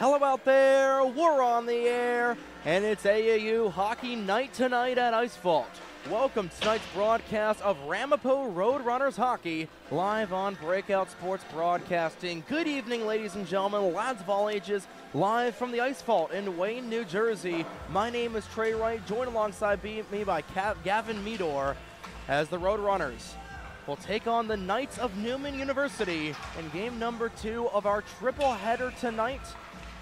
Hello out there, we're on the air, and it's AAU Hockey Night tonight at IceVault. Welcome to tonight's broadcast of Ramapo Roadrunners Hockey, live on Breakout Sports Broadcasting. Good evening, ladies and gentlemen, lads of all ages, live from the IceVault in Wayne, New Jersey. My name is Trey Wright, joined alongside me by Gavin Meador, as the Roadrunners will take on the Knights of Neumann University in game number 2 of our triple header tonight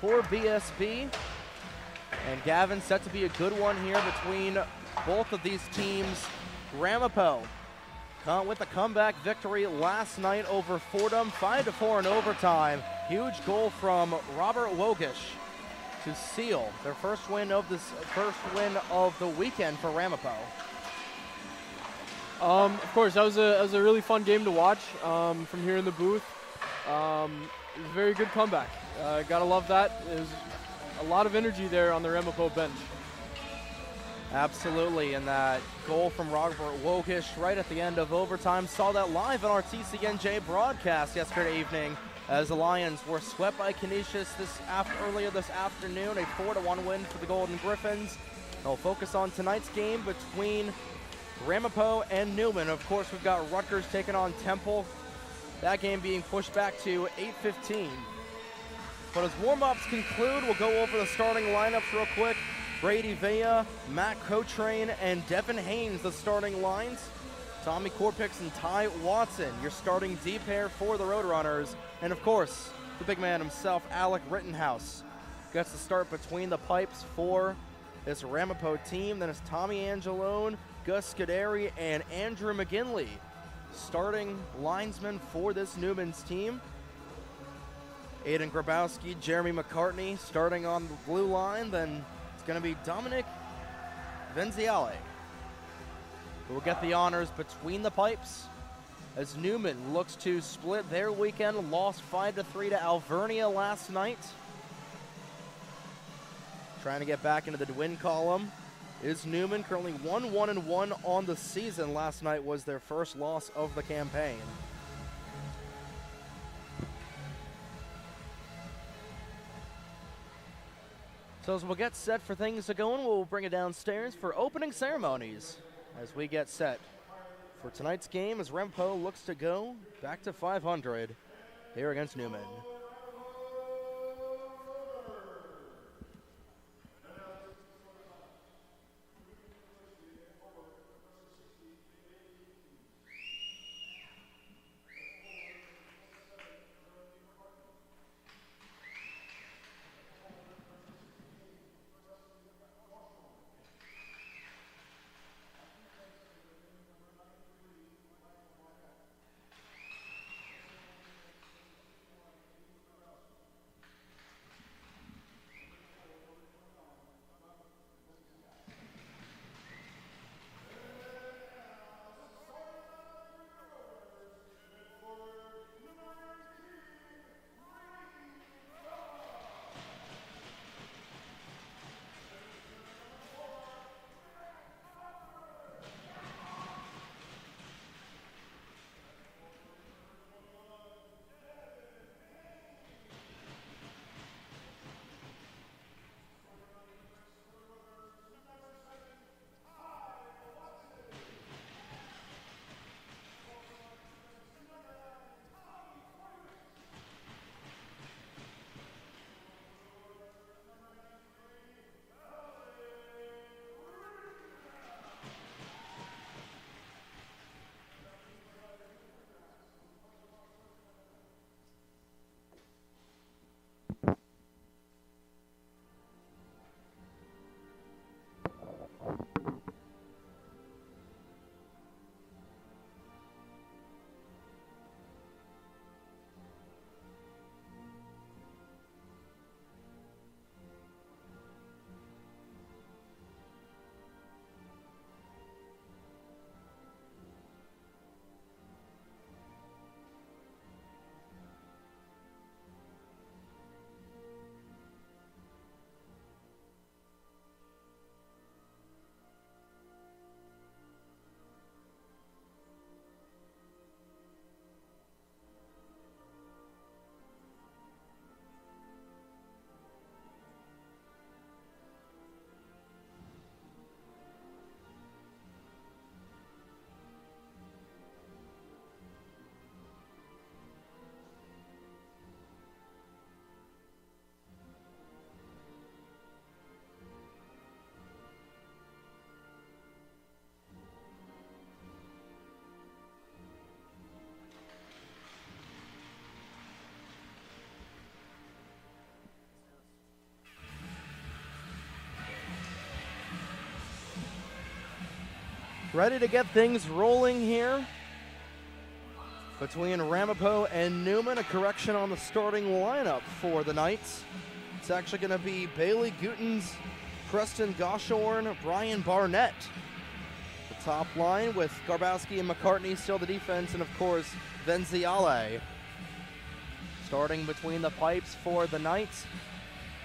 for BSB. And Gavin, set to be a good one here between both of these teams. Ramapo with a comeback victory last night over Fordham, 5-4 in overtime. Huge goal from Robert Wogish to seal their first win of the weekend for Ramapo. Of course, that was a really fun game to watch from here in the booth. It was a very good comeback. Gotta love that. There's a lot of energy there on the Ramapo bench. Absolutely, and that goal from Robert Wogish right at the end of overtime. Saw that live on our TCNJ broadcast yesterday evening as the Lions were swept by Canisius earlier this afternoon, a 4-1 win for the Golden Griffins. They'll focus on tonight's game between Ramapo and Neumann. Of course, we've got Rutgers taking on Temple. That game being pushed back to 8:15. But as warm-ups conclude, we'll go over the starting lineups real quick. Brady Villa, Matt Cotrain, and Devin Haynes, the starting lines. Tommy Korpix and Ty Watson, your starting D pair for the Roadrunners. And of course, the big man himself, Alec Rittenhouse, gets the start between the pipes for this Ramapo team. Then it's Tommy Angelone, Gus Scuderi, and Andrew McGinley, starting linesmen for this Newman's team. Aiden Grabowski, Jeremy McCartney starting on the blue line. Then it's going to be Dominic Venziale who will get the honors between the pipes as Neumann looks to split their weekend. Lost 5-3 to Alvernia last night. Trying to get back into the win column is Neumann, currently 1-1-1 on the season. Last night was their first loss of the campaign. So as we'll get set for things to go, we'll bring it downstairs for opening ceremonies as we get set for tonight's game as Ramapo looks to go back to 500 here against Neumann. Ready to get things rolling here between Ramapo and Neumann. A correction on the starting lineup for the Knights. It's actually going to be Bailey Gutens, Preston Goshorn, Brian Barnett. The top line with Garbowski and McCartney still the defense, and of course Venziale. Starting between the pipes for the Knights.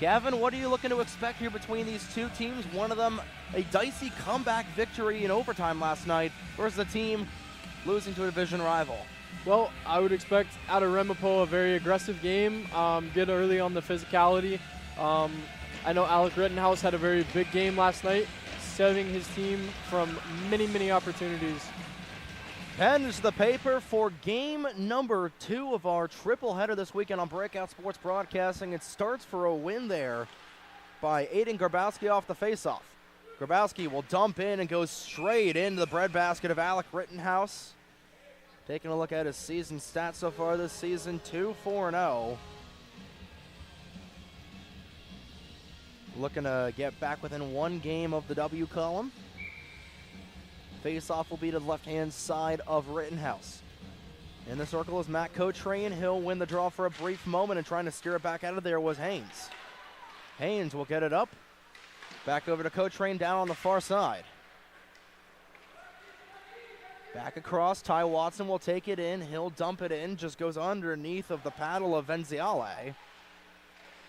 Gavin, what are you looking to expect here between these two teams? One of them a dicey comeback victory in overtime last night versus a team losing to a division rival. Well, I would expect out of Ramapo a very aggressive game, good early on the physicality. I know Alec Rittenhouse had a very big game last night, saving his team from many, many opportunities. Pen is the paper for game number 2 of our triple header this weekend on Breakout Sports Broadcasting. It starts for a win there by Aiden Garbowski off the faceoff. Garbowski will dump in and go straight into the breadbasket of Alec Rittenhouse. Taking a look at his season stats so far this season, 2-4-0. Looking to get back within one game of the W column. Face-off will be to the left-hand side of Rittenhouse. In the circle is Matt Cotrain. He'll win the draw for a brief moment, and trying to steer it back out of there was Haynes. Haynes will get it up. Back over to Cotrain down on the far side. Back across, Ty Watson will take it in. He'll dump it in, just goes underneath of the paddle of Venziale.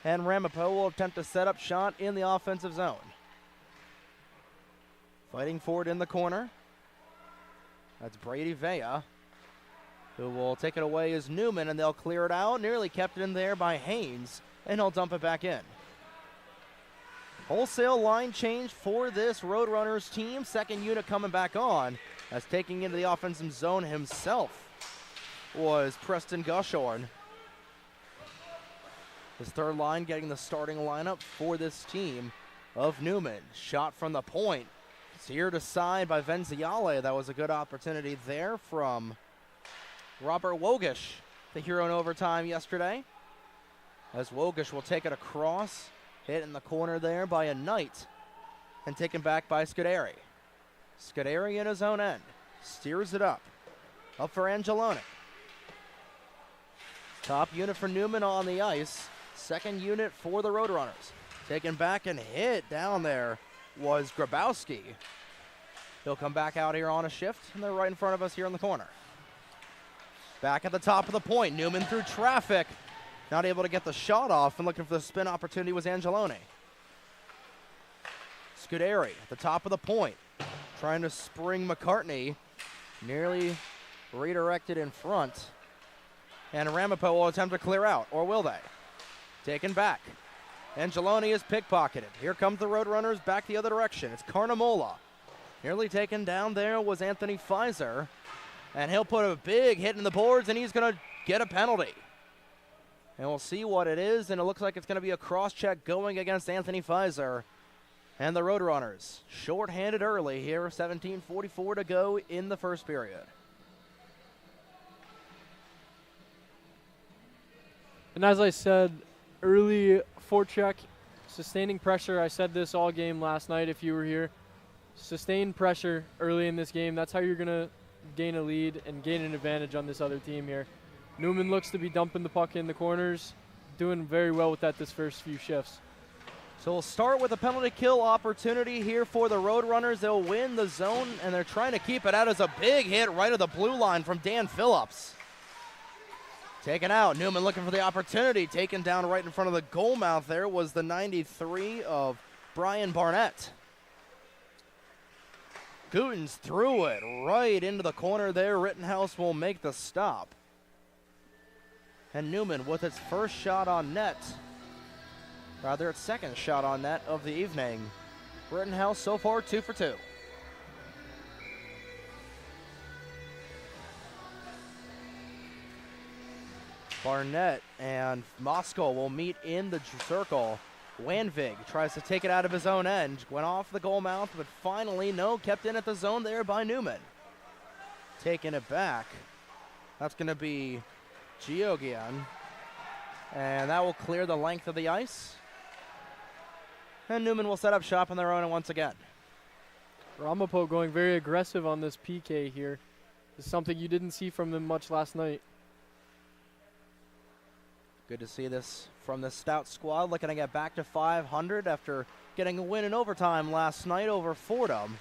And Ramapo will attempt a set-up shot in the offensive zone. Fighting forward in the corner. That's Brady Vea, who will take it away as Neumann, and they'll clear it out. Nearly kept it in there by Haynes, and he'll dump it back in. Wholesale line change for this Roadrunners team. Second unit coming back on, as taking into the offensive zone himself was Preston Goshorn. His third line getting the starting lineup for this team of Neumann. Shot from the point. Steered aside by Venziale. That was a good opportunity there from Robert Wogish, the hero in overtime yesterday. As Wogish will take it across, hit in the corner there by a Knight, and taken back by Scuderi. Scuderi in his own end. Steers it up. Up for Angeloni. Top unit for Neumann on the ice. Second unit for the Roadrunners. Taken back and hit down there was Grabowski. He'll come back out here on a shift, and they're right in front of us here in the corner. Back at the top of the point, Neumann through traffic. Not able to get the shot off, and looking for the spin opportunity was Angeloni. Scuderi at the top of the point, trying to spring McCartney. Nearly redirected in front. And Ramapo will attempt to clear out, or will they? Taken back. Angeloni is pickpocketed. Here comes the Roadrunners back the other direction. It's Carnamola. Nearly taken down there was Anthony Pfizer. And he'll put a big hit in the boards, and he's going to get a penalty. And we'll see what it is, and it looks like it's going to be a cross-check going against Anthony Pfizer. And the Roadrunners short-handed early here, 17:44 to go in the first period. And as I said, early forecheck, sustaining pressure. I said this all game last night if you were here. Sustain pressure early in this game. That's how you're going to gain a lead and gain an advantage on this other team here. Neumann looks to be dumping the puck in the corners, doing very well with that this first few shifts. So we'll start with a penalty kill opportunity here for the Roadrunners. They'll win the zone, and they're trying to keep it out as a big hit right of the blue line from Dan Phillips. Taken out. Neumann looking for the opportunity. Taken down right in front of the goal mouth there was the 93 of Brian Barnett. Gutens threw it right into the corner there. Rittenhouse will make the stop. And Neumann with its first shot on net. Rather, its second shot on net of the evening. Rittenhouse so far 2 for 2. Barnett and Moscow will meet in the circle. Wanvig tries to take it out of his own end. Went off the goal mouth, but finally, no, kept in at the zone there by Neumann. Taking it back. That's going to be Georgian. And that will clear the length of the ice. And Neumann will set up shop on their own once again. Ramapo going very aggressive on this PK here. This is something you didn't see from them much last night. Good to see this from the stout squad, looking to get back to 500 after getting a win in overtime last night over Fordham.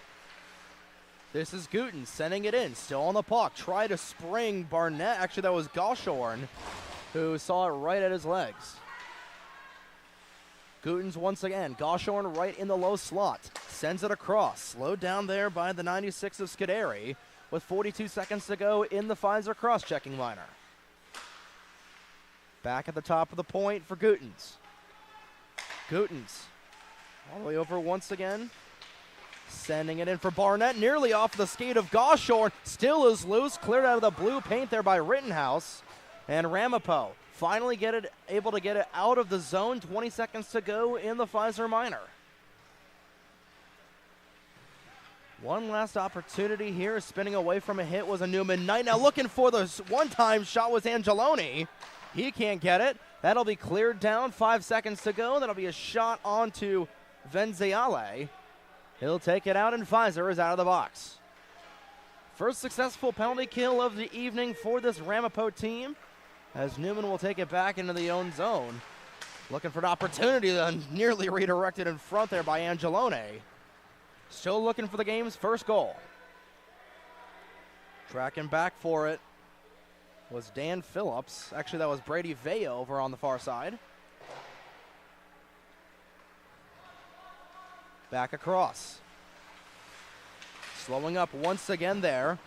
This is Gooten sending it in, still on the puck. Try to spring Barnett. Actually, that was Goshorn who saw it right at his legs. Gooten's once again. Goshorn right in the low slot. Sends it across. Slowed down there by the 96 of Scuderi with 42 seconds to go in the Pfizer cross-checking minor. Back at the top of the point for Gooten's. Gooten's all the way over once again. Sending it in for Barnett, nearly off the skate of Goshorn. Still is loose, cleared out of the blue paint there by Rittenhouse. And Ramapo finally able to get it out of the zone. 20 seconds to go in the Pfizer minor. One last opportunity here. Spinning away from a hit was a Neumann Knight. Now looking for the one-time shot was Angeloni. He can't get it. That'll be cleared down. 5 seconds to go. That'll be a shot onto Venziale. He'll take it out, and Pfizer is out of the box. First successful penalty kill of the evening for this Ramapo team, as Neumann will take it back into the own zone. Looking for an opportunity, then nearly redirected in front there by Angelone. Still looking for the game's first goal. Tracking back for it was Dan Phillips. Actually, that was Brady Vea over on the far side. Back across. Slowing up once again there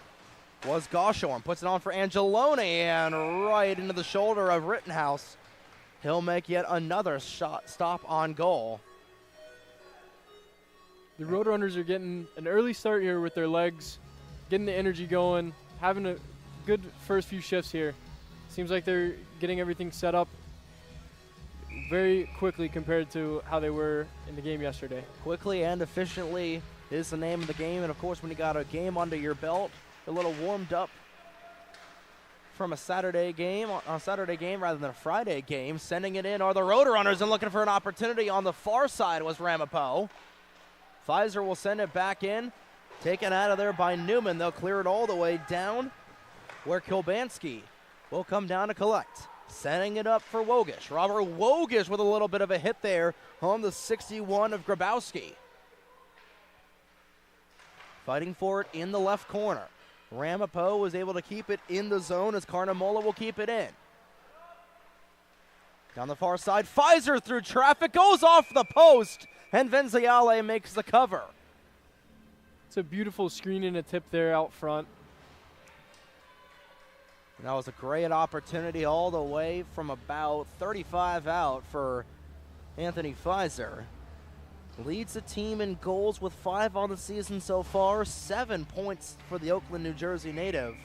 was Goshorn. Puts it on for Angelone and right into the shoulder of Rittenhouse. He'll make yet another stop on goal. The Roadrunners are getting an early start here with their legs, getting the energy going, having a good first few shifts here. Seems like they're getting everything set up very quickly compared to how they were in the game yesterday. Quickly and efficiently is the name of the game, and of course when you got a game under your belt, a little warmed up from a Saturday game rather than a Friday game. Sending it in are the Roadrunners, and looking for an opportunity on the far side was Ramapo. Pfizer will send it back in, taken out of there by Neumann. They'll clear it all the way down where Kilbanski will come down to collect. Setting it up for Wogish. Robert Wogish with a little bit of a hit there on the 61 of Grabowski. Fighting for it in the left corner. Ramapo was able to keep it in the zone as Carnamola will keep it in. Down the far side, Pfizer through traffic, goes off the post, and Venziale makes the cover. It's a beautiful screen and a tip there out front. And that was a great opportunity all the way from about 35 out for Anthony Pfizer. Leads the team in goals with 5 on the season so far, 7 points for the Oakland, New Jersey native.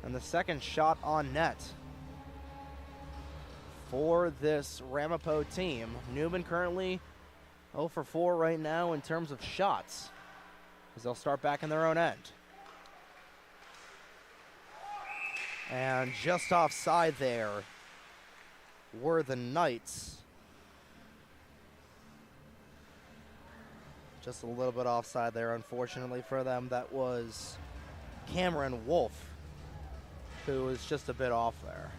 And the second shot on net for this Ramapo team. Neumann currently 0 for 4 right now in terms of shots, as they'll start back in their own end. And just offside there were the Knights. Just a little bit offside there, unfortunately for them. That was Cameron Wolf, who was just a bit off there.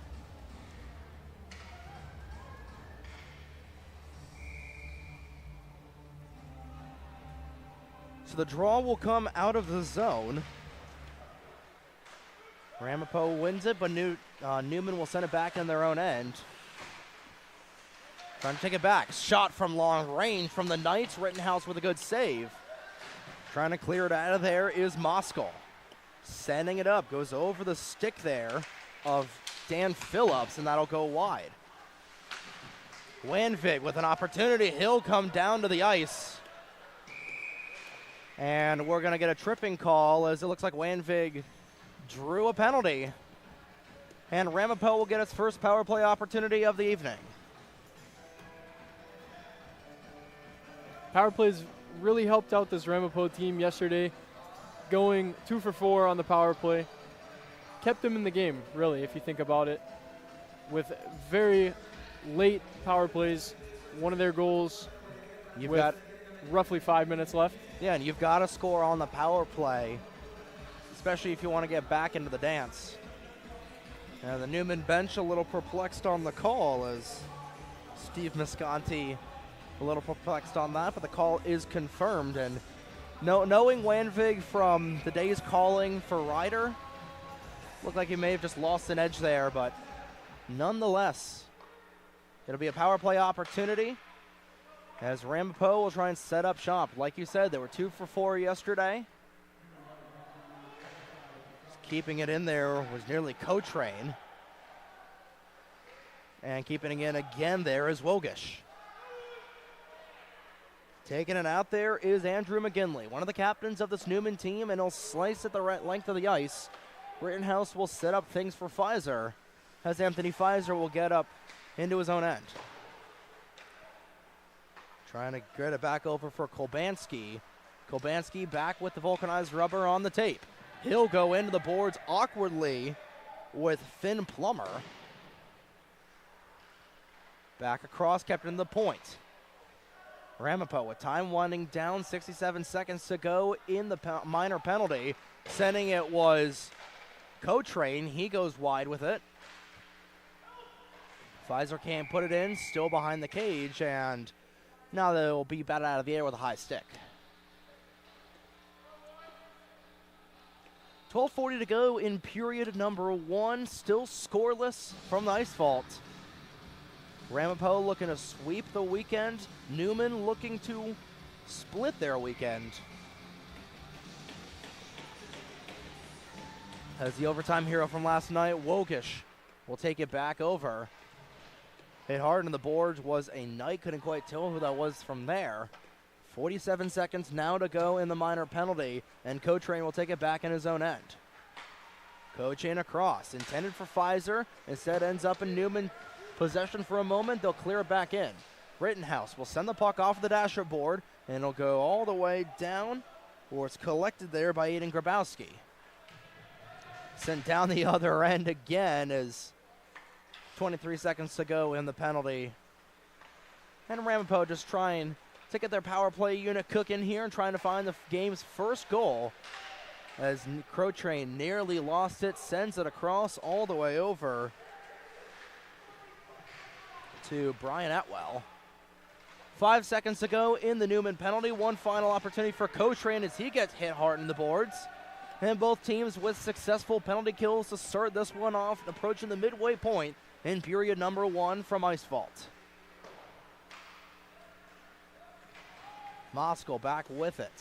So the draw will come out of the zone. Ramapo wins it, but Neumann will send it back in their own end. Trying to take it back. Shot from long range from the Knights. Rittenhouse with a good save. Trying to clear it out of there is Moskal. Sending it up. Goes over the stick there of Dan Phillips, and that'll go wide. Wanvig with an opportunity. He'll come down to the ice. And we're going to get a tripping call, as it looks like Wanvig drew a penalty. And Ramapo will get its first power play opportunity of the evening. Power plays really helped out this Ramapo team yesterday, going 2 for 4 on the power play. Kept them in the game, really, if you think about it. With very late power plays, one of their goals with roughly 5 minutes left. Yeah, and you've got to score on the power play, especially if you want to get back into the dance. Now the Neumann bench a little perplexed on the call, as Steve Visconti a little perplexed on that, but the call is confirmed. And knowing Wanvig from the day's calling for Ryder, looked like he may have just lost an edge there, but nonetheless, it'll be a power play opportunity as Ramapo will try and set up shop. Like you said, they were 2 for 4 yesterday. Just keeping it in there was nearly Cotrain. And keeping it in again there is Wogish. Taking it out there is Andrew McGinley, one of the captains of this Neumann team, and he'll slice at the right length of the ice. Rittenhouse will set up things for Pfizer, as Anthony Pfizer will get up into his own end. Trying to get it back over for Kolbanski. Kolbanski back with the vulcanized rubber on the tape. He'll go into the boards awkwardly with Finn Plummer. Back across, kept in the point. Ramapo with time winding down, 67 seconds to go in the minor penalty. Sending it was Cotrain. He goes wide with it. Pfizer can't put it in, still behind the cage, and now they'll be batted out of the air with a high stick. 12:40 to go in period number 1, still scoreless from the IceVault. Ramapo looking to sweep the weekend. Neumann looking to split their weekend. As the overtime hero from last night, Wogish, will take it back over. Hit hard on the boards was a Knight. Couldn't quite tell who that was from there. 47 seconds now to go in the minor penalty, and Cotrain will take it back in his own end. Cotrain across, intended for Pfizer. Instead ends up in Neumann possession for a moment. They'll clear it back in. Rittenhouse will send the puck off the dasher board, and it'll go all the way down, or it's collected there by Aiden Grabowski. Sent down the other end again as 23 seconds to go in the penalty. And Ramapo just trying to get their power play unit cooking here and trying to find the game's first goal, as Cotrain nearly lost it, sends it across all the way over to Brian Atwell. 5 seconds to go in the Neumann penalty. One final opportunity for Cotrain as he gets hit hard in the boards. And both teams with successful penalty kills to start this one off, approaching the midway point in period number 1 from IceVault. Moskal back with it.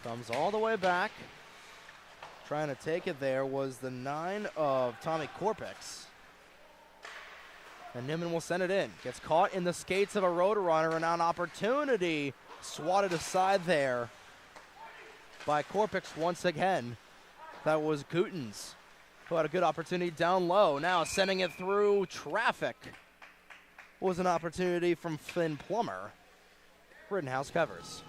Comes all the way back. Trying to take it there was the 9 of Tommy Korpix. And Neumann will send it in. Gets caught in the skates of a Roadrunner, and now an opportunity swatted aside there by Korpix once again. That was Gutens, who had a good opportunity down low. Now sending it through traffic was an opportunity from Finn Plummer. Rittenhouse covers.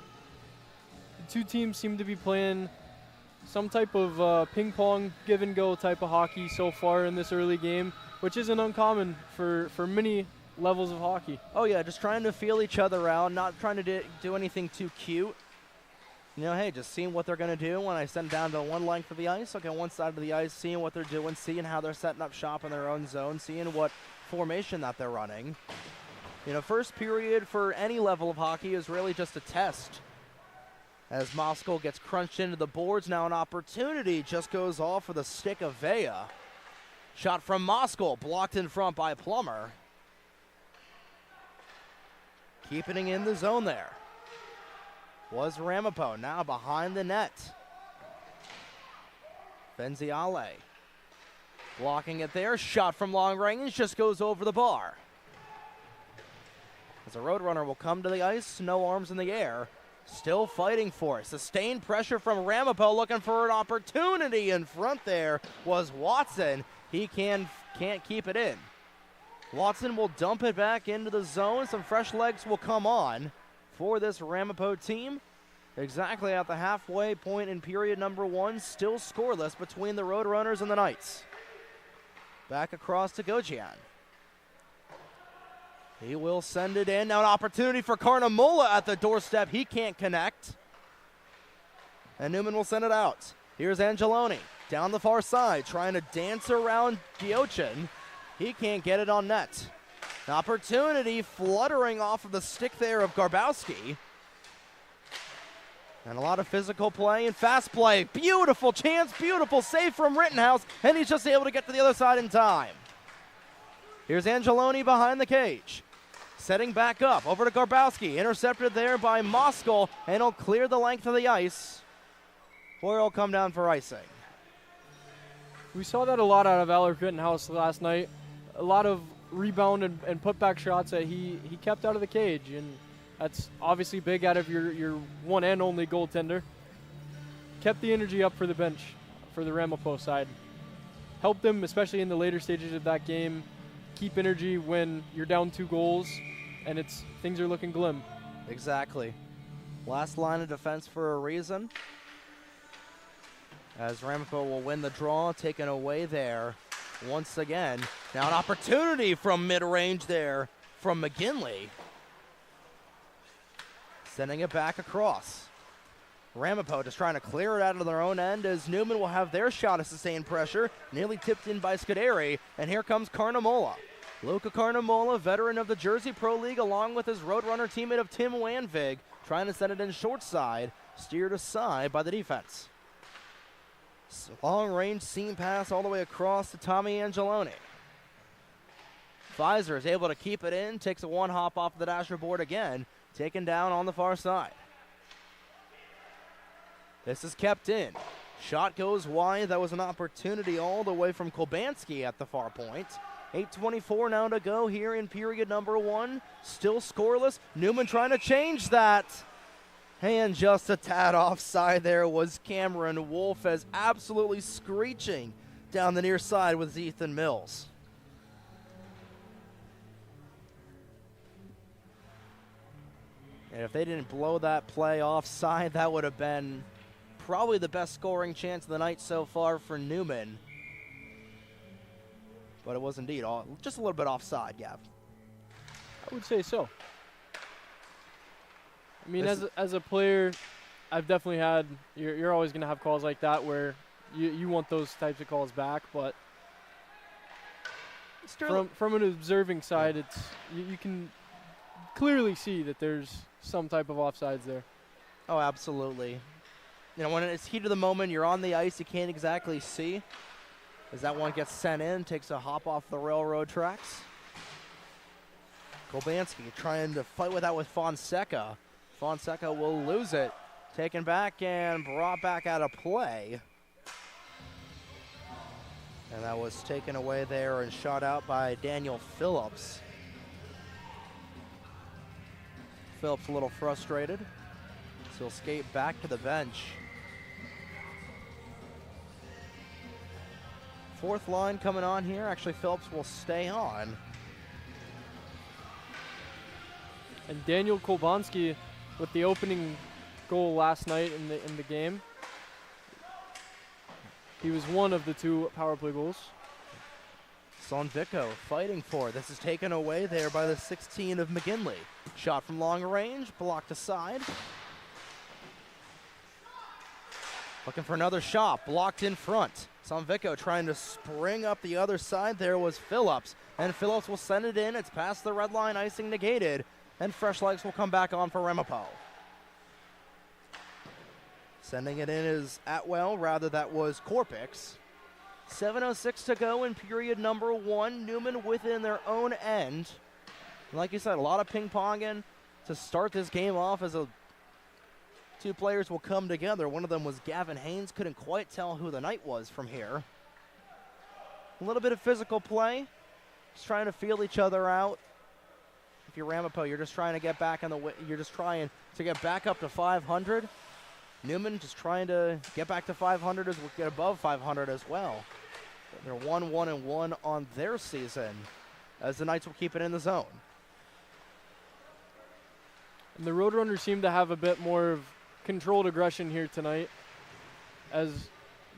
The two teams seem to be playing some type of ping pong give and go type of hockey so far in this early game, which isn't uncommon for many levels of hockey. Oh yeah, just trying to feel each other out, not trying to do anything too cute. You know, hey, just seeing what they're going to do when I send down to one length of the ice, okay, one side of the ice, seeing what they're doing, seeing how they're setting up shop in their own zone, seeing what formation that they're running. You know, first period for any level of hockey is really just a test. As Moskal gets crunched into the boards, now an opportunity just goes off for the stick of Vea. Shot from Moskal, blocked in front by Plummer. Keeping it in the zone there was Ramapo, now behind the net. Benziale blocking it there, shot from long range, just goes over the bar. As a Roadrunner will come to the ice, no arms in the air, still fighting for it. Sustained pressure from Ramapo, looking for an opportunity in front there was Watson. He can't keep it in. Watson will dump it back into the zone. Some fresh legs will come on for this Ramapo team. Exactly at the halfway point in period number 1, still scoreless between the Roadrunners and the Knights. Back across to Gojian. He will send it in. Now an opportunity for Carnamola at the doorstep. He can't connect. And Neumann will send it out. Here's Angeloni down the far side, trying to dance around Giochin. He can't get it on net. An opportunity fluttering off of the stick there of Garbowski. And a lot of physical play and fast play. Beautiful chance, beautiful save from Rittenhouse, and he's just able to get to the other side in time. Here's Angeloni behind the cage. Setting back up, over to Garbowski. Intercepted there by Moskal, and he'll clear the length of the ice. Boyer will come down for icing. We saw that a lot out of Alec Rittenhouse last night. A lot of rebound and putback shots that he kept out of the cage, and that's obviously big out of your one and only goaltender. Kept the energy up for the bench, for the Ramapo side. Helped them, especially in the later stages of that game, keep energy when you're down 2 goals and things are looking glim. Exactly. Last line of defense for a reason. As Ramapo will win the draw, taken away there once again. Now an opportunity from mid-range there from McGinley. Sending it back across. Ramapo just trying to clear it out of their own end as Neumann will have their shot of sustained pressure. Nearly tipped in by Scuderi, and here comes Carnamola. Luca Carnamola, veteran of the Jersey Pro League, along with his Roadrunner teammate of Tim Wanvig, trying to send it in short side, steered aside by the defense. Long range seam pass all the way across to Tommy Angeloni. Pfizer is able to keep it in, takes a one hop off the dasher board again, taken down on the far side. This is kept in. Shot goes wide. That was an opportunity all the way from Kolbanski at the far point. 8:24 now to go here in period number 1. Still scoreless. Neumann trying to change that. And just a tad offside there was Cameron Wolf, as absolutely screeching down the near side with Ethan Mills. And if they didn't blow that play offside, that would have been probably the best scoring chance of the night so far for Neumann. But it was indeed just a little bit offside, Gav. I would say so. I mean, as a player, I've definitely had, you're always going to have calls like that where you want those types of calls back, but from an observing side, you can clearly see that there's some type of offsides there. Oh, absolutely. You know, when it's heat of the moment, you're on the ice, you can't exactly see. As that one gets sent in, takes a hop off the railroad tracks. Kolbanski trying to fight with that with Fonseca. Fonseca will lose it. Taken back and brought back out of play. And that was taken away there and shot out by Daniel Phillips. Phillips a little frustrated, so he'll skate back to the bench. Fourth line coming on here. Actually, Phillips will stay on. And Daniel Kolbanski with the opening goal last night in the game. He was one of the 2 power play goals. Sonvico fighting for it. This is taken away there by the 16 of McGinley. Shot from long range, blocked aside. Looking for another shot, blocked in front. Sonvico trying to spring up the other side. There was Phillips, and Phillips will send it in. It's past the red line, icing negated, and fresh legs will come back on for Ramapo. Sending it in is Atwell, rather that was Korpix. 7:06 to go in period number 1. Neumann within their own end. And like you said, a lot of ping-ponging to start this game off as 2 players will come together. One of them was Gavin Haynes. Couldn't quite tell who the night was from here. A little bit of physical play. Just trying to feel each other out. If you're Ramapo, you're just trying to get back on you're just trying to get back up to 500. Neumann just trying to get back to 500 as we get above 500 as well. They're 1-1-1 on their season as the Knights will keep it in the zone. And the Roadrunners seem to have a bit more of controlled aggression here tonight, as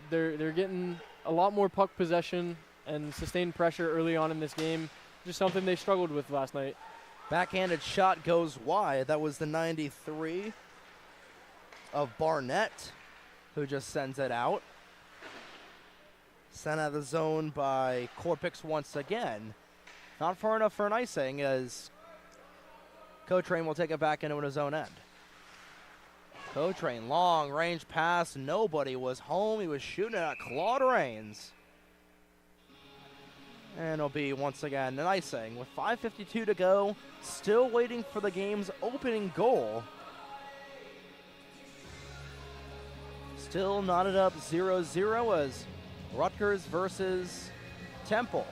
they're getting a lot more puck possession and sustained pressure early on in this game. Just something they struggled with last night. Backhanded shot goes wide. That was the 93 of Barnett, who just sends it out. Sent out of the zone by Corpix once again. Not far enough for an icing, as Cotrain will take it back into his own end. Cotrain, long range pass. Nobody was home. He was shooting at Claude Rains. And it'll be once again an icing with 5:52 to go. Still waiting for the game's opening goal. Still knotted up 0-0 as Rutgers versus Temple.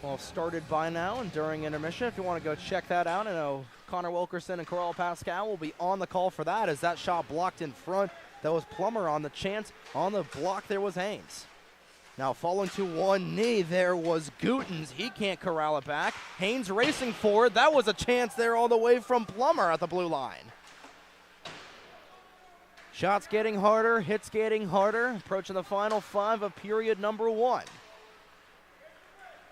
Well, started by now and during intermission. If you want to go check that out, I know Connor Wilkerson and Coral Pascal will be on the call for that, as that shot blocked in front. That was Plummer on the chance. On the block there was Haynes. Now falling to one knee there was Gutens. He can't corral it back. Haynes racing forward. That was a chance there all the way from Plummer at the blue line. Shots getting harder, hits getting harder. Approaching the final 5 of period number 1.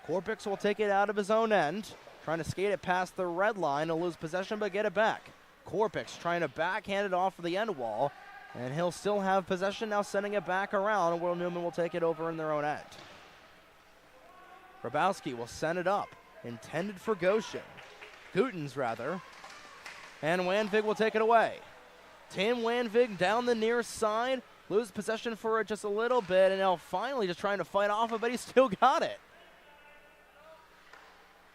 Corpix will take it out of his own end. Trying to skate it past the red line. He'll lose possession but get it back. Corpix trying to backhand it off of the end wall. And he'll still have possession, now sending it back around, and Will Neumann will take it over in their own end. Grabowski will send it up, intended for Goshen. Gutens, rather. And Wanvig will take it away. Tim Wanvig down the near side, loses possession for it just a little bit, and now finally just trying to fight off it, but he still got it.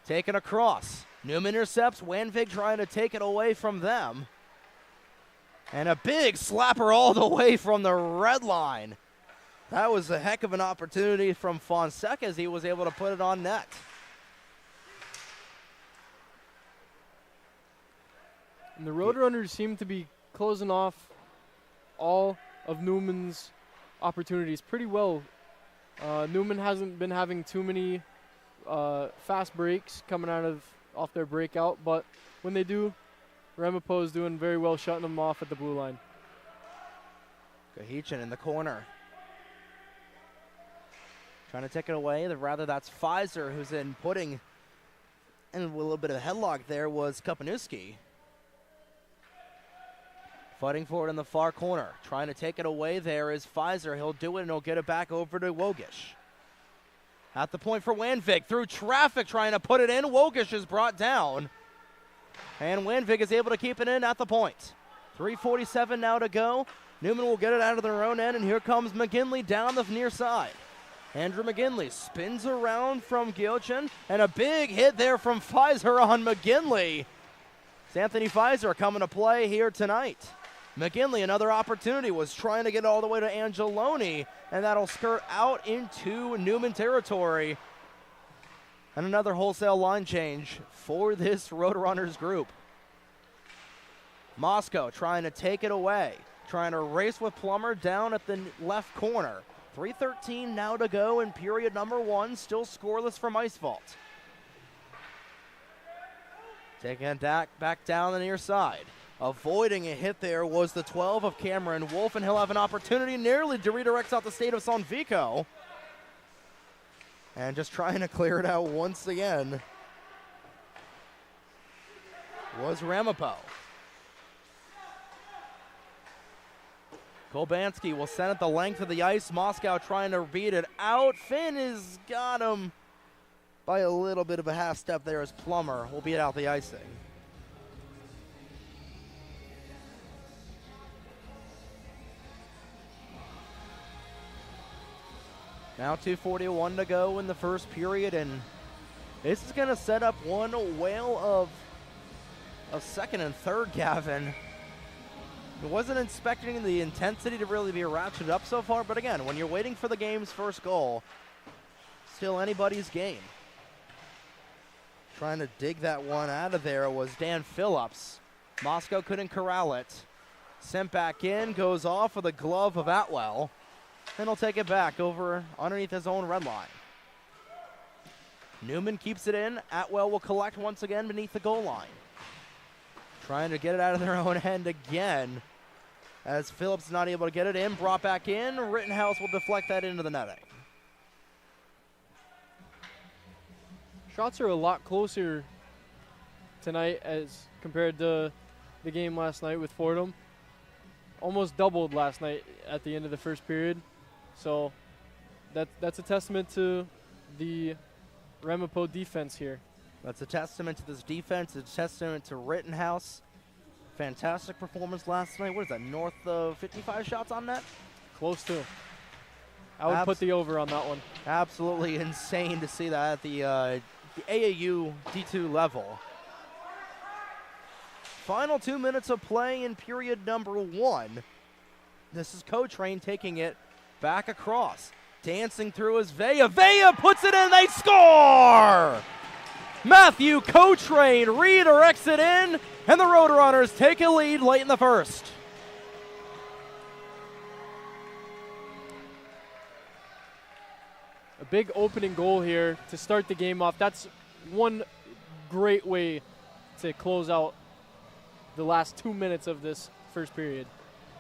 Taken across. Neumann intercepts, Wanvig trying to take it away from them. And a big slapper all the way from the red line. That was a heck of an opportunity from Fonseca as he was able to put it on net. And the Roadrunners seem to be closing off all of Neumann's opportunities pretty well. Neumann hasn't been having too many fast breaks coming off their breakout, but when they do, Ramapo is doing very well shutting them off at the blue line. Kahichin in the corner. Trying to take it away. Rather, that's Pfizer who's in putting in a little bit of a headlock there was Kapanuski. Fighting for it in the far corner. Trying to take it away there is Pfizer. He'll do it and he'll get it back over to Wogish. At the point for Wanvig. Through traffic trying to put it in. Wogish is brought down. And Wanvig is able to keep it in at the point. 3:47 now to go. Neumann will get it out of their own end, and here comes McGinley down the near side. Andrew McGinley spins around from Gilchin, and a big hit there from Pfizer on McGinley. It's Anthony Pfizer coming to play here tonight. McGinley, another opportunity, was trying to get all the way to Angeloni, and that'll skirt out into Neumann territory. And another wholesale line change for this Roadrunners group. Moscow trying to take it away. Trying to race with Plummer down at the left corner. 3:13 now to go in period number 1. Still scoreless from IceVault. Taking it back down the near side. Avoiding a hit there was the 12 of Cameron Wolf, and he'll have an opportunity nearly to redirect out the state of San Vico. And just trying to clear it out once again was Ramapo. Kolbansky will send it the length of the ice. Moscow trying to beat it out. Finn has got him by a little bit of a half step there as Plummer will beat out the icing. Now 2:41 to go in the first period, and this is going to set up one whale of second and third, Gavin. I wasn't expecting the intensity to really be ratcheted up so far, but again, when you're waiting for the game's first goal, still anybody's game. Trying to dig that one out of there was Dan Phillips. Moscow couldn't corral it. Sent back in, goes off with a glove of Atwell. Then he'll take it back over underneath his own red line. Neumann keeps it in. Atwell will collect once again beneath the goal line. Trying to get it out of their own end again. As Phillips is not able to get it in. Brought back in. Rittenhouse will deflect that into the netting. Shots are a lot closer tonight as compared to the game last night with Fordham. Almost doubled last night at the end of the first period. So that's a testament to the Ramapo defense here. That's a testament to this defense. It's a testament to Rittenhouse. Fantastic performance last night. What is that, north of 55 shots on net? Close to. I would put the over on that one. Absolutely insane to see that at the AAU D2 level. Final 2 minutes of play in period number 1. This is Cotrain taking it back across. Dancing through is Vea. Vea puts it in. They score! Matthew Cotrain redirects it in, and the Roadrunners take a lead late in the first. A big opening goal here to start the game off. That's one great way to close out the last 2 minutes of this first period.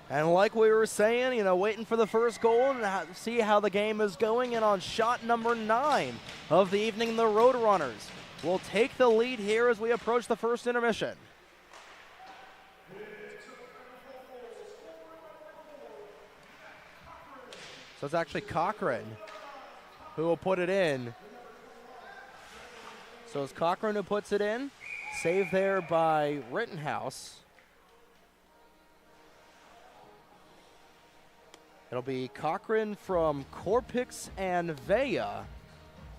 And like we were saying, waiting for the first goal and see how the game is going. And on shot number 9 of the evening, the Roadrunners will take the lead here as we approach the first intermission. So it's actually Cochran who will put it in. So it's Cochran who puts it in. Save there by Rittenhouse. It'll be Cochran from Corpix and Vea.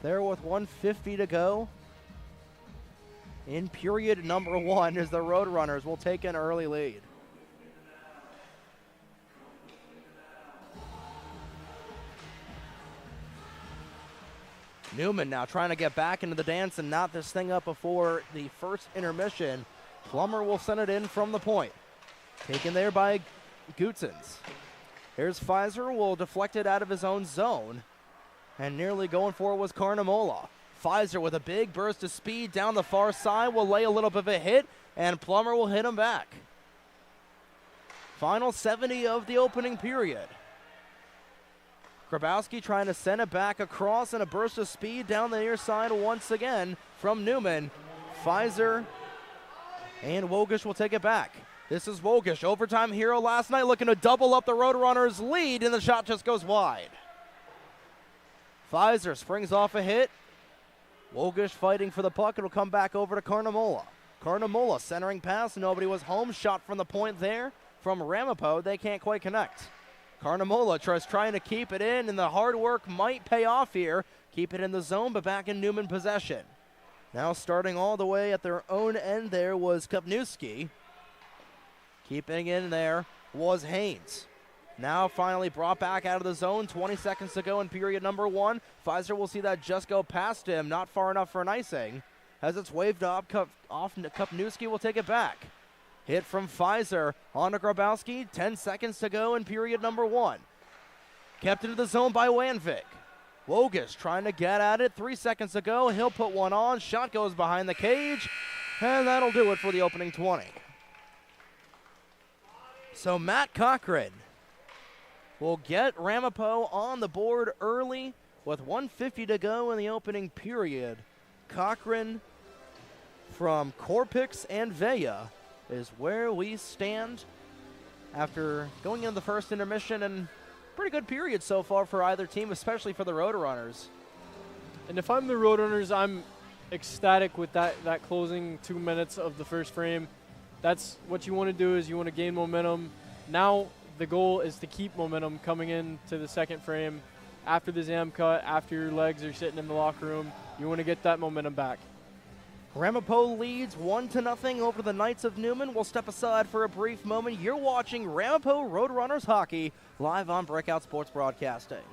There with 1:50 to go in period number 1 as the Roadrunners will take an early lead. Neumann now trying to get back into the dance and knot this thing up before the first intermission. Plummer will send it in from the point. Taken there by Gutzens. Here's Pfizer, will deflect it out of his own zone. And nearly going for it was Carnamola. Pfizer with a big burst of speed down the far side will lay a little bit of a hit, and Plummer will hit him back. Final 70 of the opening period. Grabowski trying to send it back across and a burst of speed down the near side once again from Neumann. Pfizer and Wogish will take it back. This is Wogish, overtime hero last night, looking to double up the Roadrunners' lead, and the shot just goes wide. Pfizer springs off a hit. Wogish fighting for the puck. It'll come back over to Carnamola. Carnamola centering pass. Nobody was home. Shot from the point there from Ramapo. They can't quite connect. Carnamola trying to keep it in, and the hard work might pay off here. Keep it in the zone, but back in Neumann possession. Now starting all the way at their own end there was Kupniewski. Keeping it in there was Haynes. Now finally brought back out of the zone. 20 seconds to go in period number 1. Pfizer will see that just go past him. Not far enough for an icing. As it's waved up, Kupniewski will take it back. Hit from Pfizer on to Grabowski. 10 seconds to go in period number 1. Kept into the zone by Wanvik. Wogish trying to get at it. 3 seconds to go. He'll put one on. Shot goes behind the cage. And that'll do it for the opening 20. So Matt Cochran will get Ramapo on the board early with 1:50 to go in the opening period. Cochran from Corpix and Vea is where we stand after going into the first intermission, and pretty good period so far for either team, especially for the Roadrunners. And if I'm the Roadrunners, I'm ecstatic with that closing 2 minutes of the first frame. That's what you want to do, is you want to gain momentum. Now the goal is to keep momentum coming into the second frame. After the Zam cut, after your legs are sitting in the locker room, you want to get that momentum back. Ramapo leads 1-0 over the Knights of Neumann. We'll step aside for a brief moment. You're watching Ramapo Roadrunners hockey live on Breakout Sports Broadcasting.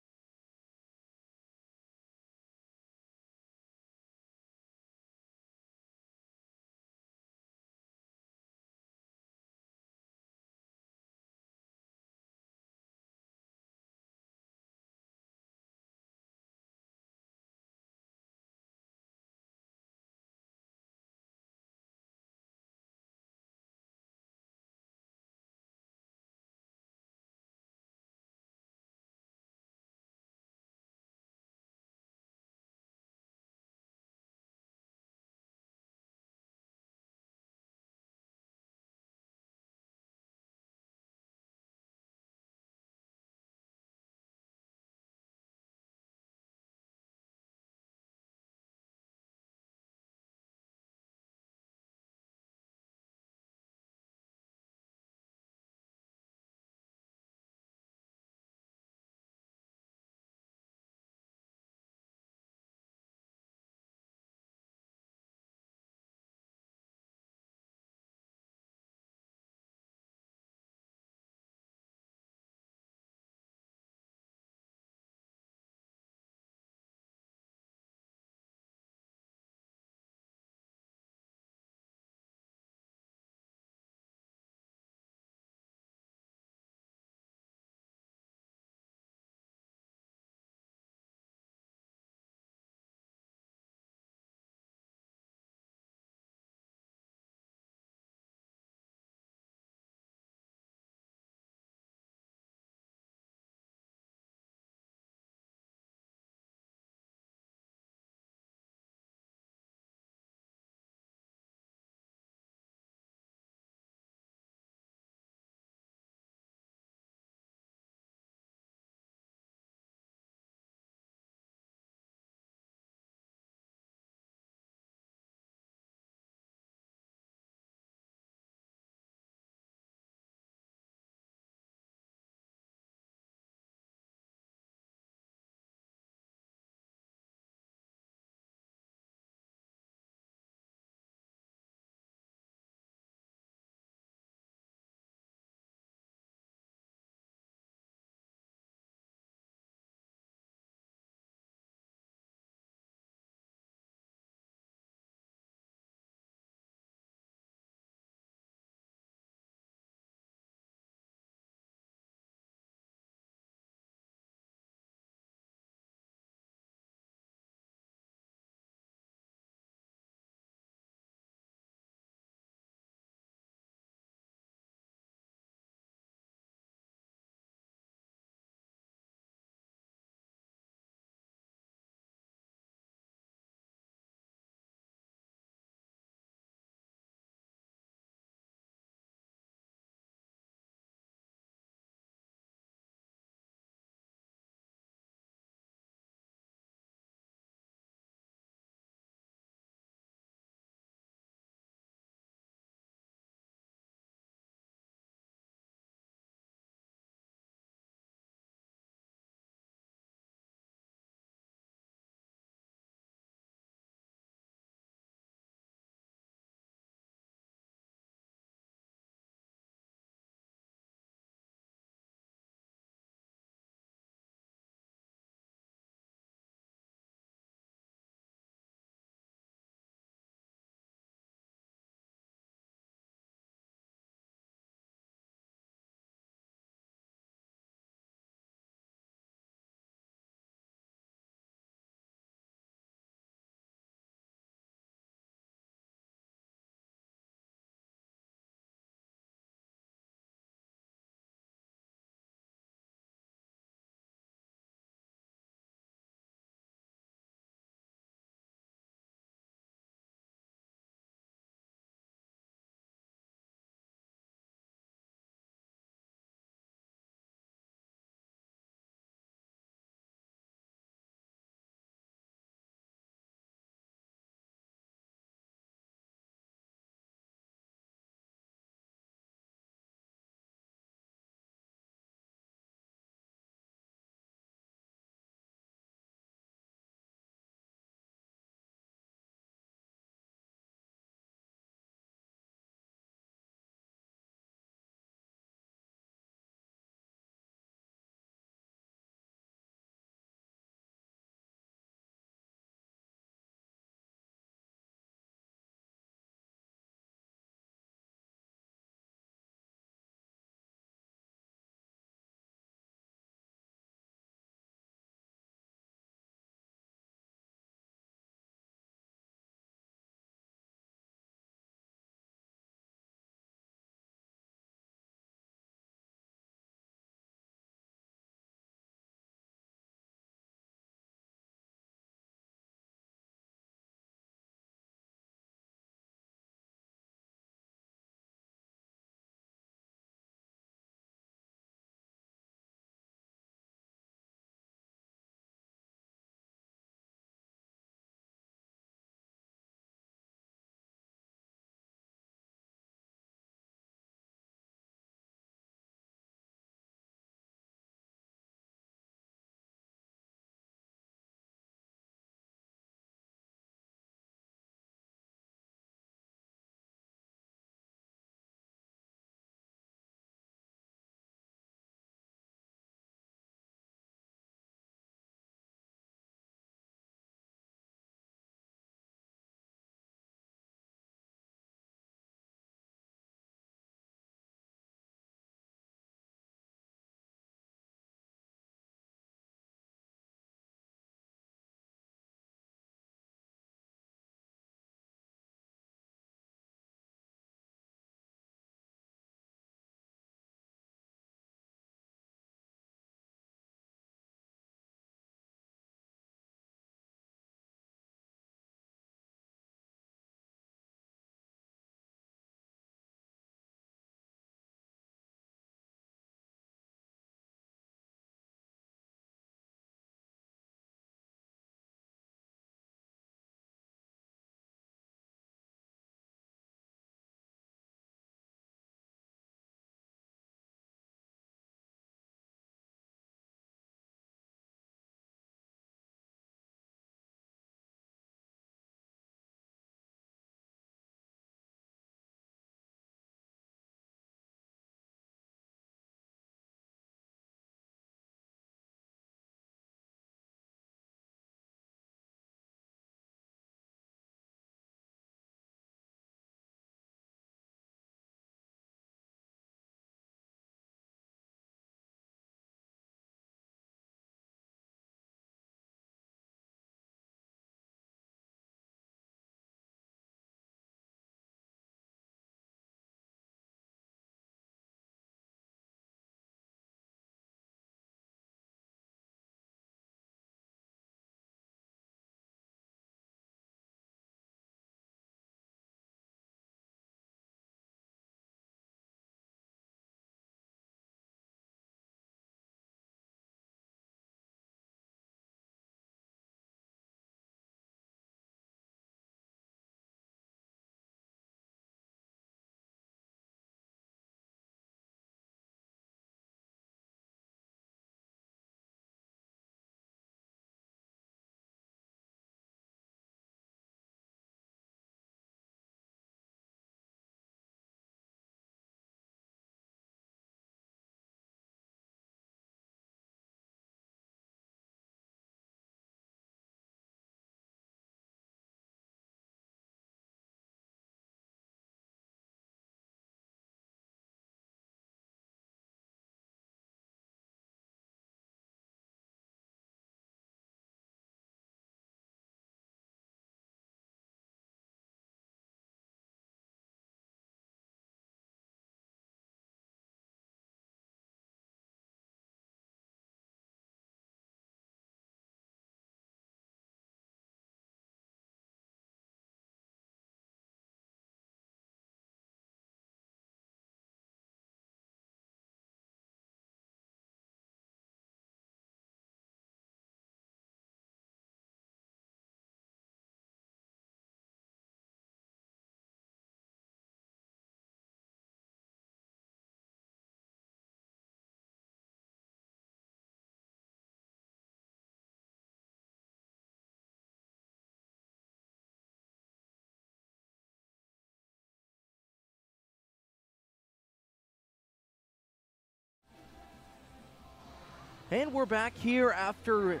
And we're back here after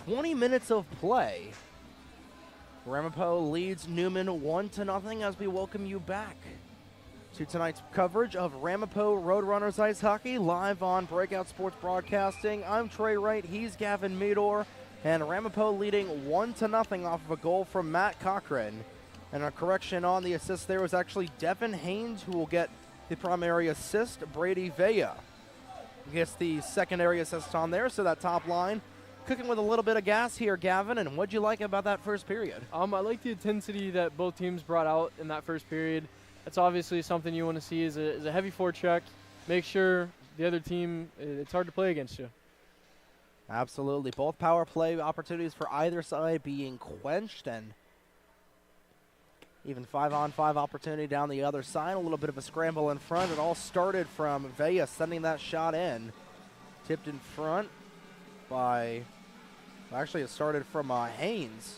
20 minutes of play. Ramapo leads Neumann 1-0 as we welcome you back to tonight's coverage of Ramapo Roadrunners Ice Hockey live on Breakout Sports Broadcasting. I'm Trey Wright, he's Gavin Meador, and Ramapo leading 1-0 off of a goal from Matt Cochran. And a correction on the assist there was actually Devin Haynes, who will get the primary assist. Brady Vea gets the secondary assist on there, so that top line cooking with a little bit of gas here, Gavin. And what'd you like about that first period? I like the intensity that both teams brought out in that first period. That's obviously something you want to see is a heavy forecheck. Make sure the other team, it's hard to play against you. Absolutely. Both power play opportunities for either side being quenched, and even 5-on-5 opportunity down the other side. A little bit of a scramble in front. It all started from Vea sending that shot in. Tipped in front by, actually it started from Haynes,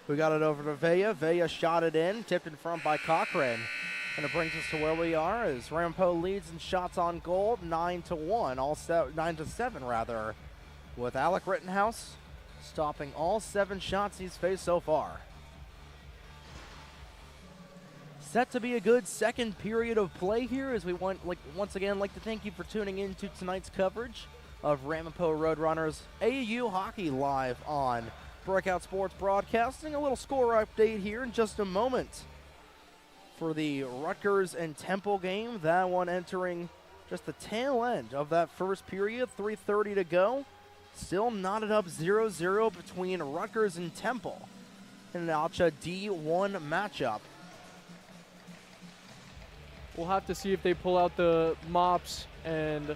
who got it over to Vea. Vea shot it in, tipped in front by Cochran. And it brings us to where we are as Ramapo leads in shots on goal, 9-1, 9-7 rather, with Alec Rittenhouse stopping all 7 shots he's faced so far. Set to be a good second period of play here as we once again like to thank you for tuning in to tonight's coverage of Ramapo Roadrunners AAU hockey live on Breakout Sports Broadcasting. A little score update here in just a moment for the Rutgers and Temple game. That one entering just the tail end of that first period, 3:30 to go. Still knotted up 0-0 between Rutgers and Temple in an AAU D1 matchup. We'll have to see if they pull out the mops and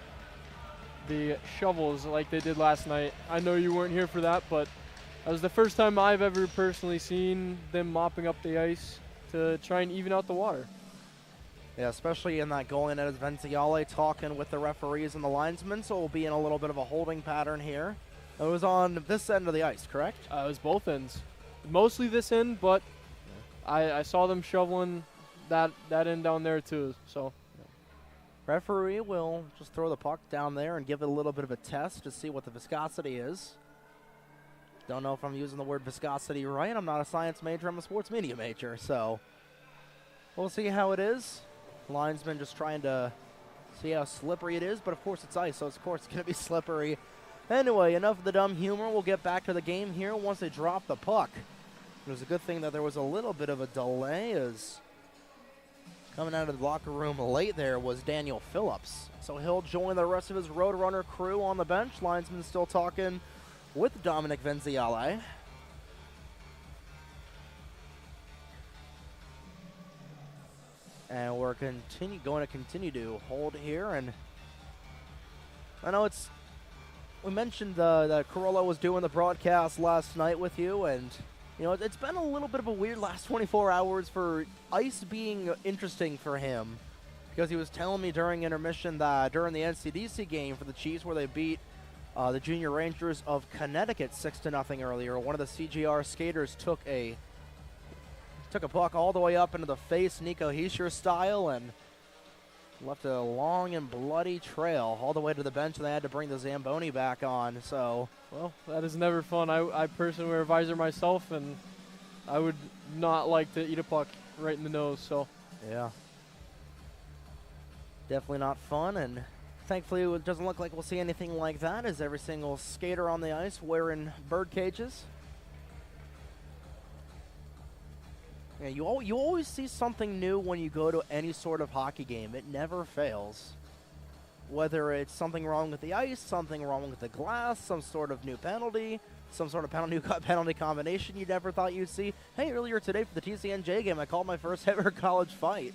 the shovels like they did last night. I know you weren't here for that, but that was the first time I've ever personally seen them mopping up the ice to try and even out the water. Yeah, especially in that goal in as Venciale talking with the referees and the linesmen, so we'll be in a little bit of a holding pattern here. It was on this end of the ice, correct? It was both ends. Mostly this end, but I saw them shoveling that end down there too. So referee will just throw the puck down there and give it a little bit of a test to see what the viscosity is. Don't know if I'm using the word viscosity right. I'm not a science major, I'm a sports media major, so we'll see how it is. Linesman just trying to see how slippery it is, but of course it's ice, so of course it's going to be slippery. Anyway, enough of the dumb humor. We'll get back to the game here once they drop the puck. It was a good thing that there was a little bit of a delay, as coming out of the locker room late there was Daniel Phillips. So he'll join the rest of his Roadrunner crew on the bench. Linesman still talking with Dominic Venciale. And we're going to continue to hold here. And I know we mentioned that Corolla was doing the broadcast last night with you, and you know, it's been a little bit of a weird last 24 hours for ice being interesting for him, because he was telling me during intermission that during the NCDC game for the Chiefs where they beat the Junior Rangers of Connecticut 6-0 earlier, one of the CGR skaters took a puck all the way up into the face, Nico Heischer style, and left a long and bloody trail all the way to the bench, and they had to bring the Zamboni back on. So, well, that is never fun. I personally wear a visor myself, and I would not like to eat a puck right in the nose. So, yeah, definitely not fun. And thankfully, it doesn't look like we'll see anything like that, as every single skater on the ice wearing bird cages. Yeah, you always see something new when you go to any sort of hockey game. It never fails. Whether it's something wrong with the ice, something wrong with the glass, some sort of new penalty, some sort of penalty combination you never thought you'd see. Hey, earlier today for the TCNJ game, I called my first ever college fight.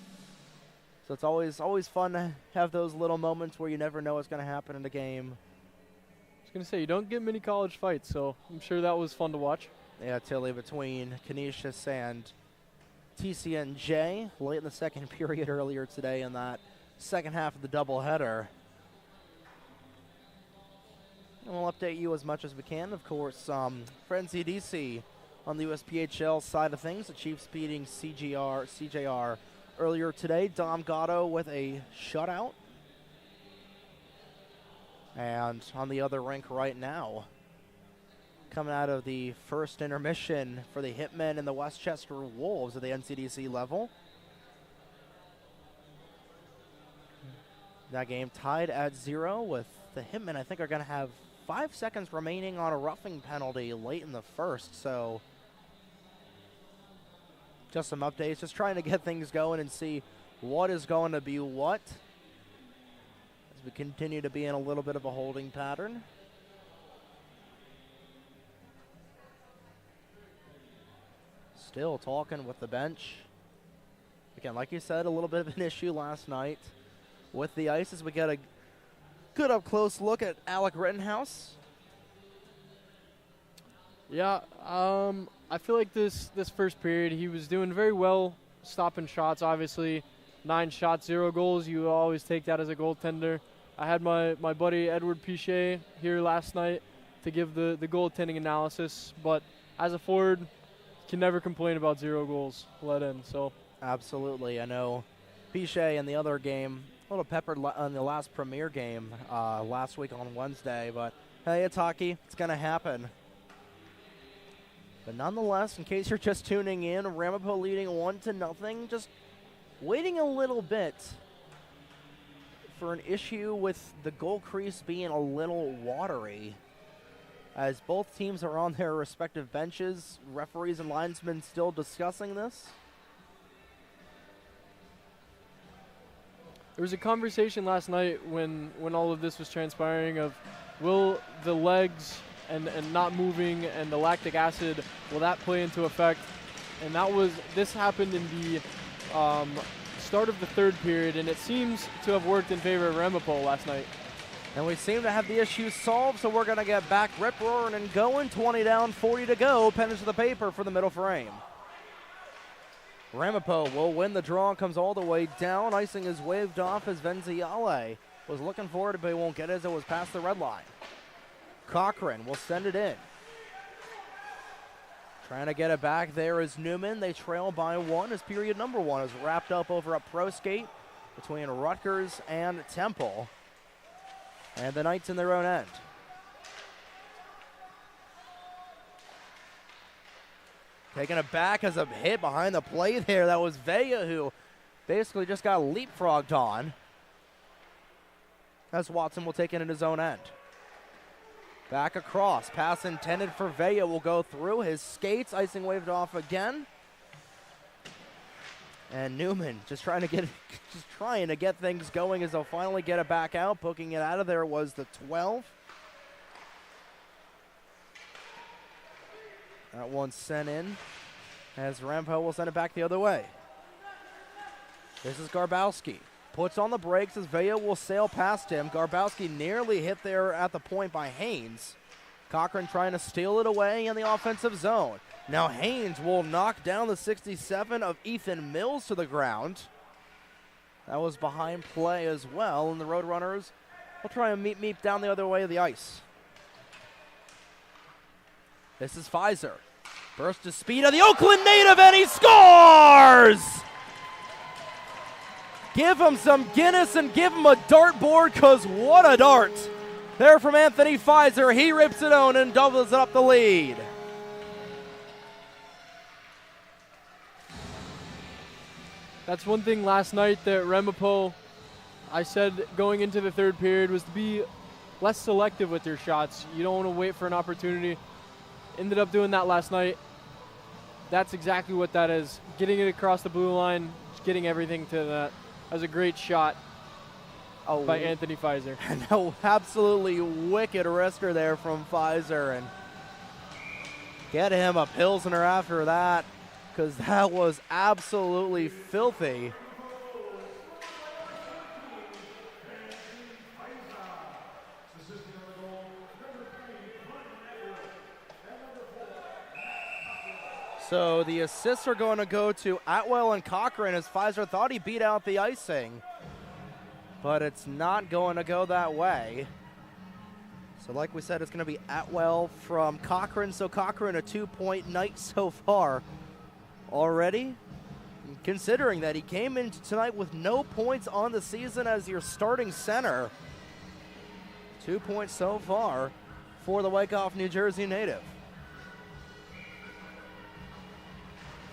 So it's always fun to have those little moments where you never know what's going to happen in the game. I was going to say, you don't get many college fights, so I'm sure that was fun to watch. Yeah, Tilly, between Canisius and TCNJ late in the second period earlier today in that second half of the doubleheader. And we'll update you as much as we can. Of course, for NCDC on the USPHL side of things, the Chiefs beating CJR earlier today. Dom Gatto with a shutout. And on the other rink right now, coming out of the first intermission for the Hitmen and the Westchester Wolves at the NCDC level. That game tied at 0 with the Hitmen, I think, are going to have 5 seconds remaining on a roughing penalty late in the first. So just some updates, just trying to get things going and see what is going to be what as we continue to be in a little bit of a holding pattern. Still talking with the bench. Again, like you said, a little bit of an issue last night with the ice as we get a good up-close look at Alec Rittenhouse. Yeah, I feel like this first period, he was doing very well stopping shots, obviously. 9 shots, 0 goals. You always take that as a goaltender. I had my buddy Edward Pichet here last night to give the goaltending analysis, but as a forward, can never complain about 0 goals let in. So absolutely. I know Pichet in the other game, a little peppered on the last Premier game last week on Wednesday, but hey, it's hockey. It's going to happen. But nonetheless, in case you're just tuning in, Ramapo leading 1-0, just waiting a little bit for an issue with the goal crease being a little watery. As both teams are on their respective benches, referees and linesmen still discussing this. There was a conversation last night when all of this was transpiring of will the legs and not moving and the lactic acid, will that play into effect? And this happened in the start of the third period, and it seems to have worked in favor of Ramapo last night. And we seem to have the issue solved, so we're going to get back rip-roaring and going. 20 down, 40 to go. Pen to the paper for the middle frame. Ramapo will win the draw, comes all the way down. Icing is waved off as Venziale was looking for it, but he won't get it as it was past the red line. Cochran will send it in. Trying to get it back there is Neumann. They trail by 1 as period number 1 is wrapped up over a pro skate between Rutgers and Temple. And the Knights in their own end. Taking it back as a hit behind the play there. That was Vega who basically just got leapfrogged on. As Watson will take it in his own end. Back across. Pass intended for Vega will go through his skates. Icing waved off again. And Neumann just trying to get things going as they'll finally get it back out. Poking it out of there was the 12. That one's sent in as Ramapo will send it back the other way. This is Garbowski. Puts on the brakes as Vea will sail past him. Garbowski nearly hit there at the point by Haynes. Cochran trying to steal it away in the offensive zone. Now Haynes will knock down the 67 of Ethan Mills to the ground. That was behind play as well, and the Roadrunners will try and meep down the other way of the ice. This is Pfizer. Burst of speed of the Oakland native, and he scores! Give him some Guinness and give him a dartboard, because what a dart. There from Anthony Pfizer. He rips it on and doubles up the lead. That's one thing last night that Ramapo, I said going into the third period, was to be less selective with your shots. You don't want to wait for an opportunity. Ended up doing that last night. That's exactly what that is. Getting it across the blue line, just getting everything to that. That was a great shot by Anthony Pfizer. No, absolutely wicked wrister there from Pfizer. And get him a Pilsner after that, because that was absolutely filthy. So the assists are going to go to Atwell and Cochran as Pfizer thought he beat out the icing, but it's not going to go that way. So like we said, it's going to be Atwell from Cochran. So Cochran a 2-point night so far already, considering that he came in tonight with no points on the season as your starting center. 2 points so far for the Wyckoff, New Jersey native.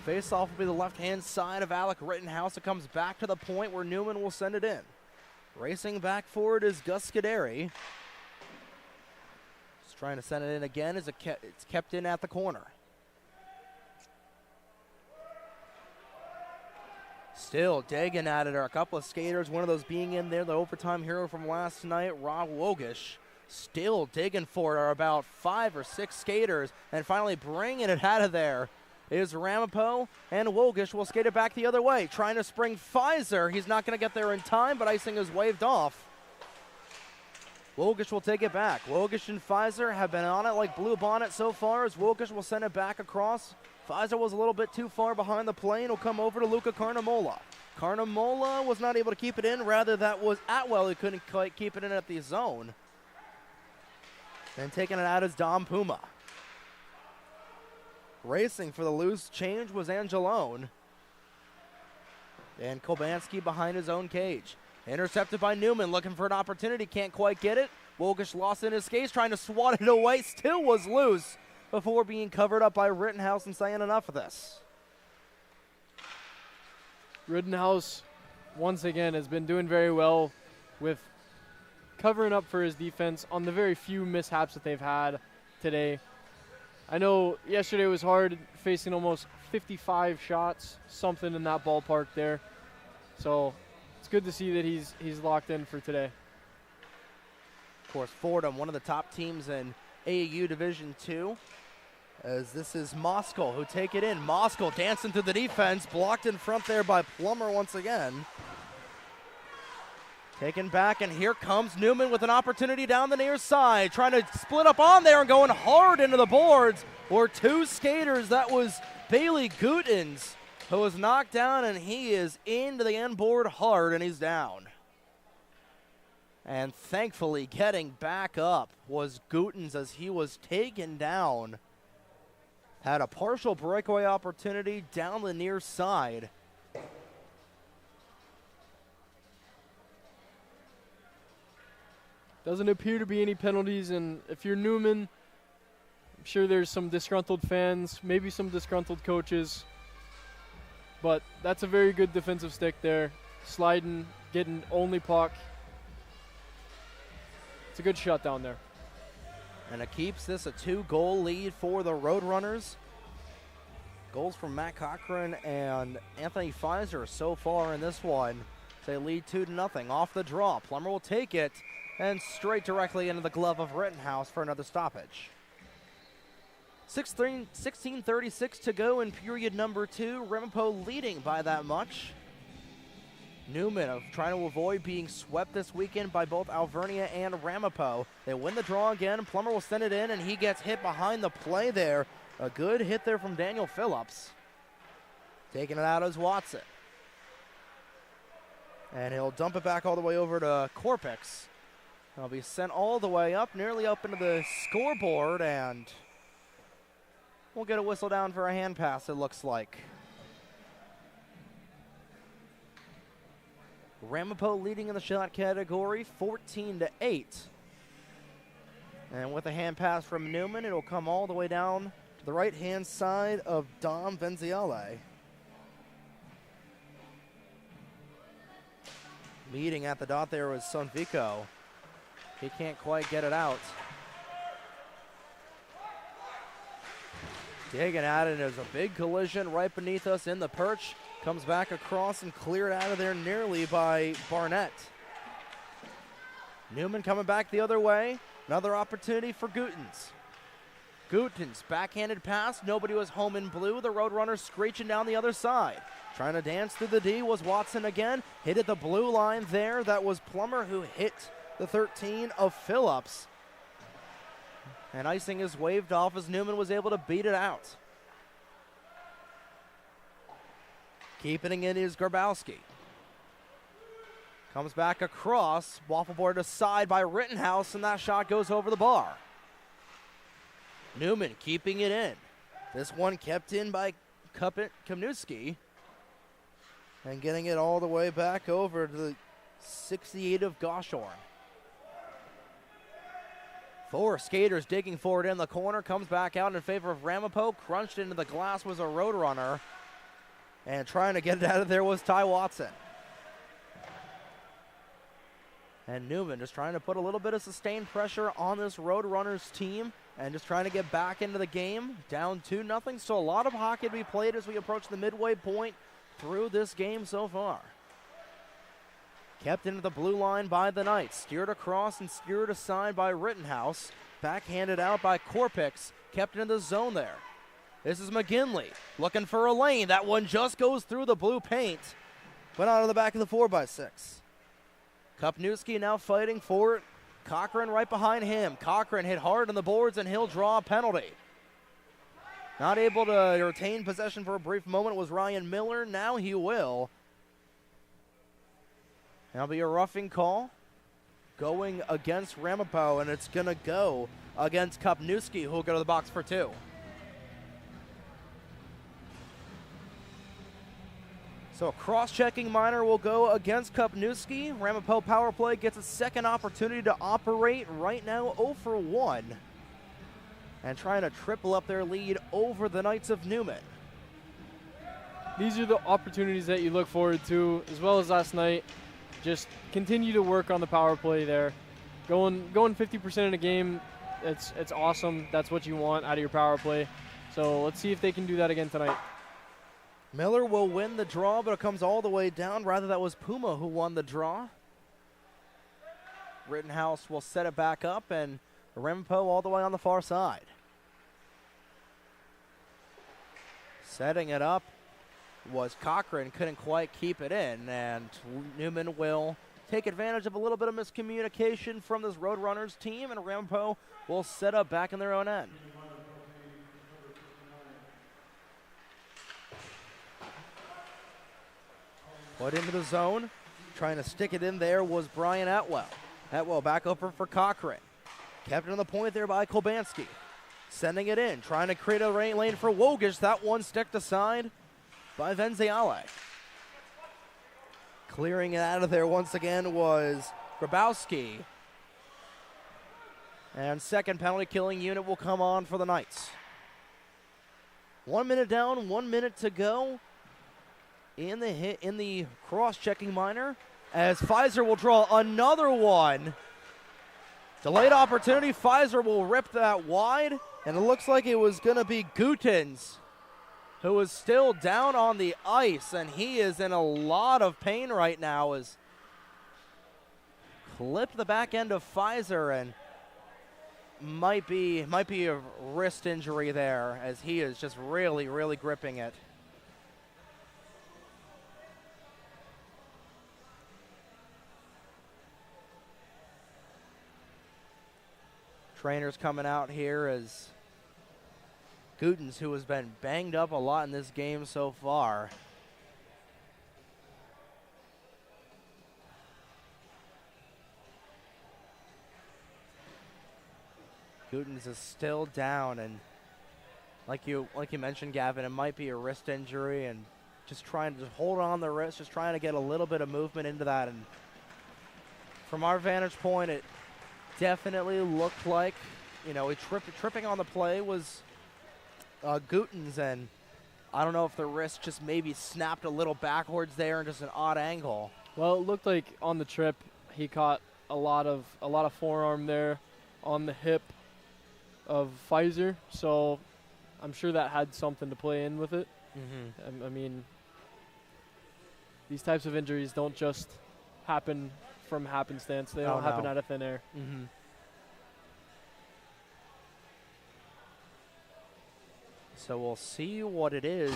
Face-off will be the left-hand side of Alec Rittenhouse. It comes back to the point where Neumann will send it in. Racing back forward is Gus Scuderi. Just trying to send it in again as it's kept in at the corner. Still digging at it are a couple of skaters, one of those being in there, the overtime hero from last night, Rob Wogish. Still digging for it are about 5 or 6 skaters, and finally bringing it out of there is Ramapo, and Wogish will skate it back the other way, trying to spring Pfizer. He's not going to get there in time, but icing is waved off. Wogish will take it back. Wogish and Pfizer have been on it like Blue Bonnet so far, as Wogish will send it back across. Pfizer was a little bit too far behind the plane. Will come over to Luca Carnamola. Carnamola was not able to keep it in. Rather, that was Atwell who couldn't quite keep it in at the zone. And taking it out is Dom Puma. Racing for the loose change was Angelone. And Kobanski behind his own cage. Intercepted by Neumann, looking for an opportunity, can't quite get it. Wogish lost in his skates, trying to swat it away, still was loose before being covered up by Rittenhouse and saying enough of this. Rittenhouse, once again, has been doing very well with covering up for his defense on the very few mishaps that they've had today. I know yesterday was hard, facing almost 55 shots, something in that ballpark there. So it's good to see that he's locked in for today. Of course, Fordham, one of the top teams in AAU Division II, as this is Moskal who take it in. Moskal dancing through the defense, blocked in front there by Plummer once again. Taken back, and here comes Neumann with an opportunity down the near side, trying to split up on there and going hard into the boards. Or 2 skaters, that was Bailey Gutens, who was knocked down, and he is into the end board hard, and he's down. And thankfully getting back up was Gutens as he was taken down. Had a partial breakaway opportunity down the near side. Doesn't appear to be any penalties, and if you're Neumann, I'm sure there's some disgruntled fans, maybe some disgruntled coaches, but that's a very good defensive stick there. Sliding, getting only puck. It's a good shutdown there. And it keeps this a 2-goal lead for the Roadrunners. Goals from Matt Cochran and Anthony Pfizer so far in this one. They lead 2-0 off the draw. Plummer will take it and straight directly into the glove of Rittenhouse for another stoppage. 16:36 to go in period number 2. Ramapo leading by that much. Neumann trying to avoid being swept this weekend by both Alvernia and Ramapo. They win the draw again. Plummer will send it in, and he gets hit behind the play there. A good hit there from Daniel Phillips. Taking it out as Watson. And he'll dump it back all the way over to Corpix. It'll be sent all the way up, nearly up into the scoreboard, and we'll get a whistle down for a hand pass, it looks like. Ramapo leading in the shot category, 14-8. And with a hand pass from Neumann, it'll come all the way down to the right-hand side of Dom Venziale. Meeting at the dot there was Sonvico. He can't quite get it out. Digging at it, there's a big collision right beneath us in the perch. Comes back across and cleared out of there nearly by Barnett. Neumann coming back the other way. Another opportunity for Gutens. Gutens, backhanded pass. Nobody was home in blue. The Roadrunners screeching down the other side. Trying to dance through the D was Watson again. Hit at the blue line there. That was Plummer who hit the 13 of Phillips. And icing is waved off as Neumann was able to beat it out. Keeping it is Grabowski. Comes back across. Waffle board aside by Rittenhouse, and that shot goes over the bar. Neumann keeping it in. This one kept in by Kamnewski. And getting it all the way back over to the 68 of Goshorn. Four skaters digging forward in the corner, comes back out in favor of Ramapo. Crunched into the glass was a Roadrunner. And trying to get it out of there was Ty Watson. And Neumann just trying to put a little bit of sustained pressure on this Roadrunners team and just trying to get back into the game. Down 2-0, so a lot of hockey to be played as we approach the midway point through this game so far. Kept into the blue line by the Knights. Steered across and steered aside by Rittenhouse. Backhanded out by Korpix. Kept into the zone there. This is McGinley looking for a lane. That one just goes through the blue paint. Went out of the back of the 4x6. Kupniewski now fighting for it. Cochran right behind him. Cochran hit hard on the boards and he'll draw a penalty. Not able to retain possession for a brief moment was Ryan Miller. Now he will. That'll be a roughing call going against Ramapo, and it's going to go against Kupniewski, who will go to the box for 2. So a cross-checking minor will go against Kupniewski. Ramapo power play gets a second opportunity to operate. Right now 0 for 1. And trying to triple up their lead over the Knights of Neumann. These are the opportunities that you look forward to, as well as last night. Just continue to work on the power play there. Going 50% in a game, it's awesome. That's what you want out of your power play. So let's see if they can do that again tonight. Miller will win the draw, but it comes all the way down. Rather, that was Puma who won the draw. Rittenhouse will set it back up, and Ramapo all the way on the far side. Setting it up was Cochran, couldn't quite keep it in, and Neumann will take advantage of a little bit of miscommunication from this Roadrunners team, and Ramapo will set up back in their own end. Put into the zone, trying to stick it in there was Brian Atwell. Atwell back over for Cochran. Kept it on the point there by Kolbanski. Sending it in, trying to create a lane for Wogish. That one sticked aside by Venziale. Clearing it out of there once again was Grabowski. And second penalty killing unit will come on for the Knights. 1 minute down, 1 minute to go in the cross-checking minor, as Pfizer will draw another one. Delayed opportunity. Pfizer will rip that wide, and it looks like it was going to be Gutens, who is still down on the ice, and he is in a lot of pain right now. As clipped the back end of Pfizer, and might be a wrist injury there, as he is just really gripping it. Trainers coming out here as Gutens, who has been banged up a lot in this game so far. Gutens is still down, and like you mentioned, Gavin, it might be a wrist injury, and just trying to hold on the wrist, just trying to get a little bit of movement into that. And from our vantage point, it definitely looked like, tripping on the play was Gutens, and I don't know if the wrist just maybe snapped a little backwards there in just an odd angle. Well, it looked like on the trip he caught a lot of forearm there on the hip of Pfizer, so I'm sure that had something to play in with it. Mm-hmm. I mean, these types of injuries don't just happen from happenstance. They don't happen out of thin air. Mm-hmm. So we'll see what it is.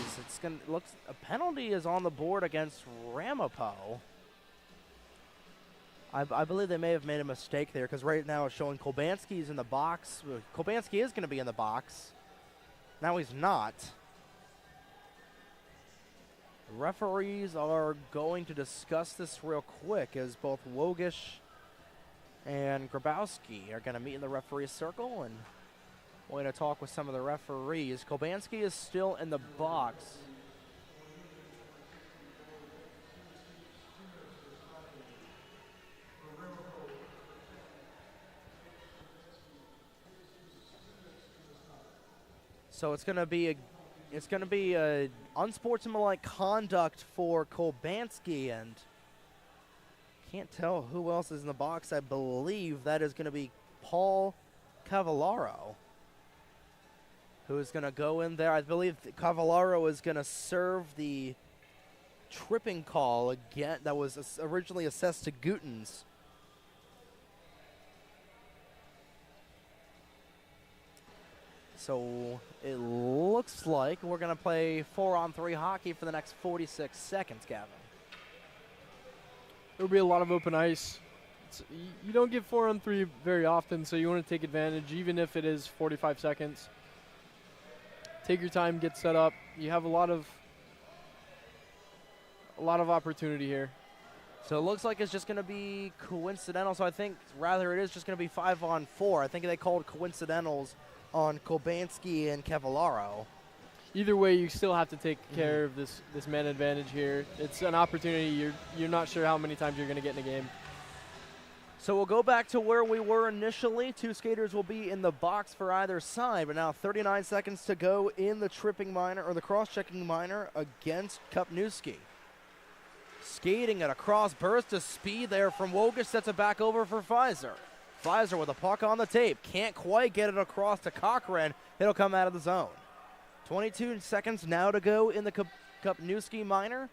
A penalty is on the board against Ramapo. I believe they may have made a mistake there, because right now it's showing Kolbanski's in the box. Kolbanski is going to be in the box. Now he's not. The referees are going to discuss this real quick, as both Wogish and Grabowski are going to meet in the referee circle, and we're going to talk with some of the referees. Kolbanski is still in the box. So it's gonna be a unsportsmanlike conduct for Kolbansky, and can't tell who else is in the box. I believe that is gonna be Paul Cavallaro, who is gonna go in there. I believe Cavallaro is gonna serve the tripping call again that was originally assessed to Gutens. So it looks like we're going to play 4-on-3 hockey for the next 46 seconds, Gavin. There'll be a lot of open ice. You don't get 4-on-3 very often, so you want to take advantage, even if it is 45 seconds. Take your time, get set up. You have a lot of opportunity here. So it looks like it's just going to be coincidental. So I think rather it is just going to be 5-on-4. I think they called coincidentals on Kolbansky and Cavallaro. Either way, you still have to take care of this man advantage here. It's an opportunity you're not sure how many times you're going to get in a game. So we'll go back to where we were initially. Two skaters will be in the box for either side, but now 39 seconds to go in the tripping minor, or the cross-checking minor, against Kupniewski. Skating at a cross burst of speed there from Wogish, sets it back over for Pfizer. Pfizer with a puck on the tape, can't quite get it across to Cochran. It'll come out of the zone. 22 seconds now to go in the Kupniewski minor.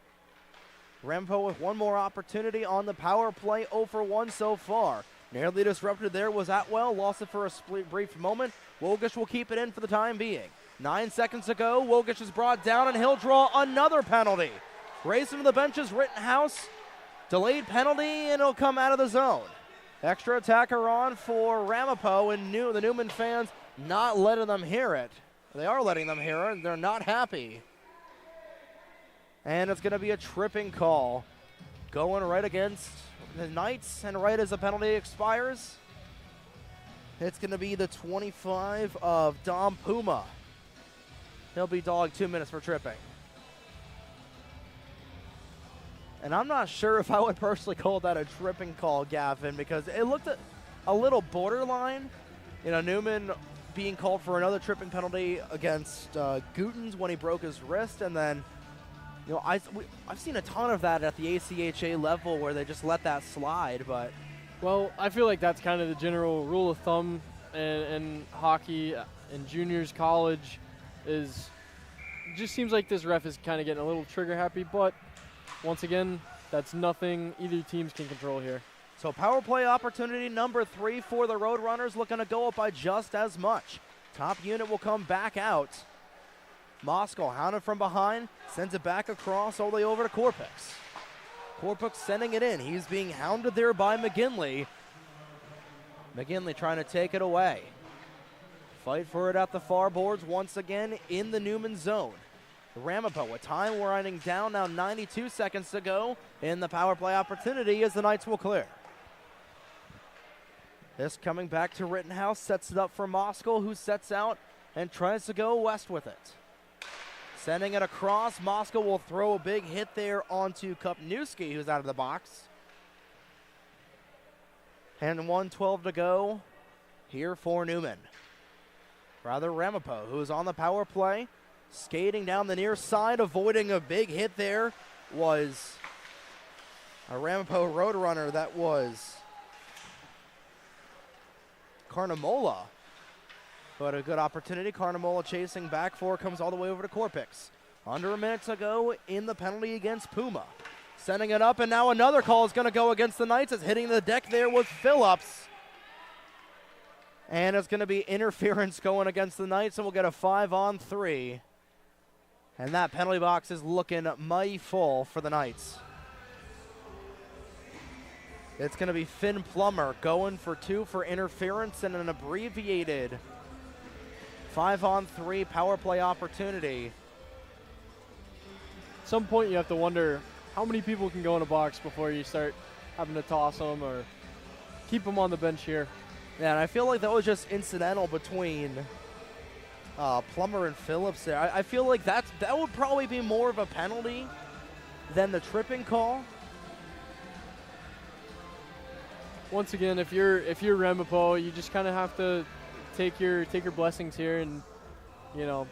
Ramapo with one more opportunity on the power play, 0 for 1 so far. Nearly disrupted there was Atwell, lost it for a brief moment. Wogish will keep it in for the time being. 9 seconds to go, Wogish is brought down and he'll draw another penalty. Racing to the benches, Rittenhouse, delayed penalty, and it'll come out of the zone. Extra attacker on for Ramapo, and the Neumann fans not letting them hear it. They are letting them hear it, and they're not happy. And it's going to be a tripping call going right against the Knights, and right as the penalty expires, it's going to be the 25 of Dom Puma. He'll be dogged 2 minutes for tripping. And I'm not sure if I would personally call that a tripping call, Gavin, because it looked a little borderline. You know, Neumann being called for another tripping penalty against Gutens when he broke his wrist, and then, you know, I've seen a ton of that at the ACHA level where they just let that slide, but. Well, I feel like that's kind of the general rule of thumb in hockey and juniors college is, it just seems like this ref is kind of getting a little trigger happy, but once again, that's nothing either teams can control here. So power play opportunity number 3 for the Roadrunners, looking to go up by just as much. Top unit will come back out. Moskal hounded from behind, sends it back across all the way over to Korpix. Korpix sending it in. He's being hounded there by McGinley. McGinley trying to take it away. Fight for it at the far boards once again in the Neumann zone. Ramapo with time winding down, now 92 seconds to go in the power play opportunity as the Knights will clear. This coming back to Rittenhouse, sets it up for Moskal, who sets out and tries to go west with it. Sending it across, Moskal will throw a big hit there onto Kupniewski, who's out of the box. And 1:12 to go here for Neumann. Rather, Ramapo, who is on the power play, skating down the near side, avoiding a big hit there, was a Ramapo Roadrunner. That was Carnamola, who had a good opportunity. Carnamola chasing back for, comes all the way over to Korpix. Under a minute to go in the penalty against Puma. Sending it up, and now another call is going to go against the Knights. It's hitting the deck there with Phillips. And it's going to be interference going against the Knights, and we'll get a 5-on-3. And that penalty box is looking mighty full for the Knights. It's going to be Finn Plummer going for 2 for interference and an abbreviated 5-on-3 power play opportunity. At some point you have to wonder how many people can go in a box before you start having to toss them or keep them on the bench here. Yeah, and I feel like that was just incidental between Plummer and Phillips there. I feel like that would probably be more of a penalty than the tripping call. Once again, if you're Ramapo, you just kind of have to take your blessings here and you know,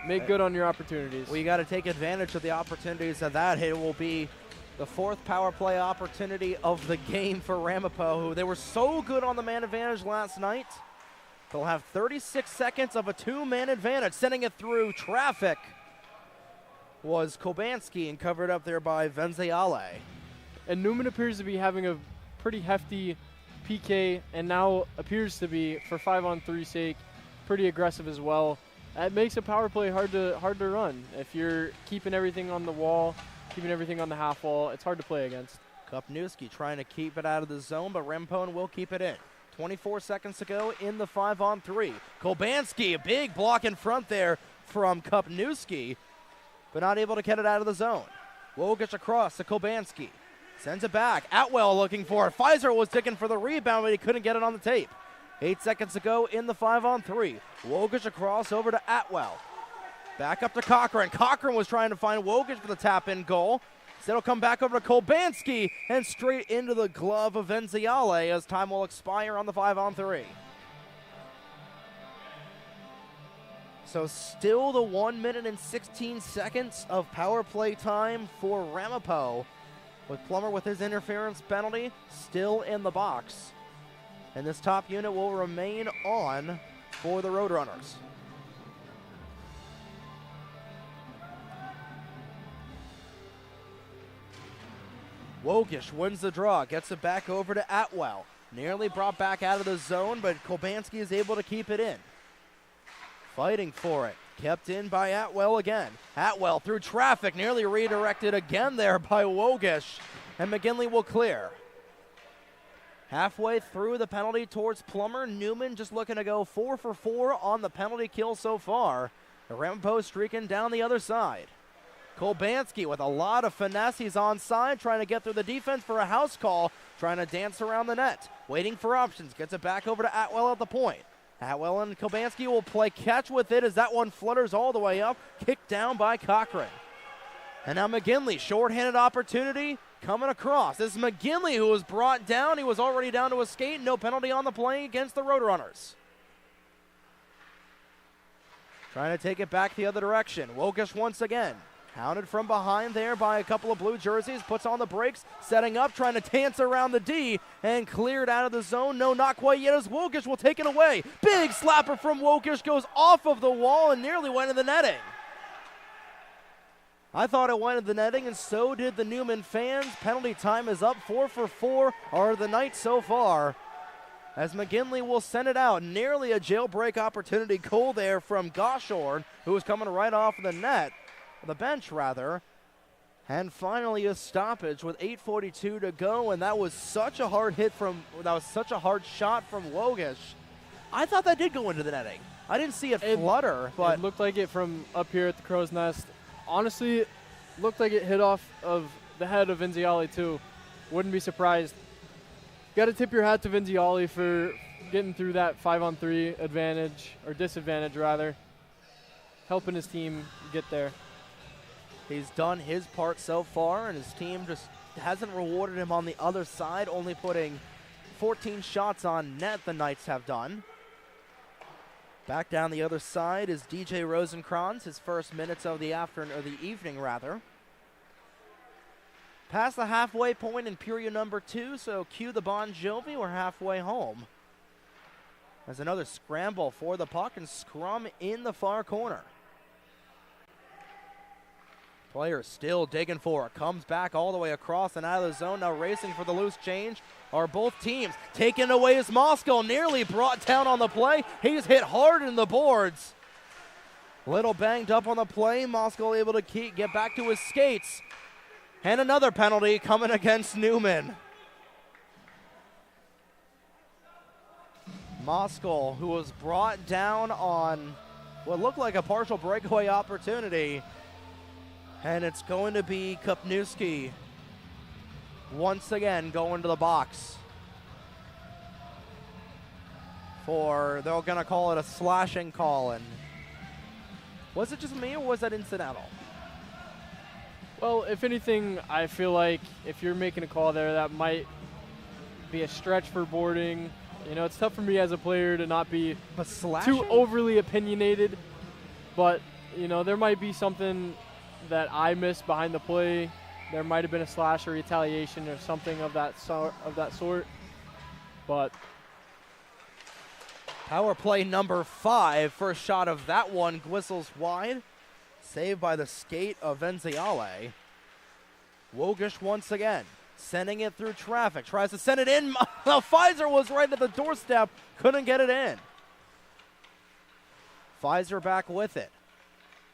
make good on your opportunities. Well, you got to take advantage of the opportunities of that. It will be the 4th power play opportunity of the game for Ramapo, who they were so good on the man advantage last night. They'll have 36 seconds of a 2-man advantage. Sending it through traffic was Kobanski and covered up there by Venziale. And Neumann appears to be having a pretty hefty PK, and now appears to be, for 5-on-3 sake, pretty aggressive as well. That makes a power play hard to run. If you're keeping everything on the wall, keeping everything on the half wall, it's hard to play against. Kupniewski trying to keep it out of the zone, but Rempone will keep it in. 24 seconds to go in the 5-on-3. Kobanski, a big block in front there from Kupniewski, but not able to get it out of the zone. Wogish across to Kobanski. Sends it back. Atwell looking for it. Pfizer was digging for the rebound, but he couldn't get it on the tape. 8 seconds to go in the 5-on-3. Wogish across over to Atwell. Back up to Cochran. Cochran was trying to find Wogish for the tap-in goal. Instead, it'll come back over to Kobanski and straight into the glove of Venziale as time will expire on the 5-on-3. So still the 1 minute and 16 seconds of power play time for Ramapo, with Plummer with his interference penalty still in the box. And this top unit will remain on for the Roadrunners. Wogish wins the draw, gets it back over to Atwell. Nearly brought back out of the zone, but Kobanski is able to keep it in. Fighting for it. Kept in by Atwell again. Atwell through traffic, nearly redirected again there by Wogish, and McGinley will clear. Halfway through the penalty towards Plummer, Neumann just looking to go 4 for 4 on the penalty kill so far. The Ramapo streaking down the other side. Kobanski with a lot of finesse. He's onside, trying to get through the defense for a house call, trying to dance around the net, waiting for options. Gets it back over to Atwell at the point. Atwell and Kobanski will play catch with it as that one flutters all the way up, kicked down by Cochran. And now McGinley, shorthanded opportunity, coming across. This is McGinley who was brought down. He was already down to a skate. No penalty on the play against the Roadrunners. Trying to take it back the other direction. Wogish once again. Hounded from behind there by a couple of blue jerseys. Puts on the brakes, setting up, trying to dance around the D, and cleared out of the zone. No, not quite yet, as Wogish will take it away. Big slapper from Wogish goes off of the wall and nearly went in the netting. I thought it went in the netting, and so did the Neumann fans. Penalty time is up. 4 for 4 are the night so far, as McGinley will send it out. Nearly a jailbreak opportunity goal there from Goshorn, who was coming right off the net. The bench, rather. And finally a stoppage with 8:42 to go, and that was such a hard shot from Wogish. I thought that did go into the netting. I didn't see it flutter, but it looked like it from up here at the Crow's Nest. Honestly, it looked like it hit off of the head of Venziale too. Wouldn't be surprised. Got to tip your hat to Venziale for getting through that 5-on-3 advantage, or disadvantage rather, helping his team get there. He's done his part so far, and his team just hasn't rewarded him on the other side, only putting 14 shots on net, the Knights have done. Back down the other side is DJ Rosenkrantz, his first minutes of the afternoon, or the evening rather. Past the halfway point in period number 2, so cue the Bon Jovi, we're halfway home. There's another scramble for the puck and scrum in the far corner. Player still digging for it. Comes back all the way across and out of the zone. Now racing for the loose change are both teams. Taken away is Moskal. Nearly brought down on the play. He's hit hard in the boards. Little banged up on the play. Moskal able to get back to his skates. And another penalty coming against Neumann. Moskal, who was brought down on what looked like a partial breakaway opportunity. And it's going to be Kupniewski once again going to the box for, they're going to call it a slashing call. And was it just me, or was that incidental? Well, if anything, I feel like if you're making a call there, that might be a stretch for boarding, You know, it's tough for me as a player to not be But slashing? too overly opinionated, but, you know, there might be something that I missed behind the play. There might have been a slash or retaliation or something of that sort. But Power play number 5. First shot of that one whistles wide. Saved by the skate of Venziale. Wogish once again, sending it through traffic. Tries to send it in. Pfizer was right at the doorstep. Couldn't get it in. Pfizer back with it.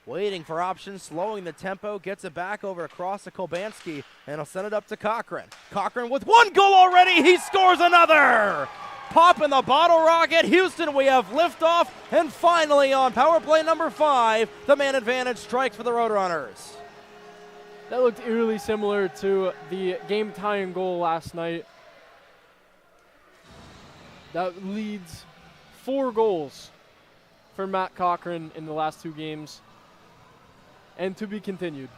Waiting for options, slowing the tempo. Gets it back over across to Kolbanski. And he'll send it up to Cochran. Cochran with 1 goal already. He scores another. Popping the bottle rocket. Houston, we have liftoff. And finally on power play number 5, the man advantage strikes for the Roadrunners. that looked eerily similar to the game-tying goal last night. That leads 4 goals for Matt Cochran in the last 2 games, and to be continued.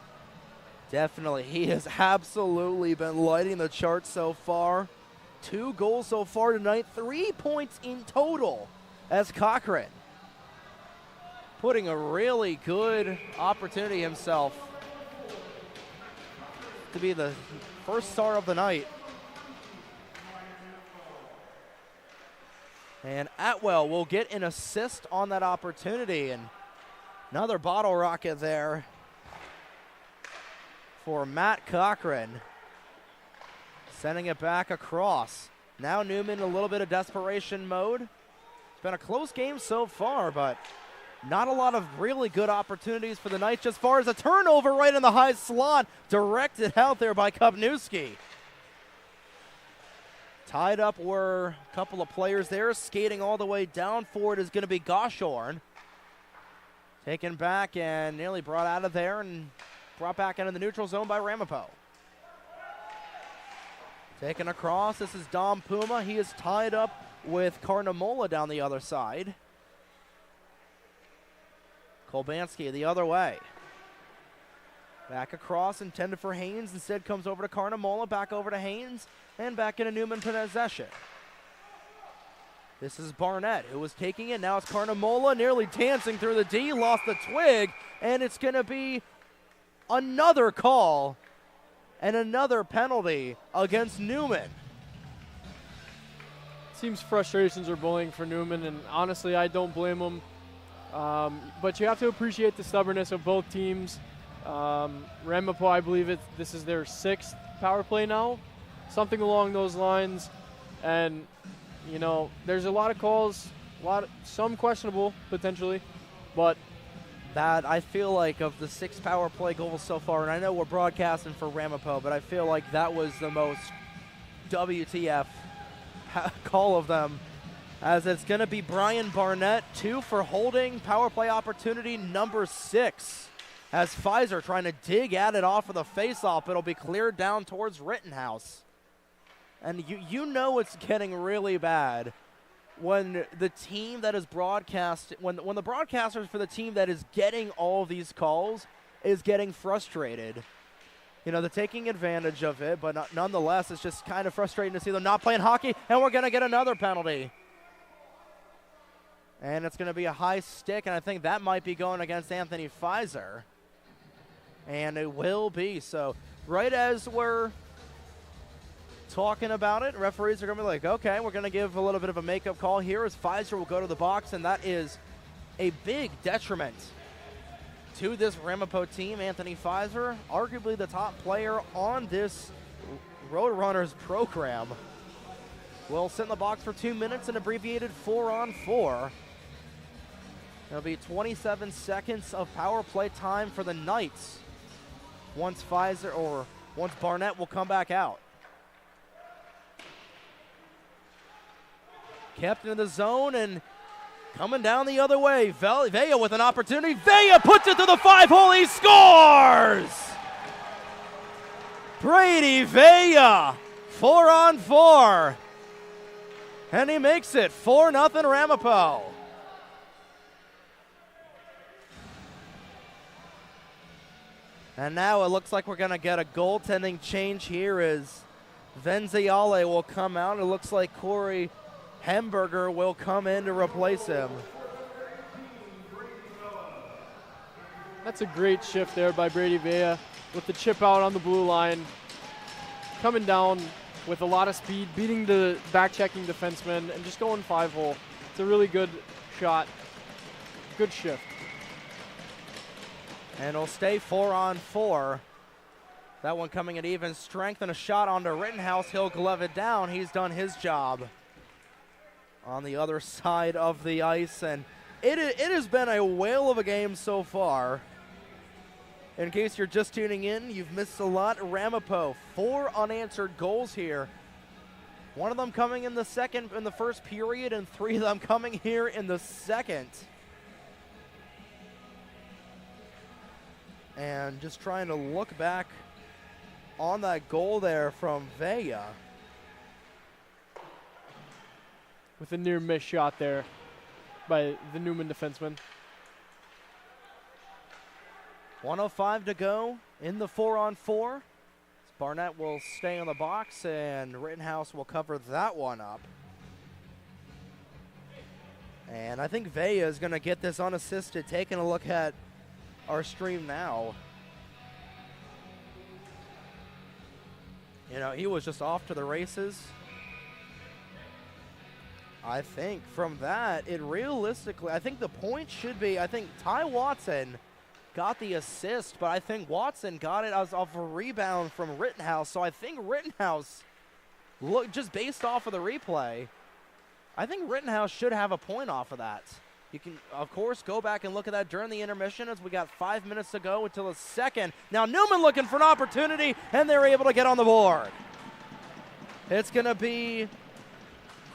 Definitely. He has absolutely been lighting the charts so far. 2 goals so far tonight, 3 points in total as Cochran putting a really good opportunity himself to be the first star of the night. And Atwell will get an assist on that opportunity, and another bottle rocket there for Matt Cochran. Sending it back across. Now Neumann in a little bit of desperation mode. It's been a close game so far, but not a lot of really good opportunities for the Knights as far as a turnover right in the high slot. Directed out there by Kopniewski. Tied up were a couple of players there. Skating all the way down for it is going to be Goshorn. Taken back and nearly brought out of there and brought back into the neutral zone by Ramapo. Taken across, this is Dom Puma. He is tied up with Carnamola down the other side. Kolbanski the other way. Back across, intended for Haynes. Instead comes over to Carnamola, back over to Haynes, and back into Neumann possession. This is Barnett, who was taking it. Now it's Carnamola, nearly dancing through the D, lost the twig, and it's going to be another call and another penalty against Neumann. Seems frustrations are bullying for Neumann, and honestly, I don't blame him. But you have to appreciate the stubbornness of both teams. Ramapo, I believe this is their 6th power play now, something along those lines. And you know, there's a lot of calls, some questionable potentially, but that I feel like of the 6 power play goals so far, and I know we're broadcasting for Ramapo, but I feel like that was the most WTF call of them, as it's going to be Brian Barnett, 2 for holding, power play opportunity number 6, as Pfizer trying to dig at it off of the face-off. It'll be cleared down towards Rittenhouse. And you know it's getting really bad when the team that is broadcast, when the broadcasters for the team that is getting all of these calls is getting frustrated. You know, they're taking advantage of it, but nonetheless, it's just kind of frustrating to see them not playing hockey, and we're going to get another penalty. And it's going to be a high stick, and I think that might be going against Anthony Pfizer. And it will be. So right as we're talking about it, referees are going to be like, okay, we're going to give a little bit of a makeup call here as Pfizer will go to the box, and that is a big detriment to this Ramapo team. Anthony Pfizer, arguably the top player on this Roadrunners program, will sit in the box for 2 minutes, an abbreviated 4-on-4. It'll be 27 seconds of power play time for the Knights once Barnett will come back out. Kept in the zone and coming down the other way. Vea with an opportunity. Vea puts it to the 5-hole. He scores! Brady Vea, 4-on-4. And he makes it 4-0 Ramapo. And now it looks like we're going to get a goaltending change here as Venziale will come out. It looks like Corey Hemberger will come in to replace him. That's a great shift there by Brady Vea with the chip out on the blue line. Coming down with a lot of speed, beating the back-checking defenseman, and just going 5-hole. It's a really good shot. Good shift. And it'll stay 4-on-4. That one coming at even strength, and a shot onto Rittenhouse. He'll glove it down. He's done his job on the other side of the ice, and it has been a whale of a game so far. In case you're just tuning in, you've missed a lot. Ramapo, 4 unanswered goals here. One of them coming in the first period, and 3 of them coming here in the second. And just trying to look back on that goal there from Vea. With a near miss shot there by the Neumann defenseman. 1:05 to go in the 4-on-4. Barnett will stay on the box, and Rittenhouse will cover that one up. And I think Vea is going to get this unassisted. Taking a look at our stream now. You know, he was just off to the races. I think from that, I think the point should be, I think Ty Watson got the assist, but I think Watson got it as off a rebound from Rittenhouse. So I think Rittenhouse, just based off of the replay, I think Rittenhouse should have a point off of that. You can, of course, go back and look at that during the intermission as we got 5 minutes to go until the second. Now Neumann looking for an opportunity, and they're able to get on the board. It's going to be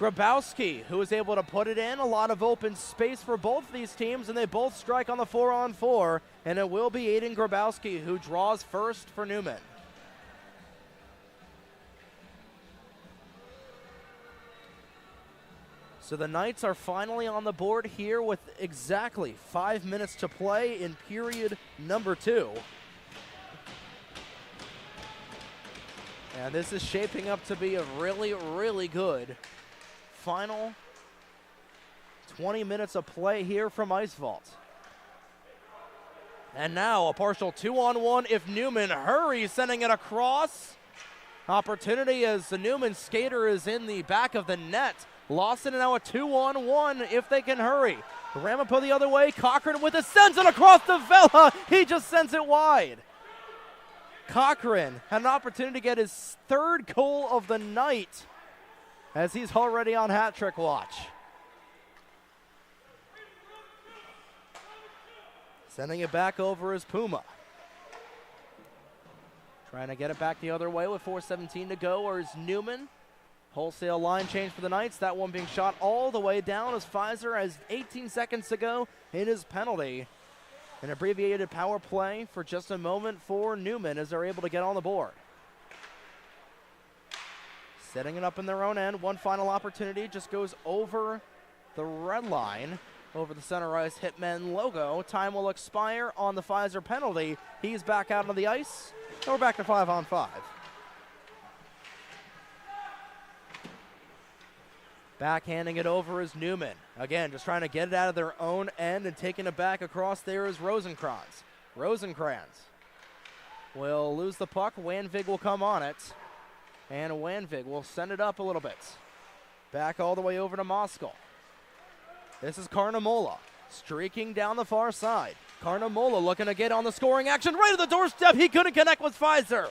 Grabowski who is able to put it in. A lot of open space for both of these teams, and they both strike on the 4-on-4, and it will be Aiden Grabowski who draws first for Neumann. So the Knights are finally on the board here with exactly 5 minutes to play in period number 2. And this is shaping up to be a really, really good final 20 minutes of play here from IceVault. And now a partial 2-on-1 if Neumann hurries, sending it across. Opportunity as the Neumann skater is in the back of the net. Lawson and now a 2-on-1 if they can hurry. Ramapo the other way. Cochran with it, sends it across the Vela. He just sends it wide. Cochran had an opportunity to get his 3rd goal of the night as he's already on hat trick watch. Sending it back over is Puma. Trying to get it back the other way with 4:17 to go, or is Neumann. Wholesale line change for the Knights. That one being shot all the way down as Pfizer has 18 seconds to go in his penalty. An abbreviated power play for just a moment for Neumann as they're able to get on the board. Setting it up in their own end. One final opportunity just goes over the red line, over the center ice Hitmen logo. Time will expire on the Pfizer penalty. He's back out on the ice. And we're back to 5-on-5. Backhanding it over is Neumann. Again, just trying to get it out of their own end and taking it back across there is Rosenkrantz. Rosenkrantz will lose the puck. Wanvig will come on it. And Wanvig will send it up a little bit. Back all the way over to Moskal. This is Carnamola streaking down the far side. Carnamola looking to get on the scoring action right at the doorstep. He couldn't connect with Pfizer.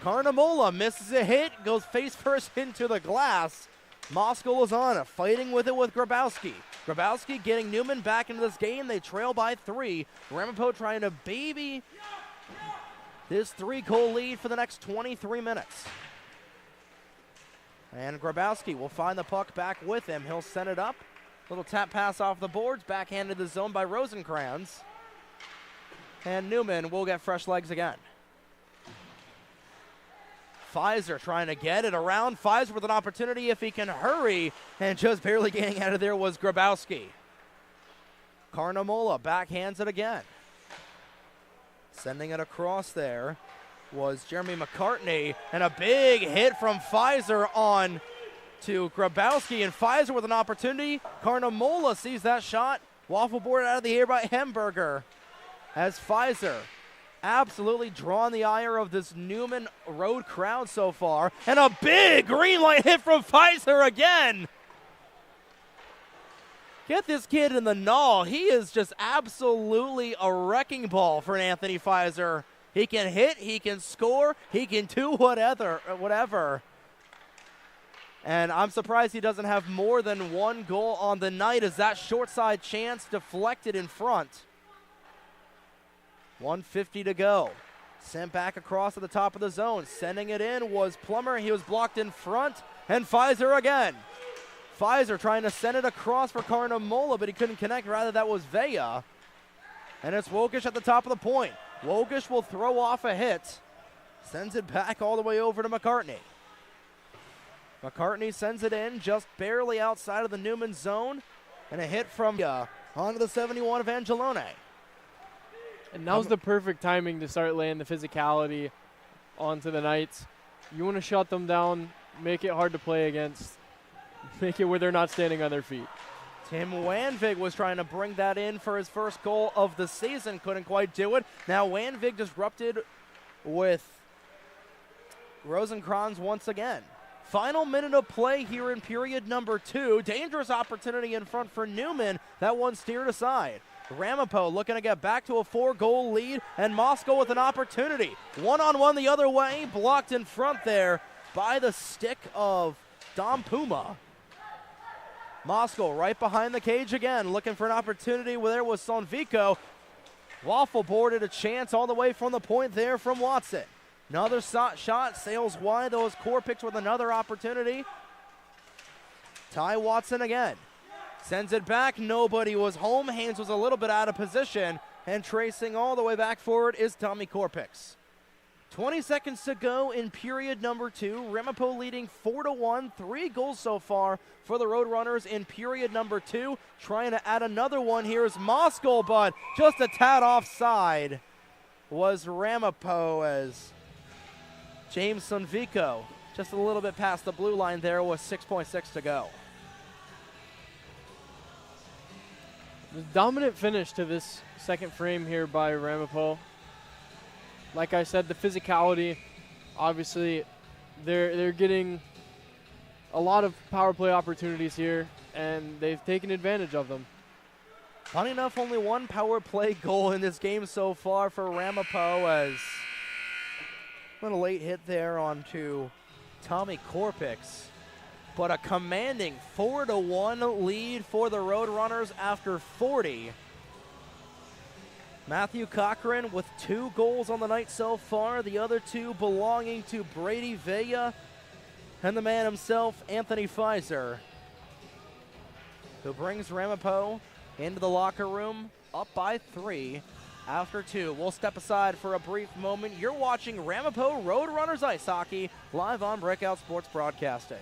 Carnamola misses a hit, goes face first into the glass. Moskal is on it, fighting with it with Grabowski. Grabowski getting Neumann back into this game. They trail by 3. Ramapo trying to baby this 3-goal lead for the next 23 minutes. And Grabowski will find the puck back with him. He'll send it up. Little tap pass off the boards, backhanded the zone by Rosenkrantz. And Neumann will get fresh legs again. Pfizer trying to get it around. Pfizer with an opportunity if he can hurry. And just barely getting out of there was Grabowski. Carnamola backhands it again. Sending it across there was Jeremy McCartney. And a big hit from Pfizer on to Grabowski, and Pfizer with an opportunity. Carnamola sees that shot. Waffle board out of the air by Hamburger as Pfizer absolutely drawing the ire of this Neumann road crowd so far. And a big green light hit from Pfizer again. Get this kid in the null. He is just absolutely a wrecking ball for Anthony Pfizer. He can hit, he can score, he can do whatever. And I'm surprised he doesn't have more than one goal on the night as that short side chance deflected in front. 1:50 to go. Sent back across to the top of the zone. Sending it in was Plummer. He was blocked in front. And Pfizer again. Pfizer trying to send it across for Carnamola, but he couldn't connect. Rather, that was Vea. And it's Wokish at the top of the point. Wokish will throw off a hit. Sends it back all the way over to McCartney. McCartney sends it in just barely outside of the Neumann zone. And a hit from onto the 71 of Angelone. And now's the perfect timing to start laying the physicality onto the Knights. You want to shut them down, make it hard to play against, make it where they're not standing on their feet. Tim Wanvig was trying to bring that in for his first goal of the season, couldn't quite do it. Now Wanvig disrupted with Rosenkranz once again. Final minute of play here in period number 2. Dangerous opportunity in front for Neumann. That one steered aside. Ramapo looking to get back to a 4-goal lead, and Moscow with an opportunity. One-on-one the other way, blocked in front there by the stick of Dom Puma. Moscow right behind the cage again, looking for an opportunity where there was Sonvico. Waffle boarded a chance all the way from the point there from Watson. Another shot, sails wide, though, as Korpix with another opportunity. Ty Watson again. Sends it back, nobody was home. Haynes was a little bit out of position, and tracing all the way back forward is Tommy Korpix. 20 seconds to go in period number 2. Ramapo leading 4-1, 3 goals so far for the Roadrunners in period number 2. Trying to add another one here is Moscow, but just a tad offside was Ramapo as James Sonvico just a little bit past the blue line there with 6.6 to go. The dominant finish to this second frame here by Ramapo. Like I said, the physicality, obviously, they're getting a lot of power play opportunities here, and they've taken advantage of them. Funny enough, only one power play goal in this game so far for Ramapo, as a little late hit there onto Tommy Korpix. But a commanding 4-1 lead for the Roadrunners after 40. Matthew Cochran with 2 goals on the night so far, the other 2 belonging to Brady Vea and the man himself, Anthony Pfizer, who brings Ramapo into the locker room up by 3 after 2. We'll step aside for a brief moment. You're watching Ramapo Roadrunners Ice Hockey live on Breakout Sports Broadcasting.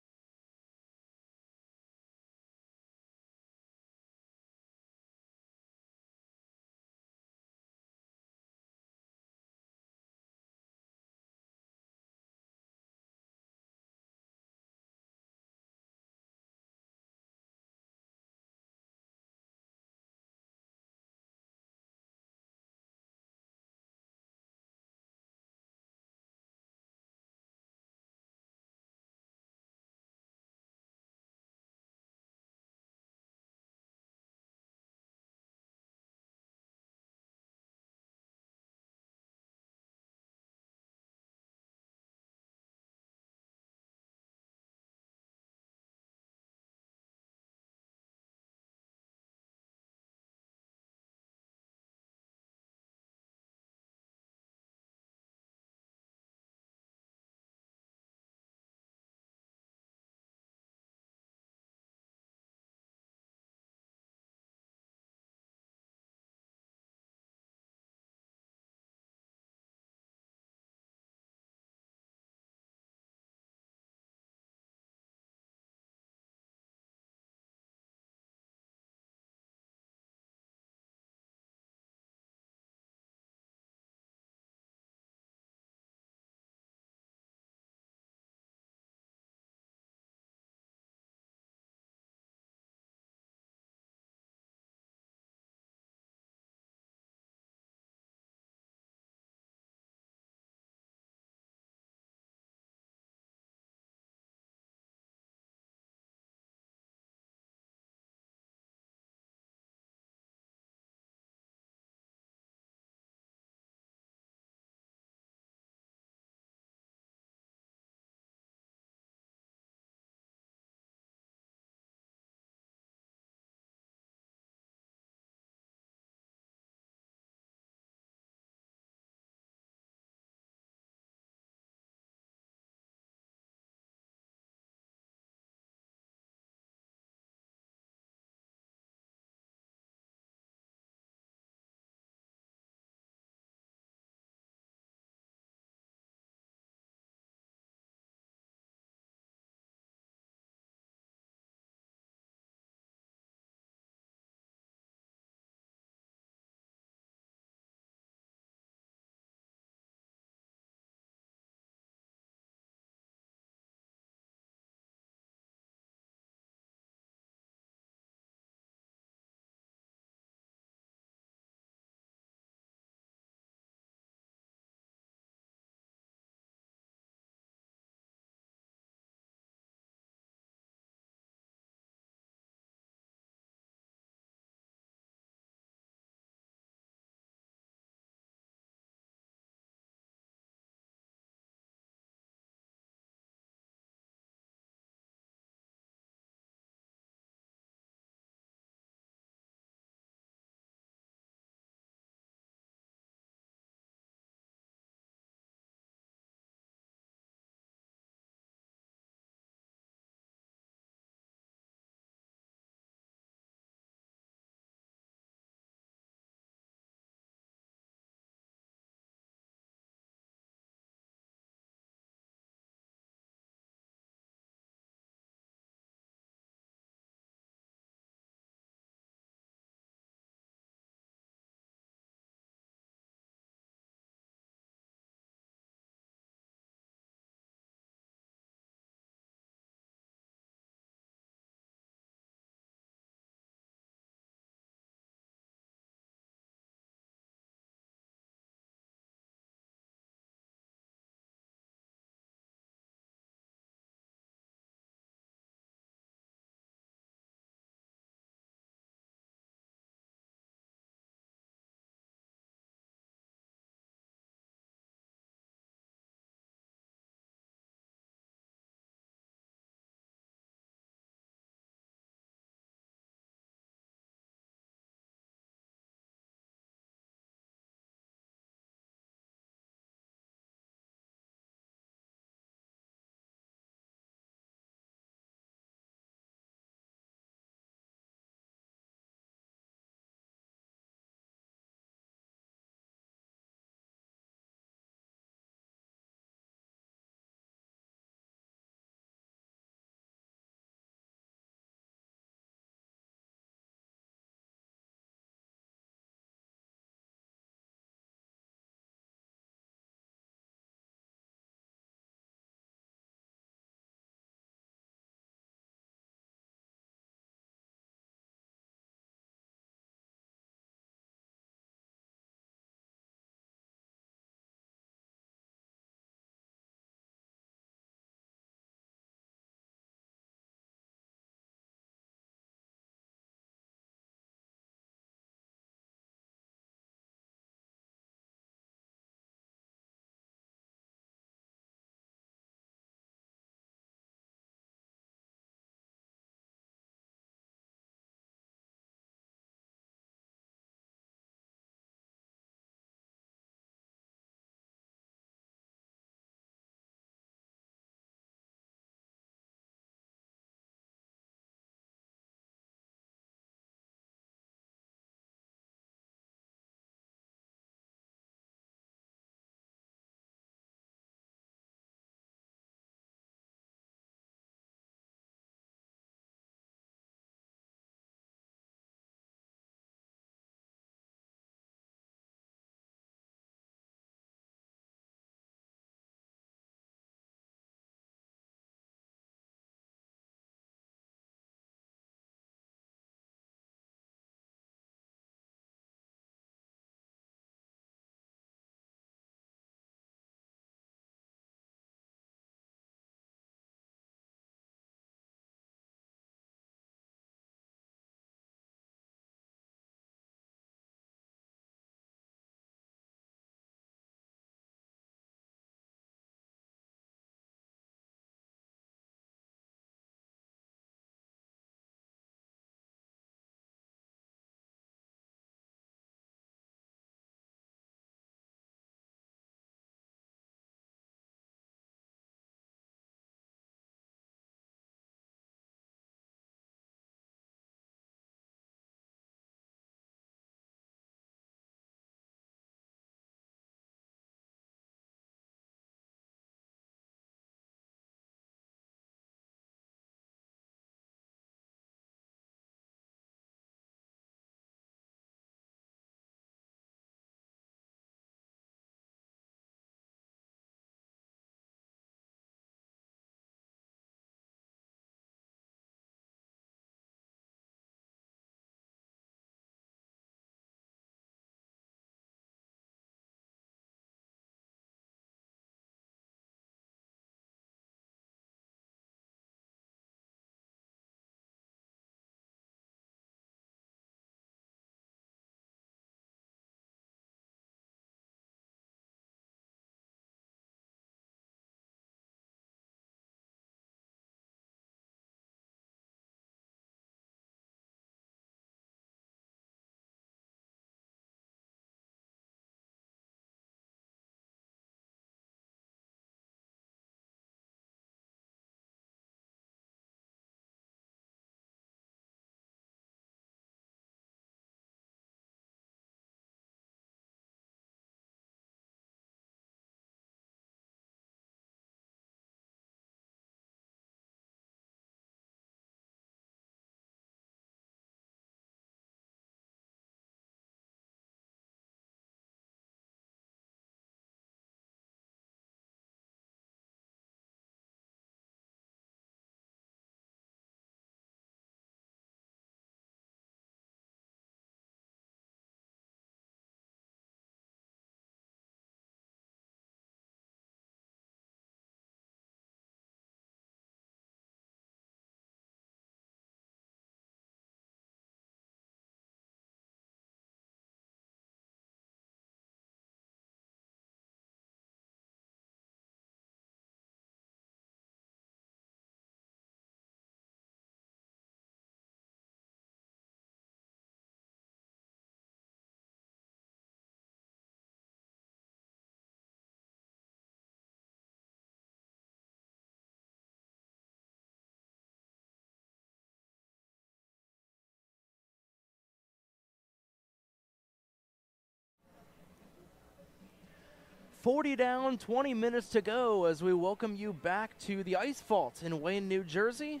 40 down, 20 minutes to go as we welcome you back to the IceVault in Wayne, New Jersey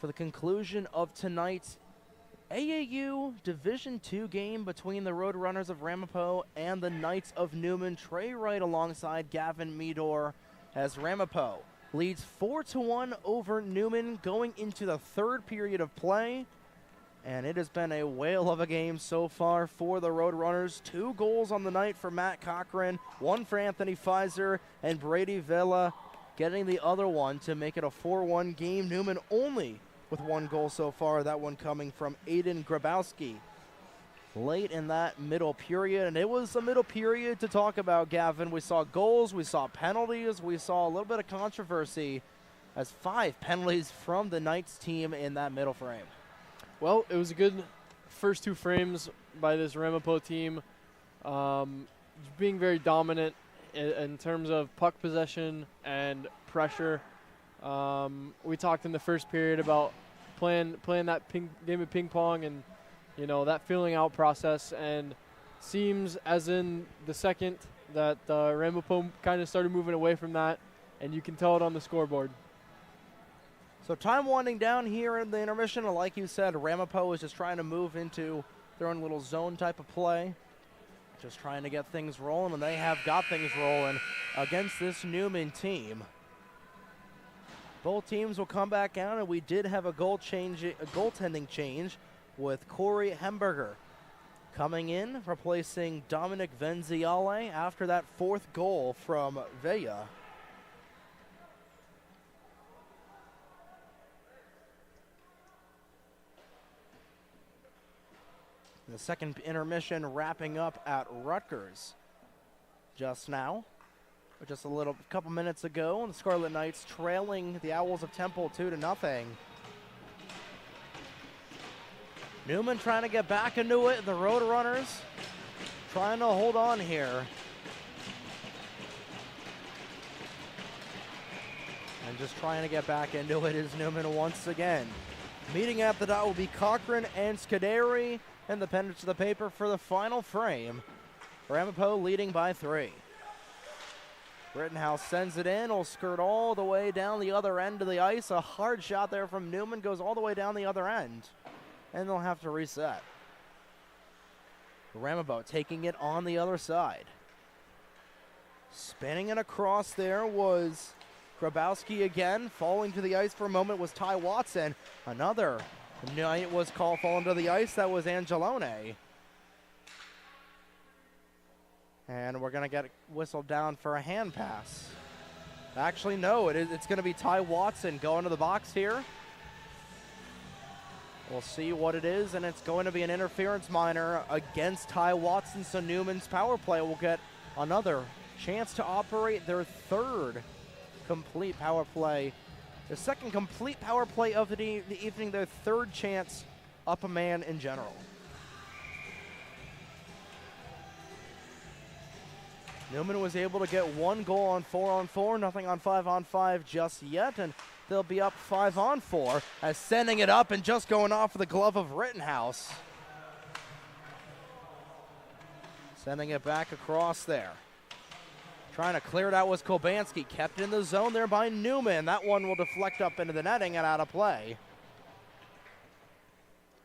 for the conclusion of tonight's AAU Division II game between the Roadrunners of Ramapo and the Knights of Neumann. Trey Wright alongside Gavin Meador as Ramapo leads 4-1 over Neumann going into the third period of play. And it has been a whale of a game so far for the Roadrunners. 2 goals on the night for Matt Cochran, 1 for Anthony Pfizer, and Brady Vela getting the other one to make it a 4-1 game. Neumann only with 1 goal so far, that one coming from Aiden Grabowski late in that middle period. And it was a middle period to talk about, Gavin. We saw goals, we saw penalties, we saw a little bit of controversy as 5 penalties from the Knights team in that middle frame. Well, it was a good first 2 frames by this Ramapo team, being very dominant in terms of puck possession and pressure. We talked in the first period about playing that game of ping pong and, you know, that feeling out process. And seems as in the second that Ramapo kind of started moving away from that, and you can tell it on the scoreboard. So time winding down here in the intermission, and like you said, Ramapo is just trying to move into their own little zone type of play. Just trying to get things rolling, and they have got things rolling against this Neumann team. Both teams will come back out, and we did have a goaltending change with Corey Hemberger coming in, replacing Dominic Venziale after that 4th goal from Vella. The second intermission wrapping up at Rutgers just now. Just a couple minutes ago, the Scarlet Knights trailing the Owls of Temple 2-0. Neumann trying to get back into it. The Roadrunners trying to hold on here. And just trying to get back into it is Neumann once again. Meeting at the dot will be Cochran and Scuderi, and the pen to the paper for the final frame. Ramapo leading by 3. Rittenhouse sends it in, will skirt all the way down the other end of the ice. A hard shot there from Neumann goes all the way down the other end, and they'll have to reset. Ramapo taking it on the other side. Spinning it across there was Grabowski again. Falling to the ice for a moment was Ty Watson. Another Knight was called falling to the ice. That was Angelone. And we're going to get whistled down for a hand pass. Actually, no, it's going to be Ty Watson going to the box here. We'll see what it is, and it's going to be an interference minor against Ty Watson, so Neumann's power play will get another chance to operate their 3rd complete power play. The 2nd complete power play of the evening, their 3rd chance up a man in general. Neumann was able to get 1 goal on 4-on-4, nothing on 5-on-5 just yet, and they'll be up 5-on-4 as sending it up and just going off of the glove of Rittenhouse. Sending it back across there. Trying to clear it out was Kolbanski. Kept in the zone there by Neumann. That one will deflect up into the netting and out of play.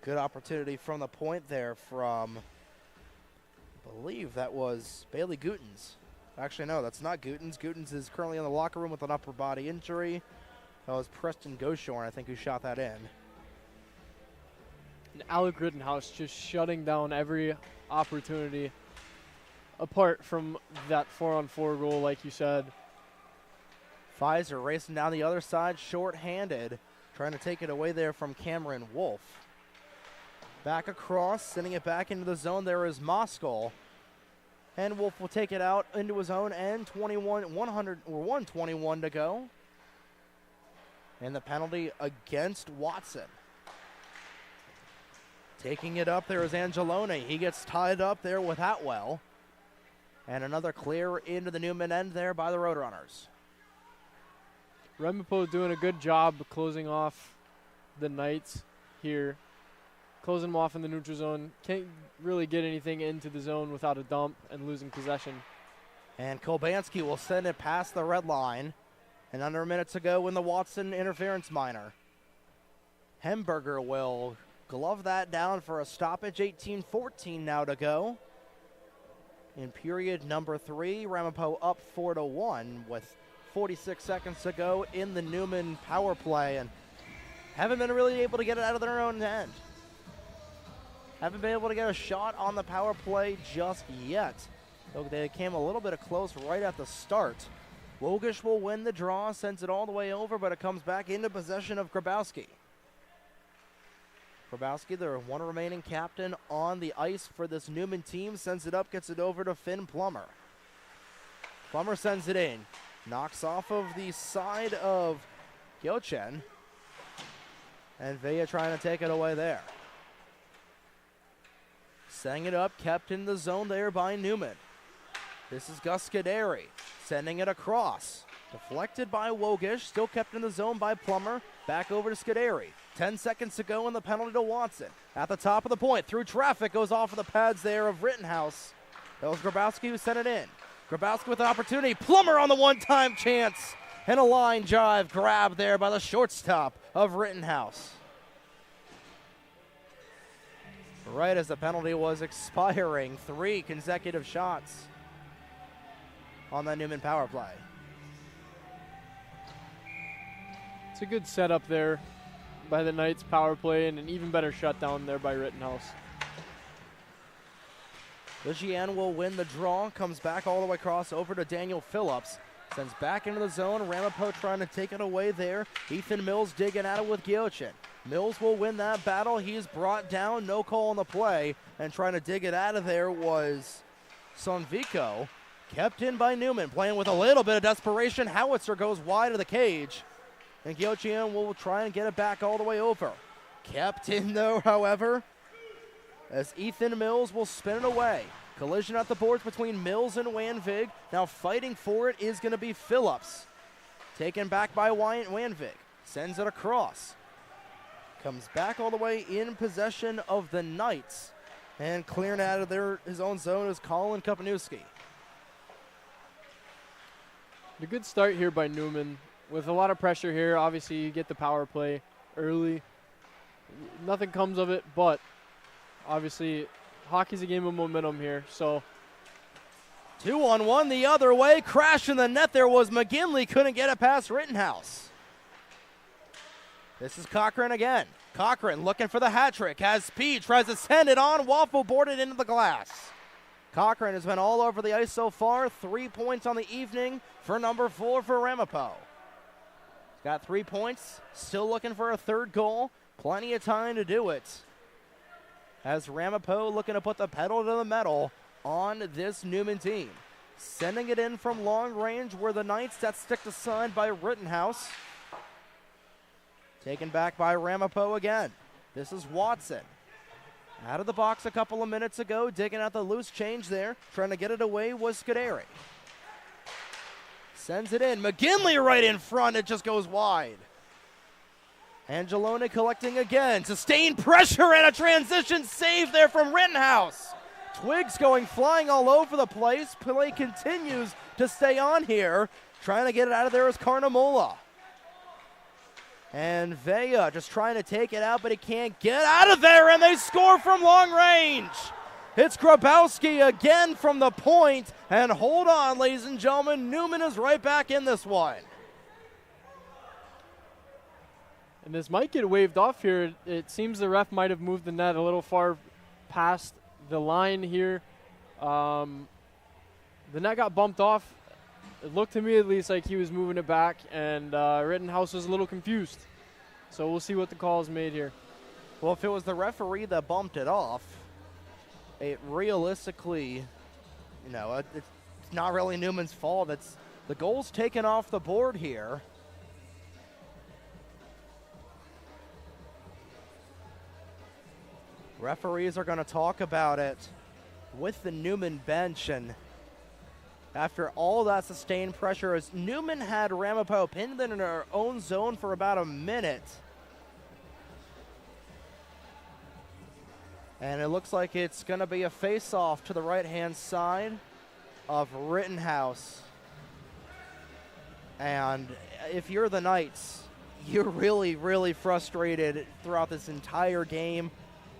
Good opportunity from the point there from, I believe that was Bailey Gutens. Actually, no, that's not Gutens. Gutens is currently in the locker room with an upper body injury. That was Preston Goshorn, I think, who shot that in. And Alec Rittenhouse just shutting down every opportunity apart from that 4-on-4 goal, like you said. Pfizer racing down the other side, short-handed, trying to take it away there from Cameron Wolf. Back across, sending it back into the zone. There is Moskal. And Wolf will take it out into his own end. 121 to go. And the penalty against Watson. Taking it up there is Angelone. He gets tied up there with Atwell. And another clear into the Neumann end there by the Roadrunners. Ramapo doing a good job closing off the Knights here. Closing them off in the neutral zone. Can't really get anything into the zone without a dump and losing possession. And Kolbanski will send it past the red line. And under a minute to go in the Watson interference minor. Hemberger will glove that down for a stoppage. 18-14 now to go. In period number 3, Ramapo up 4-1 with 46 seconds to go in the Neumann power play, and haven't been really able to get it out of their own end. Haven't been able to get a shot on the power play just yet. So they came a little bit close right at the start. Wogish will win the draw, sends it all the way over, but it comes back into possession of Grabowski. Grabowski, the one remaining captain on the ice for this Neumann team, sends it up, gets it over to Finn Plummer. Plummer sends it in. Knocks off of the side of Gyochen. And Villa trying to take it away there. Setting it up, kept in the zone there by Neumann. This is Gus Scuderi sending it across. Deflected by Wogish, still kept in the zone by Plummer. Back over to Scuderi. 10 seconds to go in the penalty to Watson. At the top of the point, through traffic, goes off of the pads there of Rittenhouse. That was Grabowski who sent it in. Grabowski with an opportunity. Plummer on the one-time chance. And a line drive grab there by the shortstop of Rittenhouse. Right as the penalty was expiring, 3 consecutive shots on that Neumann power play. It's a good setup there by the Knights power play and an even better shutdown there by Rittenhouse. Ligian will win the draw, comes back all the way across over to Daniel Phillips. Sends back into the zone. Ramapo trying to take it away there. Ethan Mills digging at it with Gyochin. Mills will win that battle. He's brought down. No call on the play. And trying to dig it out of there was Sonvico. Kept in by Neumann. Playing with a little bit of desperation. Howitzer goes wide of the cage. And Gyochin will try and get it back all the way over. Kept in though, however, as Ethan Mills will spin it away. Collision at the boards between Mills and Wanvig. Now fighting for it is going to be Phillips. Taken back by Wanvig. Sends it across. Comes back all the way in possession of the Knights. And clearing out of his own zone is Colin Kopaniewski. A good start here by Neumann. With a lot of pressure here, obviously you get the power play early. Nothing comes of it, but obviously hockey's a game of momentum here, so. 2-on-1 the other way. Crash in the net there was McGinley. Couldn't get it past Rittenhouse. This is Cochran again. Cochran looking for the hat trick. Has speed. Tries to send it on. Waffle boarded into the glass. Cochran has been all over the ice so far. 3 points on the evening for number 4 for Ramapo. He's got 3 points. Still looking for a third goal. Plenty of time to do it. As Ramapo looking to put the pedal to the metal on this Neumann team. Sending it in from long range where the Knights, that's sticked aside by Rittenhouse. Taken back by Ramapo again. This is Watson. Out of the box a couple of minutes ago, digging out the loose change there. Trying to get it away was Scuderi. Sends it in. McGinley right in front. It just goes wide. Angelone collecting again. Sustained pressure and a transition save there from Rittenhouse. Twigs going flying all over the place. Play continues to stay on here. Trying to get it out of there is Carnamola. And Villa just trying to take it out, but he can't get out of there, and they score from long range. It's Grabowski again from the point. And hold on, ladies and gentlemen, Neumann is right back in this one. And this might get waved off here. It seems the ref might have moved the net a little far past the line here. The net got bumped off. It looked to me at least like he was moving it back, and Rittenhouse was a little confused. So we'll see what the call is made here. Well, if it was the referee that bumped it off, it realistically, it's not really Neumann's fault. It's the goal's taken off the board here. Referees are going to talk about it with the Neumann bench, and after all that sustained pressure, as Neumann had Ramapo pinned in their own zone for about a minute. And it looks like it's going to be a face-off to the right-hand side. of Rittenhouse. And if you're the Knights, you're really, really frustrated throughout this entire game.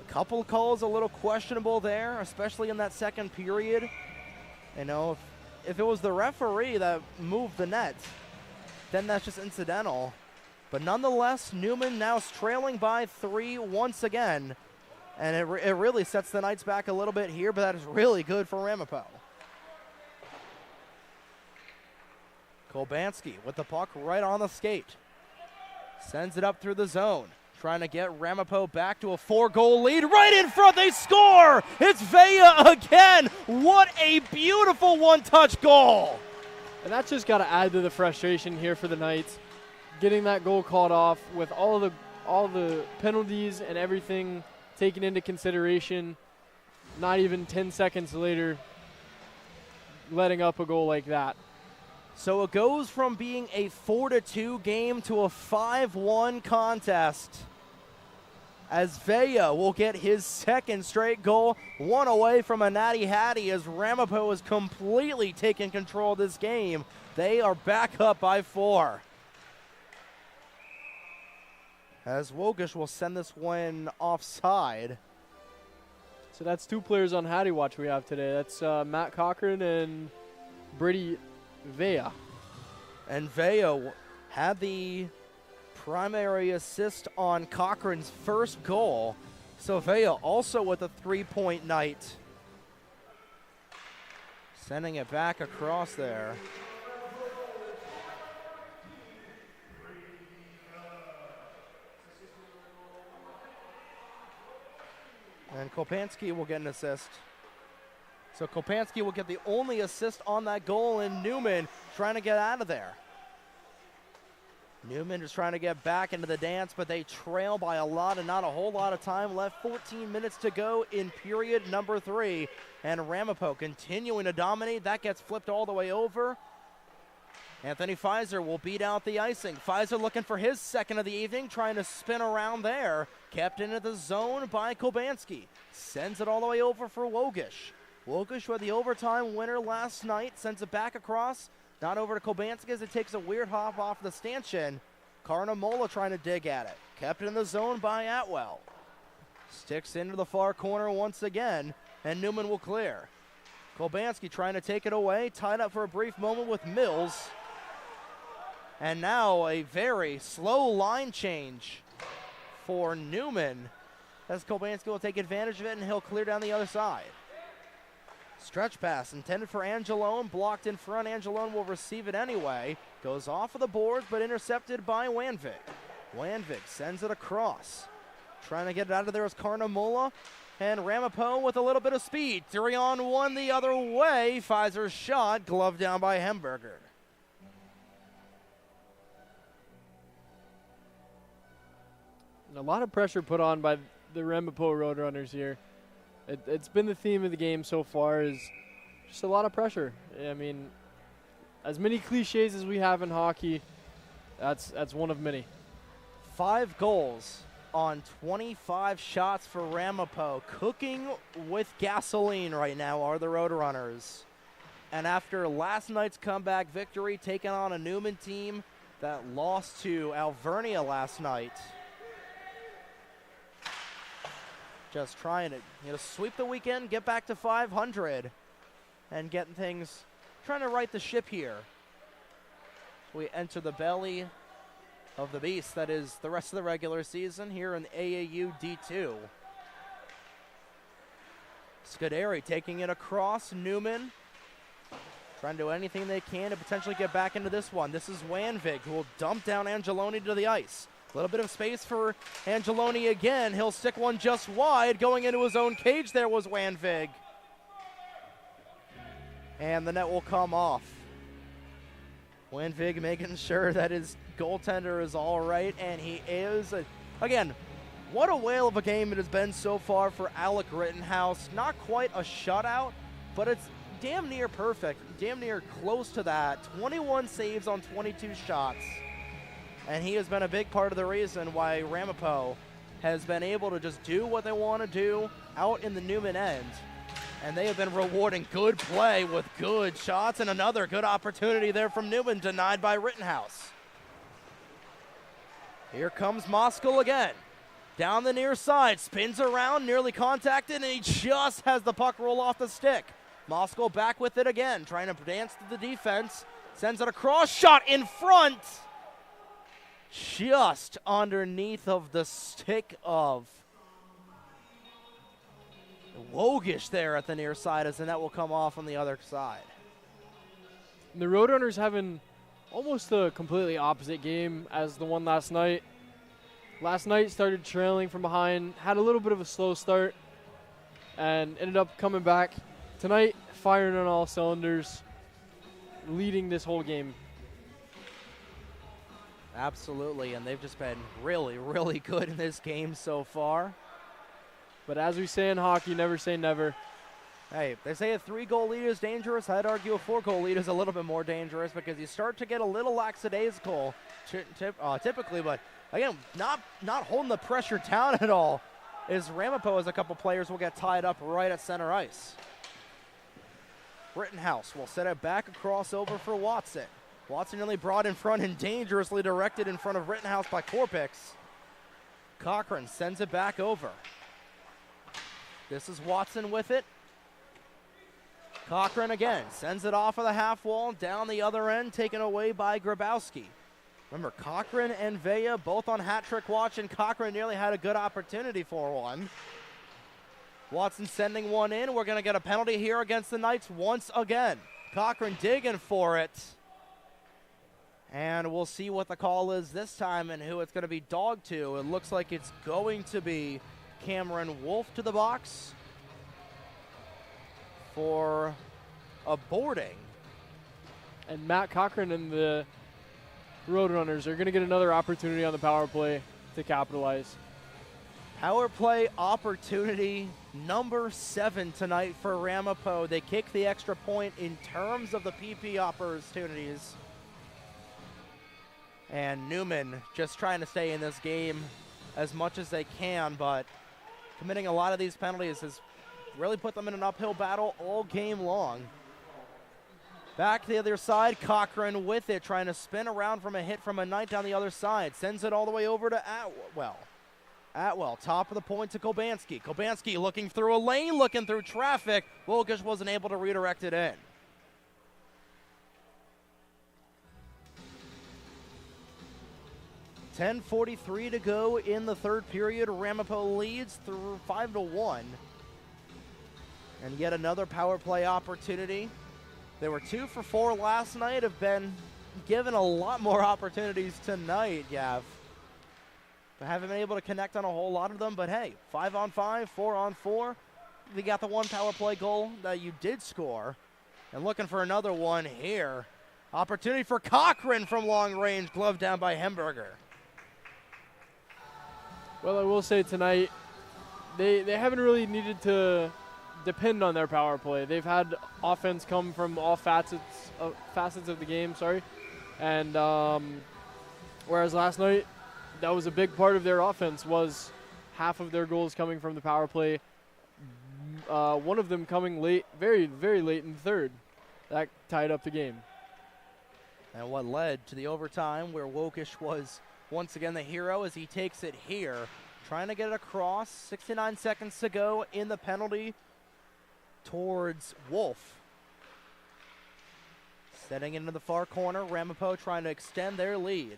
A couple of calls a little questionable there, especially in that second period. You know, if it was the referee that moved the net, then that's just incidental. But nonetheless, Neumann now trailing by 3 once again. And it really sets the Knights back a little bit here, but that is really good for Ramapo. Kolbansky with the puck right on the skate. Sends it up through the zone. Trying to get Ramapo back to a 4-goal lead. Right in front, they score! It's Vea again! What a beautiful one-touch goal! And that's just got to add to the frustration here for the Knights. Getting that goal called off with all the penalties and everything taken into consideration. Not even 10 seconds later, letting up a goal like that. So it goes from being a 4-2 game to a 5-1 contest, as Vea will get his second straight goal, one away from a natty hattie, as Ramapo has completely taken control of this game. They are back up by 4. As Wogish will send this one offside. So that's 2 players on Hattie Watch we have today. That's Matt Cochran and Brady Vea. And Vea had the primary assist on Cochran's first goal. So Vea also with a 3-point night. Sending it back across there. And Kolpansky will get an assist. So Kolpansky will get the only assist on that goal, and Neumann trying to get out of there. Neumann is trying to get back into the dance, but they trail by a lot and not a whole lot of time left. 14 minutes to go in period number 3. And Ramapo continuing to dominate. That gets flipped all the way over. Anthony Pfizer will beat out the icing. Pfizer looking for his second of the evening, trying to spin around there. Kept into the zone by Kolbansky. Sends it all the way over for Wogish. Wogish with the overtime winner last night. Sends it back across. Not over to Kolbansky as it takes a weird hop off the stanchion. Carnamola trying to dig at it. Kept in the zone by Atwell. Sticks into the far corner once again, and Neumann will clear. Kolbansky trying to take it away. Tied up for a brief moment with Mills. And now a very slow line change for Neumann, as Kolbansky will take advantage of it and he'll clear down the other side. Stretch pass intended for Angelone, blocked in front. Angelone will receive it anyway. Goes off of the boards, but intercepted by Wanvik. Wanvik sends it across. Trying to get it out of there is Carnamola. And Ramapo with a little bit of speed. 3-on-1 the other way. Pfizer's shot, gloved down by Hemberger. And a lot of pressure put on by the Ramapo Roadrunners here. It's been the theme of the game so far, is just a lot of pressure. I mean, as many cliches as we have in hockey, that's one of many. 5 goals on 25 shots for Ramapo. Cooking with gasoline right now are the Roadrunners. And after last night's comeback victory, taking on a Neumann team that lost to Alvernia last night, just trying to sweep the weekend, get back to 500, and getting things, trying to right the ship here. We enter the belly of the beast that is the rest of the regular season here in AAU D2. Scuderi taking it across. Neumann trying to do anything they can to potentially get back into this one. This is Wanvik, who will dump down Angelone to the ice. A little bit of space for Angelone again. He'll stick one just wide. Going into his own cage there was Wanvik. And the net will come off. Wanvik making sure that his goaltender is all right, and he is. Again, what a whale of a game it has been so far for Alec Rittenhouse. Not quite a shutout, but it's damn near perfect, damn near close to that. 21 saves on 22 shots. And he has been a big part of the reason why Ramapo has been able to just do what they want to do out in the Neumann end. And they have been rewarding good play with good shots, and another good opportunity there from Neumann, denied by Rittenhouse. Here comes Moskal again. Down the near side, spins around, nearly contacted, and he just has the puck roll off the stick. Moskal back with it again, trying to dance to the defense. Sends it across, shot in front. Just underneath of the stick of Wogish there at the near side, as the net will come off on the other side. The Roadrunners having almost a completely opposite game as the one last night. Last night started trailing from behind, had a little bit of a slow start, and ended up coming back. Tonight, firing on all cylinders, leading this whole game. Absolutely, and they've just been really, really good in this game so far. But as we say in hockey, never say never. Hey, they say a 3-goal lead is dangerous. I'd argue a 4-goal lead is a little bit more dangerous because you start to get a little lackadaisical typically, but again, not holding the pressure down at all. Is Ramapo, as a couple players will get tied up right at center ice. Rittenhouse will set it back across over for Watson. Watson nearly brought in front and dangerously directed in front of Rittenhouse by Korpix. Cochran sends it back over. This is Watson with it. Cochran again sends it off of the half wall, down the other end, taken away by Grabowski. Remember, Cochran and Vea both on hat trick watch, and Cochran nearly had a good opportunity for one. Watson sending one in. We're going to get a penalty here against the Knights once again. Cochran digging for it. And we'll see what the call is this time and who it's going to be dogged to. It looks like it's going to be Cameron Wolf to the box for a boarding. And Matt Cochran and the Roadrunners are going to get another opportunity on the power play to capitalize. Power play opportunity number 7 tonight for Ramapo. They kick the extra point in terms of the PP opportunities. And Neumann just trying to stay in this game as much as they can, but committing a lot of these penalties has really put them in an uphill battle all game long. Back to the other side, Cochran with it, trying to spin around from a hit from a Knight down the other side. Sends it all the way over to Atwell, top of the point to Kobanski. Kobanski looking through a lane, looking through traffic. Wogish wasn't able to redirect it in. .10:43 to go in the third period. Ramapo leads through 5-1. And yet another power play opportunity. They were 2 for 4 last night, have been given a lot more opportunities tonight, Yav. But haven't been able to connect on a whole lot of them, but hey, 5-on-5, 4-on-4. They got the one power play goal that you did score. And looking for another one here. Opportunity for Cochran from long range, gloved down by Hemberger. Well, I will say tonight, they haven't really needed to depend on their power play. They've had offense come from all facets of the game, and whereas last night, that was a big part of their offense, was half of their goals coming from the power play, one of them coming late, very, very late in the third. That tied up the game. And what led to the overtime where Wokish was once again the hero as he takes it here. Trying to get it across. 69 seconds to go in the penalty towards Wolf. Setting into the far corner. Ramapo trying to extend their lead.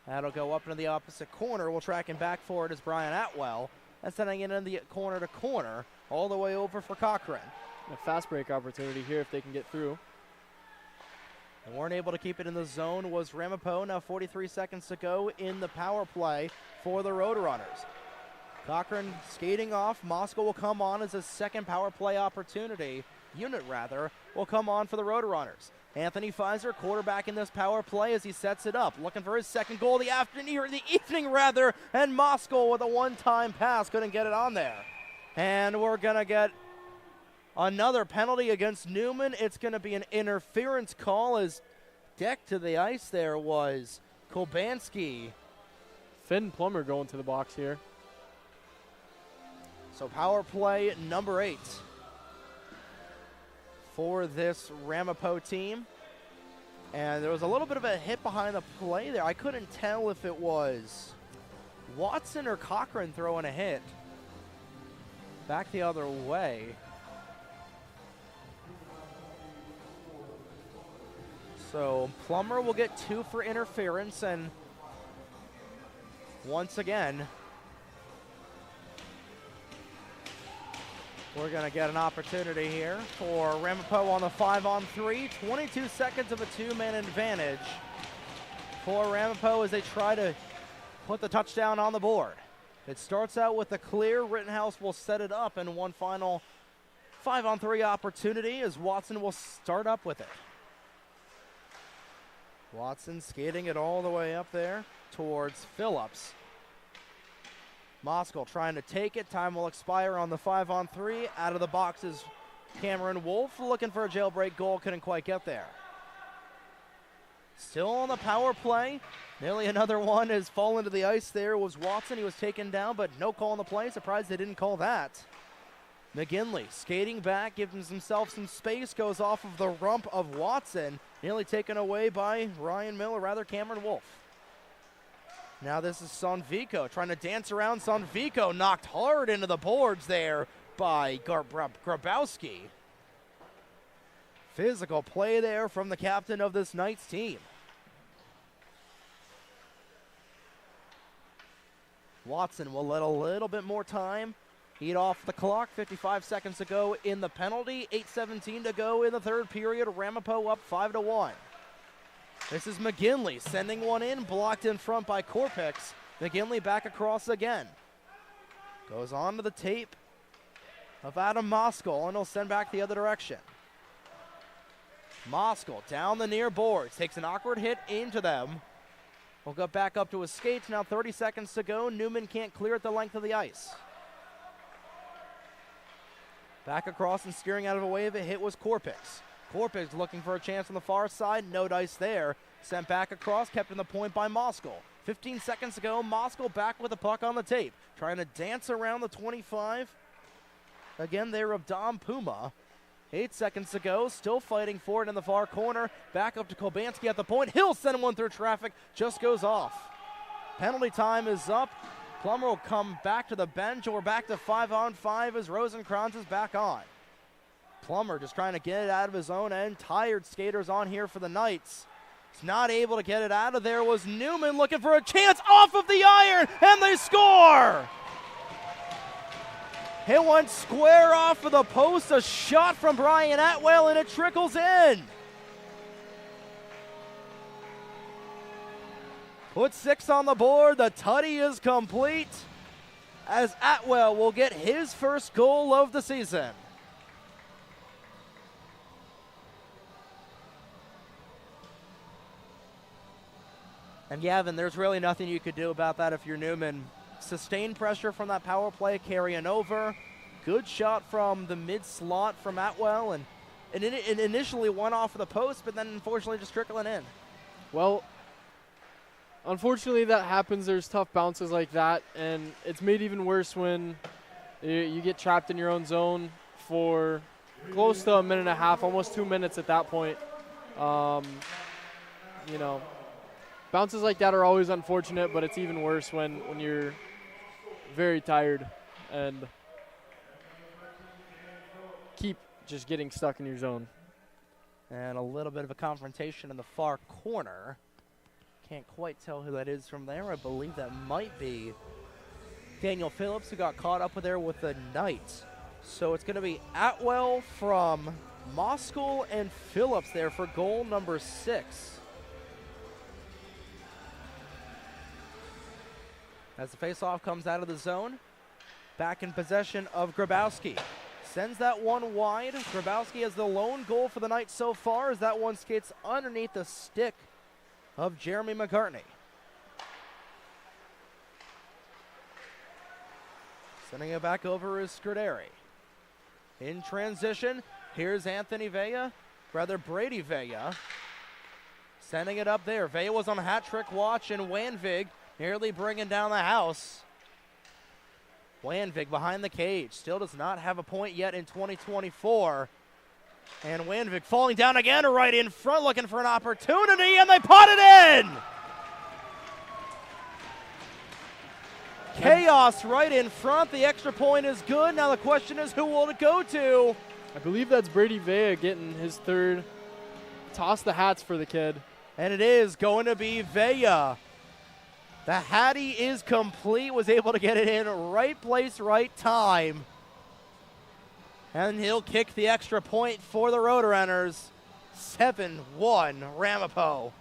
That'll go up into the opposite corner. We'll track him back for it as Brian Atwell. And setting it in the corner to corner. All the way over for Cochran. A fast break opportunity here if they can get through. And weren't able to keep it in the zone was Ramapo. Now 43 seconds to go in the power play for the Roadrunners. Cochran skating off. Moskal will come on as a second power play opportunity. Unit will come on for the Roadrunners. Anthony Pfizer, quarterback in this power play as he sets it up. Looking for his second goal of the evening, and Moskal with a one-time pass. Couldn't get it on there. And we're going to get another penalty against Neumann. It's going to be an interference call as decked to the ice there was Kobanski. Finn Plummer going to the box here. So power play number 8 for this Ramapo team. And there was a little bit of a hit behind the play there. I couldn't tell if it was Watson or Cochran throwing a hit. Back the other way. So Plummer will get 2 for interference, and once again, we're going to get an opportunity here for Ramapo on the 5-on-3. 22 seconds of a 2-man advantage for Ramapo as they try to put the touchdown on the board. It starts out with a clear. Rittenhouse will set it up, and one final 5-on-3 opportunity as Watson will start up with it. Watson skating it all the way up there towards Phillips. Moskal trying to take it. Time will expire on the 5-on-3. Out of the box is Cameron Wolf looking for a jailbreak goal. Couldn't quite get there. Still on the power play. Nearly another one has fallen to the ice there. Was Watson. He was taken down, but no call on the play. Surprised they didn't call that. McGinley skating back, gives himself some space, goes off of the rump of Watson. Nearly taken away by Ryan Miller, rather Cameron Wolf. Now this is Sonvico trying to dance around. Sonvico knocked hard into the boards there by Grabowski. Physical play there from the captain of this Knights team. Watson will let a little bit more time eat off the clock. 55 seconds to go in the penalty. 8:17 to go in the third period. Ramapo up 5-1. This is McGinley sending one in, blocked in front by Korpix. McGinley back across again. Goes on to the tape of Adam Moskal, and he'll send back the other direction. Moskal down the near boards, takes an awkward hit into them. We'll go back up to his skates. Now 30 seconds to go. Neumann can't clear at the length of the ice. Back across and steering out of a way of a hit was Korpix. Korpix looking for a chance on the far side. No dice there. Sent back across, kept in the point by Moskal. 15 seconds to go. Moskal back with the puck on the tape. Trying to dance around the 25. Again there of Dom Puma. 8 seconds to go. Still fighting for it in the far corner. Back up to Kobanski at the point. He'll send one through traffic. Just goes off. Penalty time is up. Plummer will come back to the bench, or back to 5-on-5 as Rosenkranz is back on. Plummer just trying to get it out of his own end. Tired skaters on here for the Knights. He's not able to get it out of there. Was Neumann looking for a chance off of the iron, and they score! It went square off of the post. A shot from Brian Atwell, and it trickles in. Put 6 on the board. The tutty is complete as Atwell will get his first goal of the season. And Gavin, there's really nothing you could do about that if you're Neumann. Sustained pressure from that power play carrying over. Good shot from the mid-slot from Atwell, and it initially went off of the post, but then unfortunately just trickling in. Well, unfortunately that happens. There's tough bounces like that, and it's made even worse when you get trapped in your own zone for close to a minute and a half, almost 2 minutes at that point. You know, bounces like that are always unfortunate, but it's even worse when you're very tired and keep just getting stuck in your zone. And a little bit of a confrontation in the far corner. Can't quite tell who that is from there. I believe that might be Daniel Phillips, who got caught up there with the Knights. So it's going to be Atwell from Moskal and Phillips there for goal number 6. As the faceoff comes out of the zone, back in possession of Grabowski. Sends that one wide. Grabowski has the lone goal for the Knights so far as that one skates underneath the stick of Jeremy McCartney. Sending it back over is Scuderi. In transition, here's Brady Vea. Sending it up there. Vea was on a hat trick watch, and Wanvig nearly bringing down the house. Wanvig behind the cage. Still does not have a point yet in 2024. And Wanvik falling down again, right in front, looking for an opportunity, and they pot it in! Chaos right in front. The extra point is good. Now the question is, who will it go to? I believe that's Brady Vea getting his third. Toss the hats for the kid. And it is going to be Vea. The Hattie is complete, was able to get it in right place, right time. And he'll kick the extra point for the Roadrunners. 7-1 Ramapo.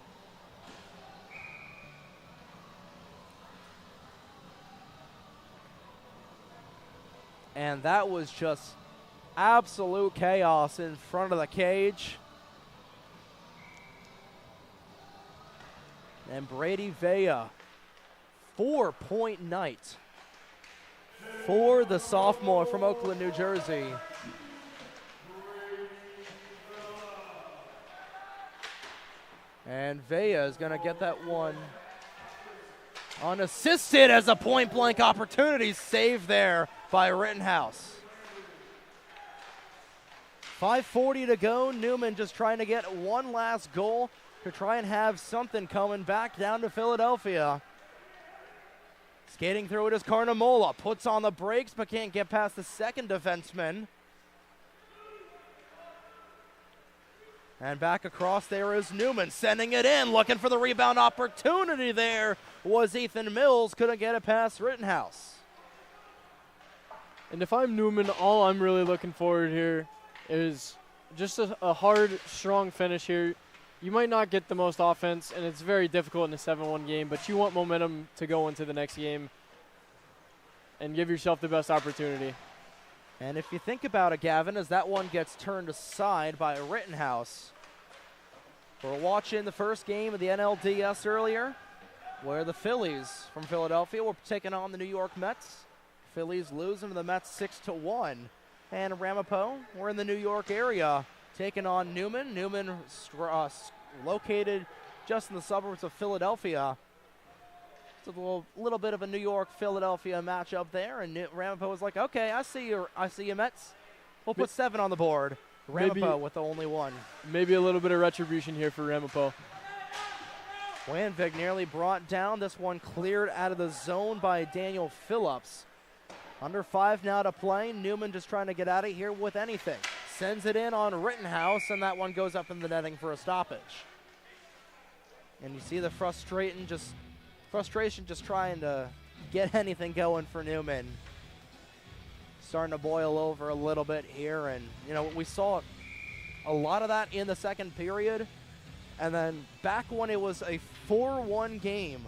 And that was just absolute chaos in front of the cage. And Brady Vea, 4-point night for the sophomore from Oakland, New Jersey. And Vea is going to get that one unassisted as a point-blank opportunity saved there by Rittenhouse. 5:40 to go. Neumann just trying to get one last goal to try and have something coming back down to Philadelphia. Skating through it is Carnamola. Puts on the brakes but can't get past the second defenseman. And back across there is Neumann sending it in, looking for the rebound opportunity there was Ethan Mills. Couldn't get it past Rittenhouse. And if I'm Neumann, all I'm really looking forward here is just a hard, strong finish here. You might not get the most offense, and it's very difficult in a 7-1 game, but you want momentum to go into the next game and give yourself the best opportunity. And if you think about it, Gavin, as that one gets turned aside by Rittenhouse, we're watching the first game of the NLDS earlier, where the Phillies from Philadelphia were taking on the New York Mets. Phillies losing to the Mets 6-1. And Ramapo, we're in the New York area, taking on Neumann. Neumann located just in the suburbs of Philadelphia. It's a little bit of a New York-Philadelphia matchup there, and Ramapo was like, okay, I see you, Mets. We'll put 7 on the board. Ramapo with the only 1. Maybe a little bit of retribution here for Ramapo. Wanvik nearly brought down. This one cleared out of the zone by Daniel Phillips. Under 5 now to play. Neumann just trying to get out of here with anything. Sends it in on Rittenhouse, and that one goes up in the netting for a stoppage. And you see the frustration just trying to get anything going for Neumann. Starting to boil over a little bit here, and we saw a lot of that in the second period. And then back when it was a 4-1 game,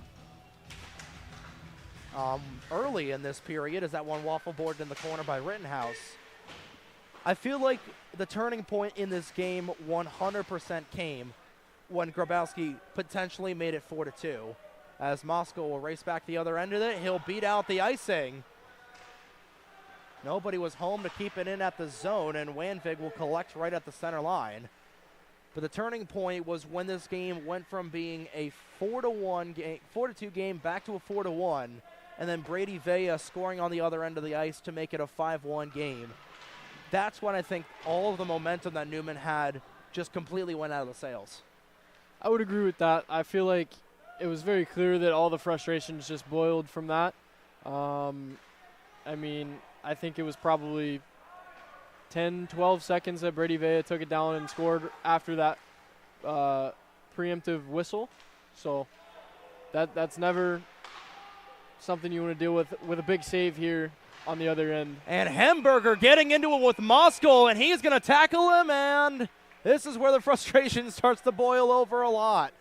early in this period, as that one waffle boarded in the corner by Rittenhouse. I feel like the turning point in this game 100% came when Grabowski potentially made it 4-2. As Moscow will race back the other end of it, he'll beat out the icing. Nobody was home to keep it in at the zone, and Wanvik will collect right at the center line. But the turning point was when this game went from being a 4-2 game back to a 4-1, and then Brady Vea scoring on the other end of the ice to make it a 5-1 game. That's when I think all of the momentum that Neumann had just completely went out of the sails. I would agree with that. I feel like it was very clear that all the frustrations just boiled from that. I think it was probably 10, 12 seconds that Brady Vea took it down and scored after that preemptive whistle. So that's never something you want to deal with a big save here on the other end. And Hemberger getting into it with Moskal, and he's going to tackle him, and this is where the frustration starts to boil over a lot.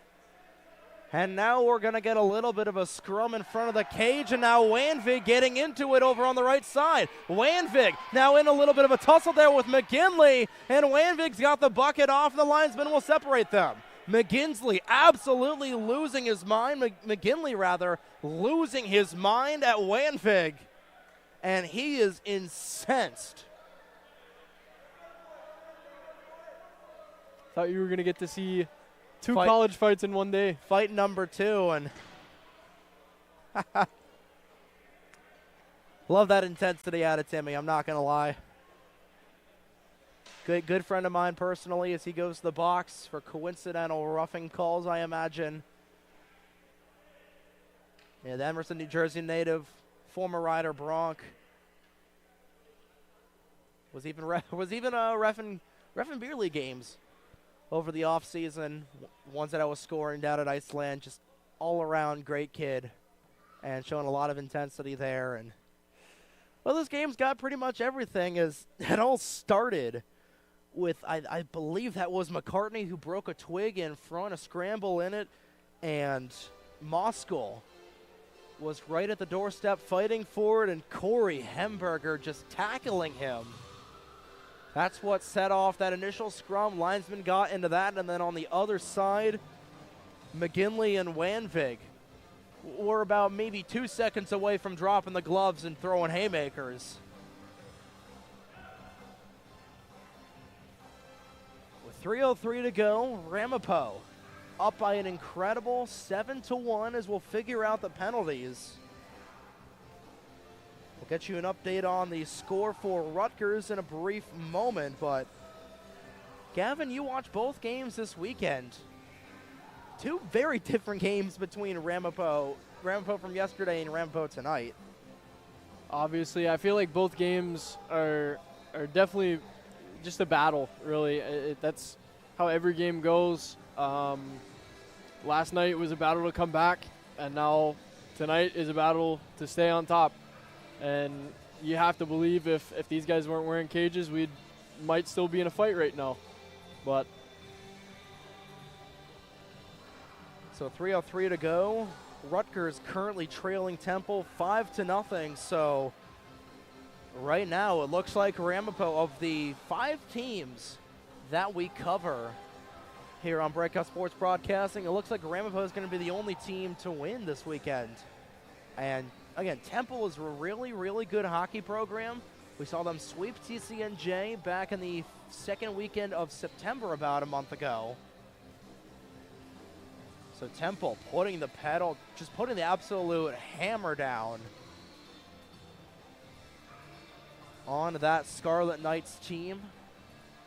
And now we're going to get a little bit of a scrum in front of the cage, and now Wanvik getting into it over on the right side. Wanvik now in a little bit of a tussle there with McGinley, and Wanvik's got the bucket off, and the linesman will separate them. McGinley absolutely losing his mind, McGinley rather, losing his mind at Wanvik, and he is incensed. Thought you were going to get to see two college fights in one day. Fight number 2, and love that intensity out of Timmy, I'm not going to lie. Good friend of mine personally as he goes to the box for coincidental roughing calls, I imagine. Yeah, the Emerson, New Jersey native, former rider Bronk. Was even reffing beer league games over the off season. Ones that I was scoring down at Iceland. Just all around great kid, and showing a lot of intensity there. And well, this game's got pretty much everything. As it all started with, I believe that was McCartney who broke a twig in front, a scramble in it, and Moskal was right at the doorstep fighting for it, and Corey Hemberger just tackling him. That's what set off that initial scrum. Linesman got into that, and then on the other side, McGinley and Wanvig were about maybe 2 seconds away from dropping the gloves and throwing haymakers. With 3:03 to go, Ramapo up by an incredible 7-1 as we'll figure out the penalties. We'll get you an update on the score for Rutgers in a brief moment, but Gavin, you watched both games this weekend. Two very different games between Ramapo from yesterday and Ramapo tonight. Obviously, I feel like both games are definitely just a battle, really. That's how every game goes. Last night was a battle to come back, and now tonight is a battle to stay on top. And you have to believe if these guys weren't wearing cages, we might still be in a fight right now. But so 3:03 to go. Rutgers currently trailing Temple 5-0. So right now it looks like Ramapo, of the 5 teams that we cover here on Breakout Sports Broadcasting, it looks like Ramapo is going to be the only team to win this weekend. And again, Temple is a really, really good hockey program. We saw them sweep TCNJ back in the second weekend of September about a month ago. So Temple putting the pedal, just putting the absolute hammer down on that Scarlet Knights team.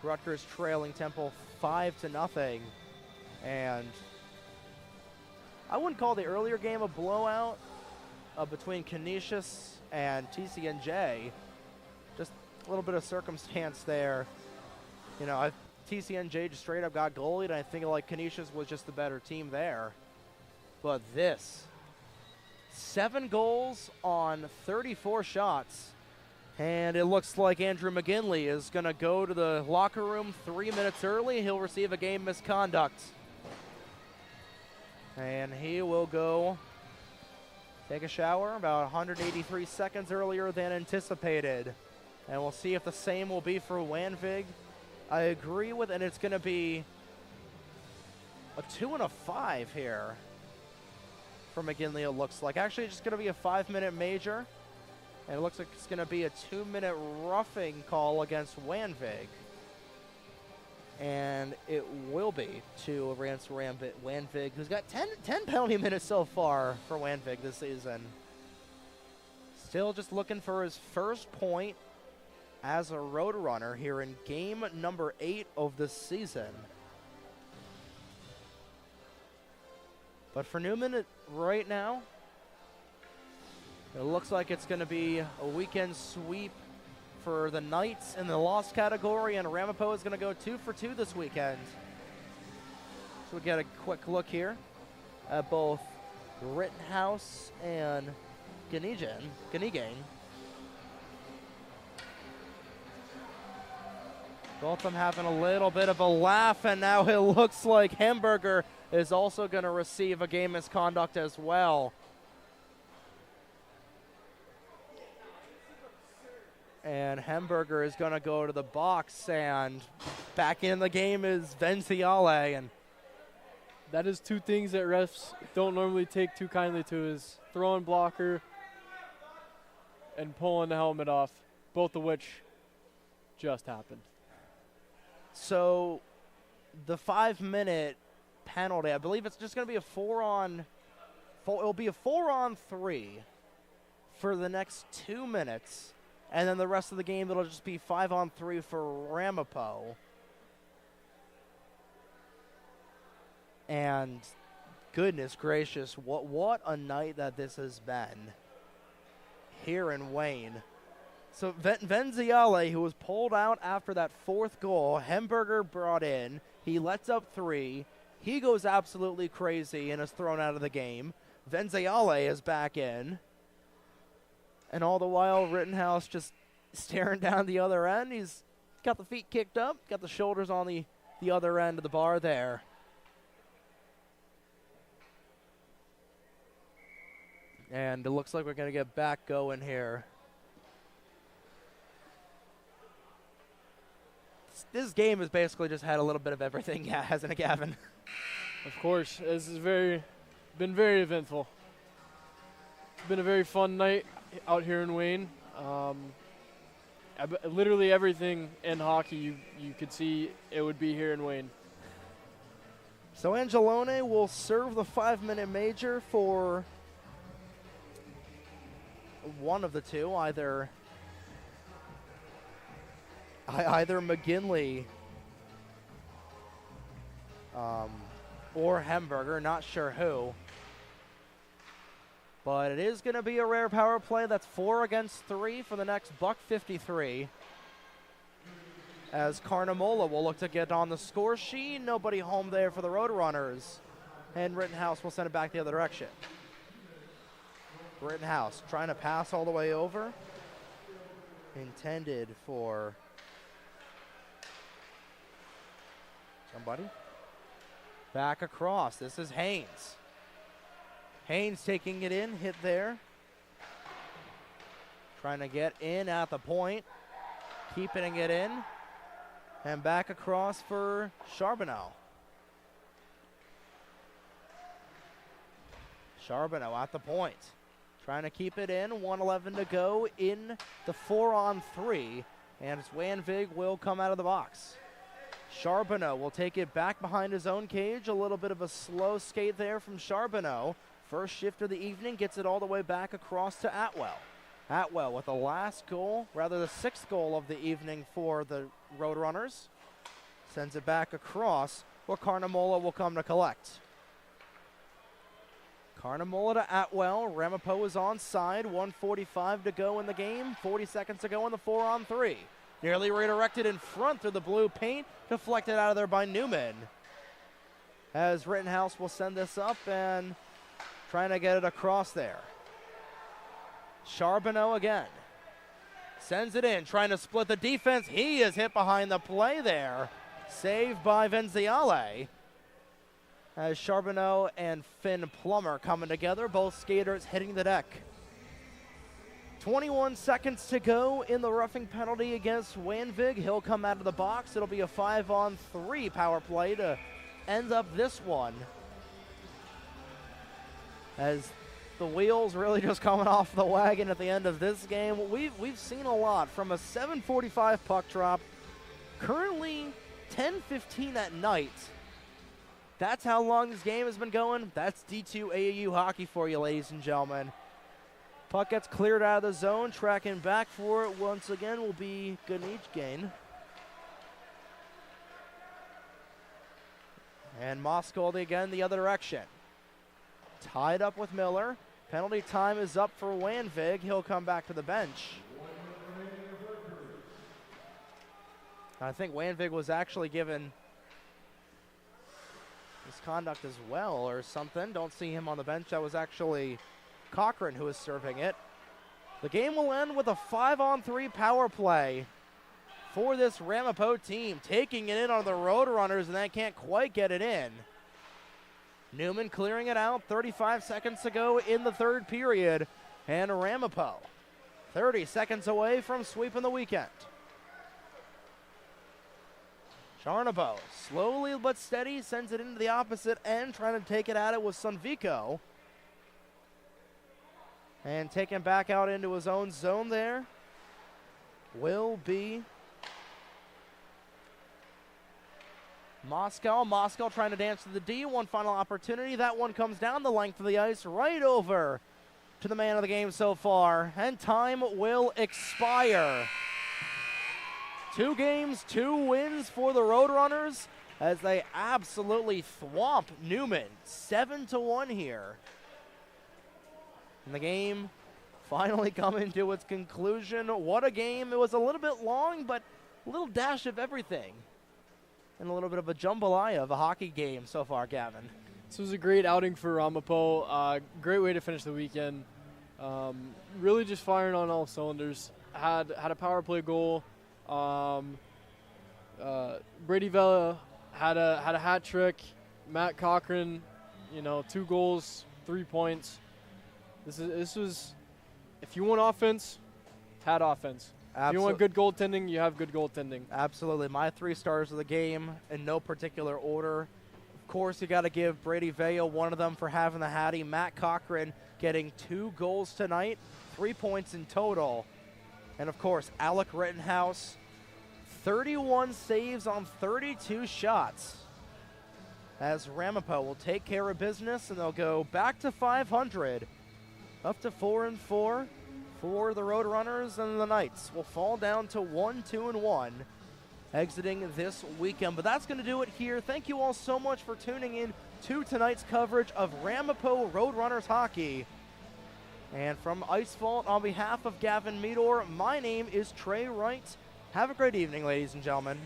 Rutgers trailing Temple 5-0. And I wouldn't call the earlier game a blowout between Canisius and TCNJ. Just a little bit of circumstance there. You know, TCNJ just straight up got goalied, and I think like Canisius was just the better team there. But this, 7 goals on 34 shots. And it looks like Andrew McGinley is going to go to the locker room 3 minutes early. He'll receive a game misconduct. And he will go take a shower about 183 seconds earlier than anticipated. And we'll see if the same will be for Wanvig. I agree with, and it's going to be a 2 and a 5 here for McGinley, it looks like. Actually, it's just going to be a 5-minute major. And it looks like it's going to be a 2-minute roughing call against Wanvig. And it will be to against Wanvig, who's got 10 penalty minutes so far for Wanvig this season. Still just looking for his first point as a Roadrunner here in game number 8 of the season. But for Neumann right now, it looks like it's going to be a weekend sweep for the Knights in the loss category, and Ramapo is going to go 2 for 2 this weekend. So we get a quick look here at both Rittenhouse and Ganigan. Both of them having a little bit of a laugh, and now it looks like Hemberger is also going to receive a game misconduct as well. And Hemberger is going to go to the box, and back in the game is Venciale. And that is 2 things that refs don't normally take too kindly to, is throwing blocker and pulling the helmet off, both of which just happened. So the 5-minute penalty, I believe it's just going to be a 4-on-4. It'll be a 4-on-3 for the next 2 minutes. And then the rest of the game, it'll just be 5-on-3 for Ramapo. And goodness gracious, what a night that this has been here in Wayne. So Venziale, who was pulled out after that fourth goal, Hemberger brought in. He lets up 3. He goes absolutely crazy and is thrown out of the game. Venziale is back in. And all the while, Rittenhouse just staring down the other end. He's got the feet kicked up, got the shoulders on the other end of the bar there. And it looks like we're going to get back going here. This game has basically just had a little bit of everything, yeah, hasn't it, Gavin? Of course, this has been very eventful. It's been a very fun night out here in Wayne. Literally everything in hockey you could see it would be here in Wayne. So Angelone will serve the 5-minute major for one of the two, either McGinley or Hemberger, not sure who. But it is going to be a rare power play. That's 4 against 3 for the next $1.53. As Carnamola will look to get on the score sheet. Nobody home there for the Roadrunners. And Rittenhouse will send it back the other direction. Rittenhouse trying to pass all the way over. Intended for somebody. Back across. This is Haynes. Haynes taking it in, hit there. Trying to get in at the point. Keeping it in. And back across for Charbonneau. Charbonneau at the point. Trying to keep it in. 1:11 to go in the 4-on-3. And Swanvig will come out of the box. Charbonneau will take it back behind his own cage. A little bit of a slow skate there from Charbonneau. First shift of the evening, gets it all the way back across to Atwell. Atwell with the last goal, rather the 6th goal of the evening for the Roadrunners. Sends it back across, where Carnamola will come to collect. Carnamola to Atwell. Ramapo is onside. 1:45 to go in the game. 40 seconds to go in the 4-on-3. Nearly redirected in front through the blue paint. Deflected out of there by Neumann. As Rittenhouse will send this up and trying to get it across there. Charbonneau again. Sends it in, trying to split the defense. He is hit behind the play there. Saved by Venziale. As Charbonneau and Finn Plummer coming together, both skaters hitting the deck. 21 seconds to go in the roughing penalty against Wanvig. He'll come out of the box. It'll be a 5-on-3 power play to end up this one. As the wheels really just coming off the wagon at the end of this game. We've seen a lot from a 7:45 puck drop. Currently 10:15 at night. That's how long this game has been going. That's D2 AAU hockey for you, ladies and gentlemen. Puck gets cleared out of the zone. Tracking back for it once again will be Ganich. And Moscaldi again the other direction. Tied up with Miller. Penalty time is up for Wanvig. He'll come back to the bench. I think Wanvig was actually given misconduct as well or something. Don't see him on the bench. That was actually Cochran who was serving it. The game will end with a 5-on-3 power play for this Ramapo team. Taking it in on the Roadrunners, and they can't quite get it in. Neumann clearing it out. 35 seconds to go in the third period. And Ramapo 30 seconds away from sweeping the weekend. Charnabo, slowly but steady, sends it into the opposite end, trying to take it at it with Sunvico. And taken back out into his own zone there will be Moscow. Moscow trying to dance to the D. One final opportunity. That one comes down the length of the ice right over to the man of the game so far, and time will expire. 2 games, 2 wins for the Roadrunners as they absolutely thwomp Neumann 7-1 here. And the game finally coming to its conclusion. What a game. It was a little bit long, but a little dash of everything. And a little bit of a jambalaya of a hockey game so far, Gavin. This was a great outing for Ramapo. Great way to finish the weekend. Really just firing on all cylinders. Had a power play goal. Brady Vela had a hat trick. Matt Cochran, 2 goals, 3 points. This was, if you want offense, had offense. If you want good goaltending, you have good goaltending. Absolutely. My 3 stars of the game in no particular order. Of course, you got to give Brady Vela one of them for having the hattie. Matt Cochran getting 2 goals tonight, 3 points in total. And of course, Alec Rittenhouse, 31 saves on 32 shots. As Ramapo will take care of business, and they'll go back to 500, up to 4-4 for the Roadrunners, and the Knights will fall down to 1-2-1, exiting this weekend. But that's going to do it here. Thank you all so much for tuning in to tonight's coverage of Ramapo Roadrunners hockey. And from IceVault, on behalf of Gavin Meador, my name is Trey Wright. Have a great evening, ladies and gentlemen.